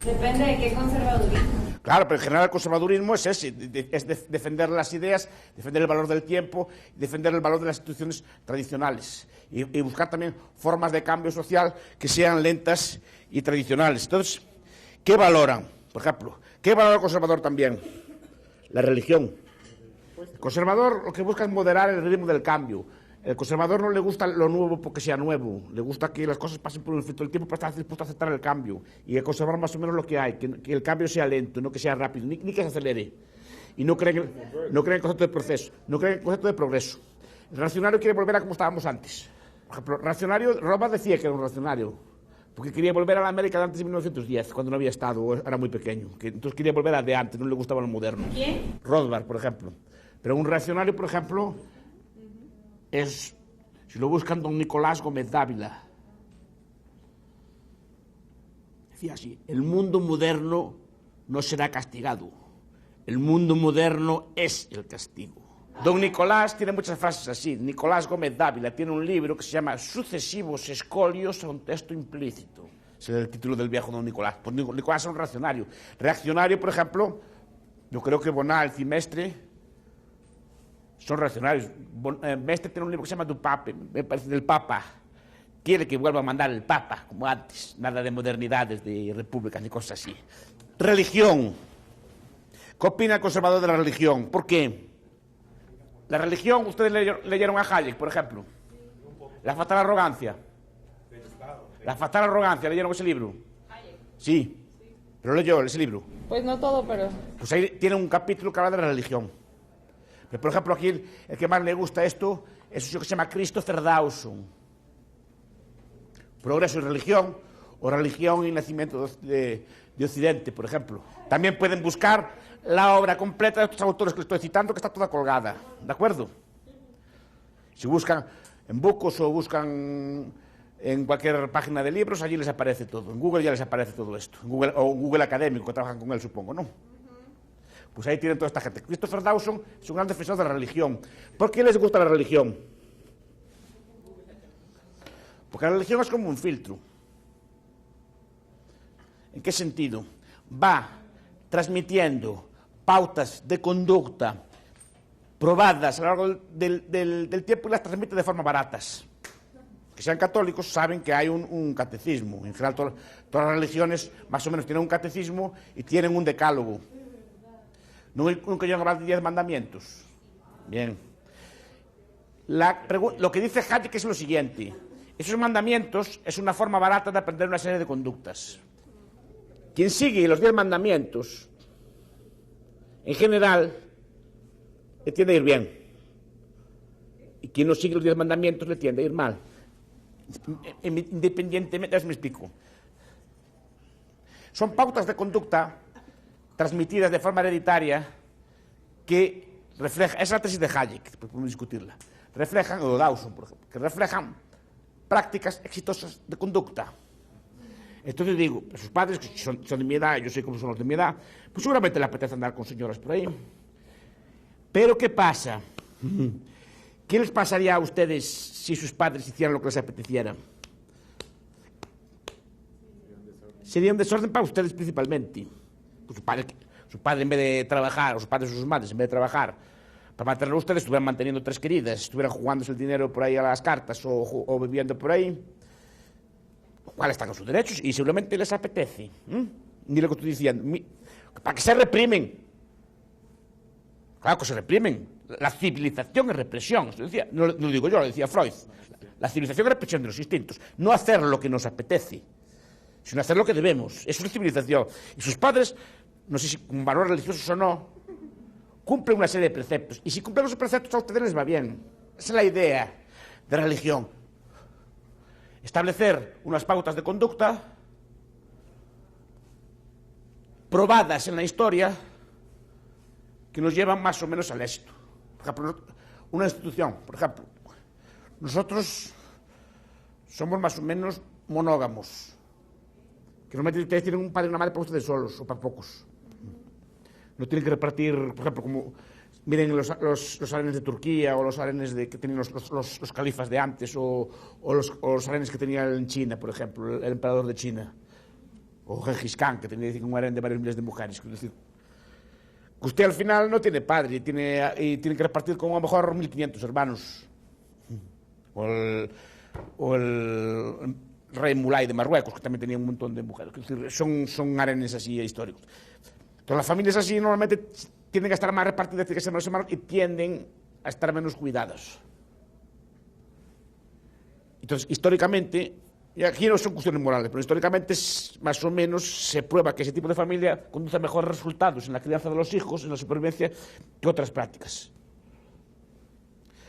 Depende de qué conservadurismo. Claro, pero en general el conservadurismo es ese, defender las ideas, defender el valor del tiempo, defender el valor de las instituciones tradicionales y buscar también formas de cambio social que sean lentas y tradicionales. Entonces, ¿qué valoran? Por ejemplo, ¿qué valora el conservador también? La religión. El conservador lo que busca es moderar el ritmo del cambio. El conservador no le gusta lo nuevo porque sea nuevo, le gusta que las cosas pasen por el efecto del tiempo para estar dispuesto a aceptar el cambio y a conservar más o menos lo que hay, que el cambio sea lento, no que sea rápido, ni que se acelere. Y no creen en el concepto de proceso, no creen en el concepto de progreso. El reaccionario quiere volver a como estábamos antes. Por ejemplo, reaccionario, Roma decía que era un reaccionario, porque quería volver a la América de antes de 1910, cuando no había Estado, era muy pequeño. Entonces quería volver a de antes, no le gustaba lo moderno. ¿Quién? Rothbard, por ejemplo. Pero un reaccionario, por ejemplo, es, si lo buscan, don Nicolás Gómez Dávila. Decía así, el mundo moderno no será castigado, el mundo moderno es el castigo. Don Nicolás tiene muchas frases así. Nicolás Gómez Dávila tiene un libro que se llama Sucesivos escolios a un texto implícito. Ese es el título del viejo don Nicolás. Pues Nicolás es un reaccionario. Reaccionario, por ejemplo, yo creo que Bonald y Mestre son reaccionarios. Mestre tiene un libro que se llama Du Pape, me parece, del Papa. Quiere que vuelva a mandar el Papa, como antes. Nada de modernidades, de repúblicas, ni cosas así. Religión. ¿Qué opina el conservador de la religión? ¿Por qué? La religión, ustedes leyeron a Hayek, por ejemplo. La fatal arrogancia. La fatal arrogancia, ¿leyeron ese libro? Sí. ¿Pero leyó ese libro? Pues no todo, pero... Pues ahí tiene un capítulo que habla de la religión. Pero, por ejemplo, aquí el que más le gusta esto es un que se llama Christopher Dawson. Progreso y religión, o religión y nacimiento de Occidente, por ejemplo. También pueden buscar la obra completa de estos autores que les estoy citando, que está toda colgada, ¿de acuerdo? Si buscan en Bucos o buscan en cualquier página de libros, allí les aparece todo. En Google ya les aparece todo esto. En Google, o Google Académico, que trabajan con él, supongo, ¿no? Pues ahí tienen toda esta gente. Christopher Dawson es un gran defensor de la religión. ¿Por qué les gusta la religión? Porque la religión es como un filtro. ¿En qué sentido? Va transmitiendo pautas de conducta probadas a lo largo del tiempo y las transmite de forma baratas. Que sean católicos saben que hay un catecismo. En general todas las religiones más o menos tienen un catecismo y tienen un decálogo. Nunca llegan a hablar de 10 mandamientos. Bien. Lo que dice Hayek es lo siguiente. Esos mandamientos es una forma barata de aprender una serie de conductas. Quien sigue los 10 mandamientos, en general, le tiende a ir bien. Y quien no sigue los 10 mandamientos le tiende a ir mal. Independientemente, me explico. Son pautas de conducta transmitidas de forma hereditaria que reflejan, esa es la tesis de Hayek, podemos discutirla, reflejan, o Dawson, por ejemplo, que reflejan prácticas exitosas de conducta. Entonces digo, sus padres, que son de mi edad, yo sé cómo son los de mi edad, pues seguramente le apetece andar con señoras por ahí. Pero ¿qué pasa? ¿Qué les pasaría a ustedes si sus padres hicieran lo que les apeteciera? Sería un desorden para ustedes principalmente. Pues su padre en vez de trabajar, o sus padres o sus madres en vez de trabajar para mantener a ustedes, estuvieran manteniendo 3 queridas, estuvieran jugándose el dinero por ahí a las cartas o viviendo por ahí. ¿Cuál están con sus derechos? Y seguramente les apetece. Ni lo que estoy diciendo. ¿Para qué se reprimen? Claro que se reprimen. La civilización es represión. No lo digo yo, lo decía Freud. La civilización es represión de los instintos. No hacer lo que nos apetece, sino hacer lo que debemos. Eso es civilización. Y sus padres, no sé si con valores religiosos o no, cumplen una serie de preceptos. Y si cumplen esos preceptos a ustedes les va bien. Esa es la idea de religión. Establecer unas pautas de conducta probadas en la historia que nos llevan más o menos al éxito. Por ejemplo, una institución, por ejemplo, nosotros somos más o menos monógamos. Que normalmente ustedes tienen un padre y una madre para ustedes solos o para pocos. No tienen que repartir, por ejemplo, como miren los harenes de Turquía o los harenes que tenían los califas de antes o los harenes que tenía en China, por ejemplo, el emperador de China. o Gengis Khan, que tenía un harén de varios miles de mujeres. Es decir, que usted al final no tiene padre y tiene que repartir con a lo mejor 1.500 hermanos. O el rey Mulay de Marruecos, que también tenía un montón de mujeres. Es decir, son harenes así históricos. Entonces las familias así normalmente tienden a estar más repartidas que menos hermanos y tienden a estar menos cuidadas. Entonces, históricamente, y aquí no son cuestiones morales, pero históricamente más o menos se prueba que ese tipo de familia conduce a mejores resultados en la crianza de los hijos, en la supervivencia, que otras prácticas.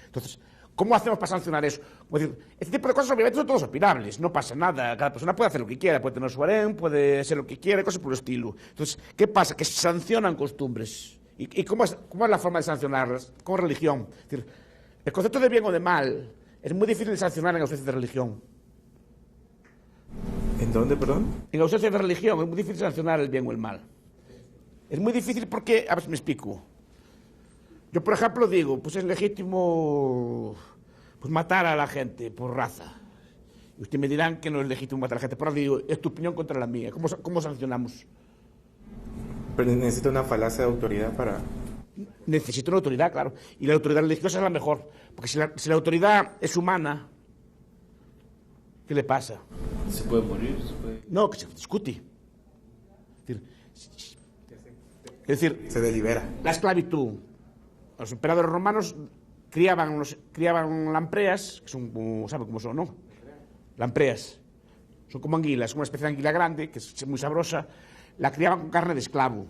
Entonces, ¿cómo hacemos para sancionar eso? Es decir, este tipo de cosas obviamente son todos opinables, no pasa nada, cada persona puede hacer lo que quiera, puede tener su harén, puede ser lo que quiera, cosas por el estilo. Entonces, ¿qué pasa? Que se sancionan costumbres. ¿Y cómo es la forma de sancionarlas? Con religión. Es decir, el concepto de bien o de mal es muy difícil de sancionar en ausencia de religión. ¿En dónde, perdón? En ausencia de religión es muy difícil sancionar el bien o el mal. Es muy difícil porque, a ver si me explico. Yo, por ejemplo, digo, pues es legítimo pues matar a la gente por raza. Y ustedes me dirán que no es legítimo matar a la gente por raza. Digo, es tu opinión contra la mía. ¿Cómo sancionamos? Pero necesita una falacia de autoridad para... Necesito una autoridad, claro. Y la autoridad religiosa es la mejor. Porque si la autoridad es humana, ¿qué le pasa? Se puede morir, No, que se discute. Es decir, se delibera. La esclavitud. Los emperadores romanos criaban lampreas, que son, ¿sabe cómo son, no? Lampreas. Son como anguilas, una especie de anguila grande, que es muy sabrosa. La criaban con carne de esclavo.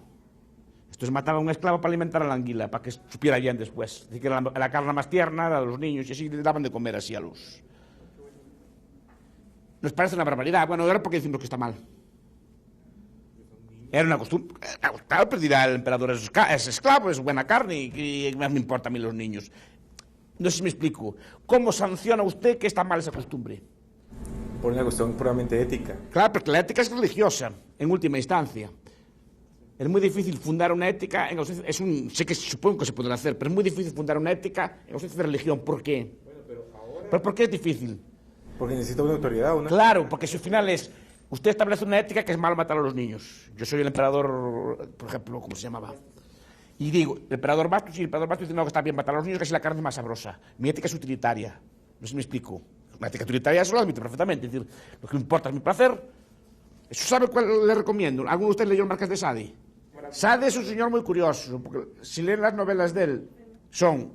Entonces mataban a un esclavo para alimentar a la anguila, para que supiera bien después. Es decir, que era la carne más tierna, a los niños, y así le daban de comer así a los... Nos parece una barbaridad. Bueno, ahora porque decimos que está mal. Era una costumbre. Claro, pero dirá el emperador, es esclavo, es buena carne, y más me importa a mí los niños. No sé si me explico. ¿Cómo sanciona usted que está mal esa costumbre? Por una cuestión puramente ética. Claro, porque la ética es religiosa, en última instancia. Es muy difícil fundar una ética en ausencia... Sé que supongo que se podrá hacer, pero es muy difícil fundar una ética en ausencia de religión. ¿Por qué? Bueno, pero ahora... ¿Pero por qué es difícil? Porque necesita una autoridad, ¿no? Claro, porque si al final es... Usted establece una ética que es malo matar a los niños. Yo soy el emperador, por ejemplo, ¿cómo se llamaba? Y digo, el emperador Bastos, y el emperador Bastos dice, no, que está bien matar a los niños, que es la carne más sabrosa. Mi ética es utilitaria. No sé si me explico. La ética utilitaria eso lo admite perfectamente. Es decir, lo que me importa es mi placer. ¿Eso sabe cuál le recomiendo? ¿Alguno de ustedes leyó el Marqués de Sade? Sade es un señor muy curioso, porque si leen las novelas de él, son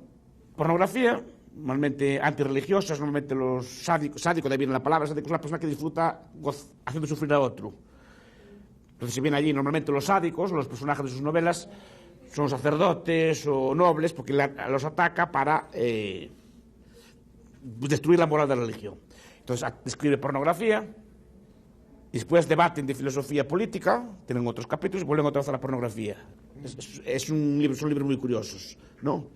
pornografía, normalmente antirreligiosas, normalmente los sádicos, de ahí viene la palabra, sádico es una persona que disfruta haciendo sufrir a otro. Entonces si viene allí, normalmente los sádicos, los personajes de sus novelas, son sacerdotes o nobles, porque los ataca para destruir la moral de la religión. Entonces escribe pornografía, y después debaten de filosofía política, tienen otros capítulos y vuelven otra vez a la pornografía. Son libros muy curiosos, ¿no?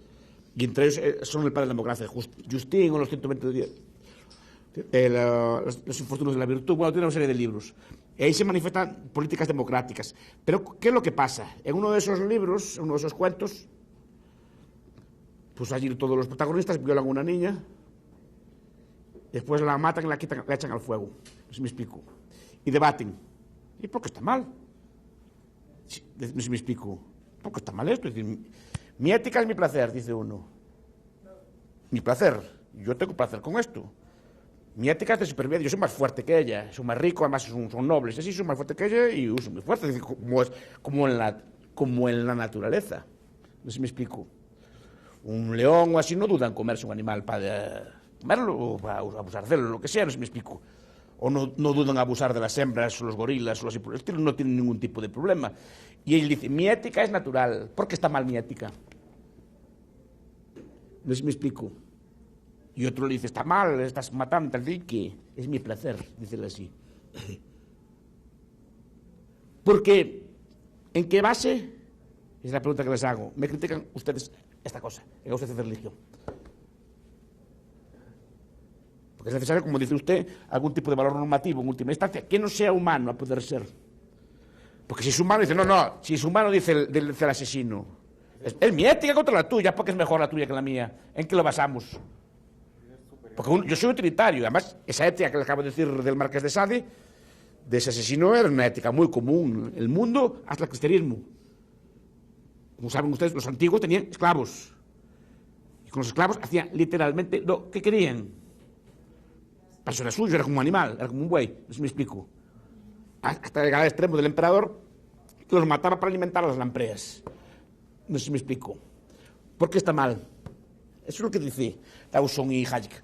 Y entre ellos son el padre de la democracia, Justín o los 120 días, los infortunios de la virtud, bueno, tiene una serie de libros. Y ahí se manifiestan políticas democráticas. Pero, ¿qué es lo que pasa? En uno de esos libros, en uno de esos cuentos, pues allí todos los protagonistas violan a una niña, después la matan y la echan al fuego. No sé si me explico. Y debaten. ¿Y por qué está mal? No sé si me explico. ¿Por qué está mal esto? Es decir, mi ética es mi placer, dice uno. Mi placer. Yo tengo placer con esto. Mi ética es de supervivencia. Yo soy más fuerte que ella. Soy más rico, además son nobles. Así soy más fuerte que ella y uso mi fuerza. Es decir, como en la naturaleza. No sé si me explico. Un león o así no duda en comerse un animal para comerlo o para abusar de él, lo que sea, no sé si me explico. O no dudan en abusar de las hembras o los gorilas o así por el estilo, no tienen ningún tipo de problema. Y él dice, mi ética es natural. ¿Por qué está mal mi ética? No sé si me explico. Y otro le dice, está mal, estás matando, tal vez que es mi placer, dice él así. Porque, ¿en qué base? Es la pregunta que les hago. Me critican ustedes esta cosa, en ausencia de religión. Porque es necesario, como dice usted, algún tipo de valor normativo en última instancia, que no sea humano a poder ser. Porque si es humano, dice, no, si es humano, dice el asesino. Es mi ética contra la tuya, porque es mejor la tuya que la mía. ¿En qué lo basamos? Porque yo soy utilitario, además, esa ética que le acabo de decir del Marqués de Sade, de ese asesino era una ética muy común. El mundo hasta el cristianismo. Como saben ustedes, los antiguos tenían esclavos. Y con los esclavos hacían literalmente lo que querían. Para eso era suyo, era como un animal, era como un buey. No sé si me explico. Hasta llegar al extremo del emperador, que los mataba para alimentar a las lampreas. No sé si me explico. ¿Por qué está mal? Eso es lo que dice Dawson y Hayek.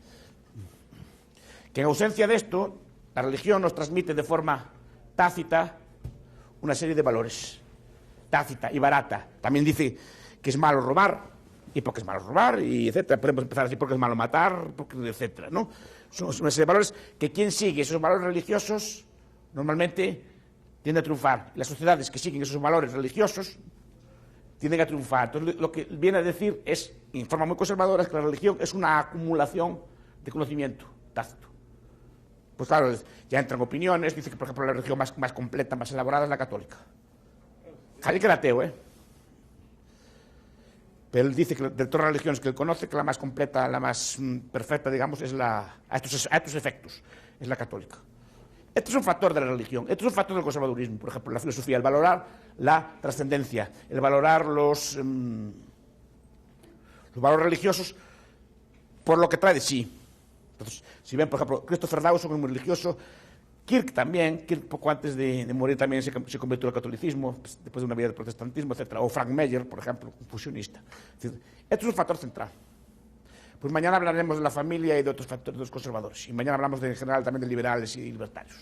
Que en ausencia de esto, la religión nos transmite de forma tácita una serie de valores. Tácita y barata. También dice que es malo robar, y porque es malo robar, y etcétera. Podemos empezar a decir porque es malo matar, porque, etcétera, ¿no? Son una serie de valores que quien sigue esos valores religiosos normalmente tiende a triunfar. Las sociedades que siguen esos valores religiosos tienden a triunfar. Entonces, lo que viene a decir es, en forma muy conservadora, es que la religión es una acumulación de conocimiento tácito. Pues claro, ya entran opiniones, dice que, por ejemplo, la religión más completa, más elaborada es la católica. Hayek era ateo, Pero él dice que de todas las religiones que él conoce, que la más completa, la más perfecta, digamos, es a estos efectos, es la católica. Esto es un factor de la religión, esto es un factor del conservadurismo, por ejemplo, la filosofía, el valorar la trascendencia, el valorar los valores religiosos por lo que trae de sí. Entonces, si ven, por ejemplo, Christopher Dawson es muy religioso, Kirk también, Kirk poco antes de morir también se convirtió al catolicismo, después de una vida de protestantismo, etc. O Frank Meyer, por ejemplo, un fusionista. Esto es un factor central. Pues mañana hablaremos de la familia y de otros factores, de los conservadores. Y mañana hablamos en general también de liberales y libertarios.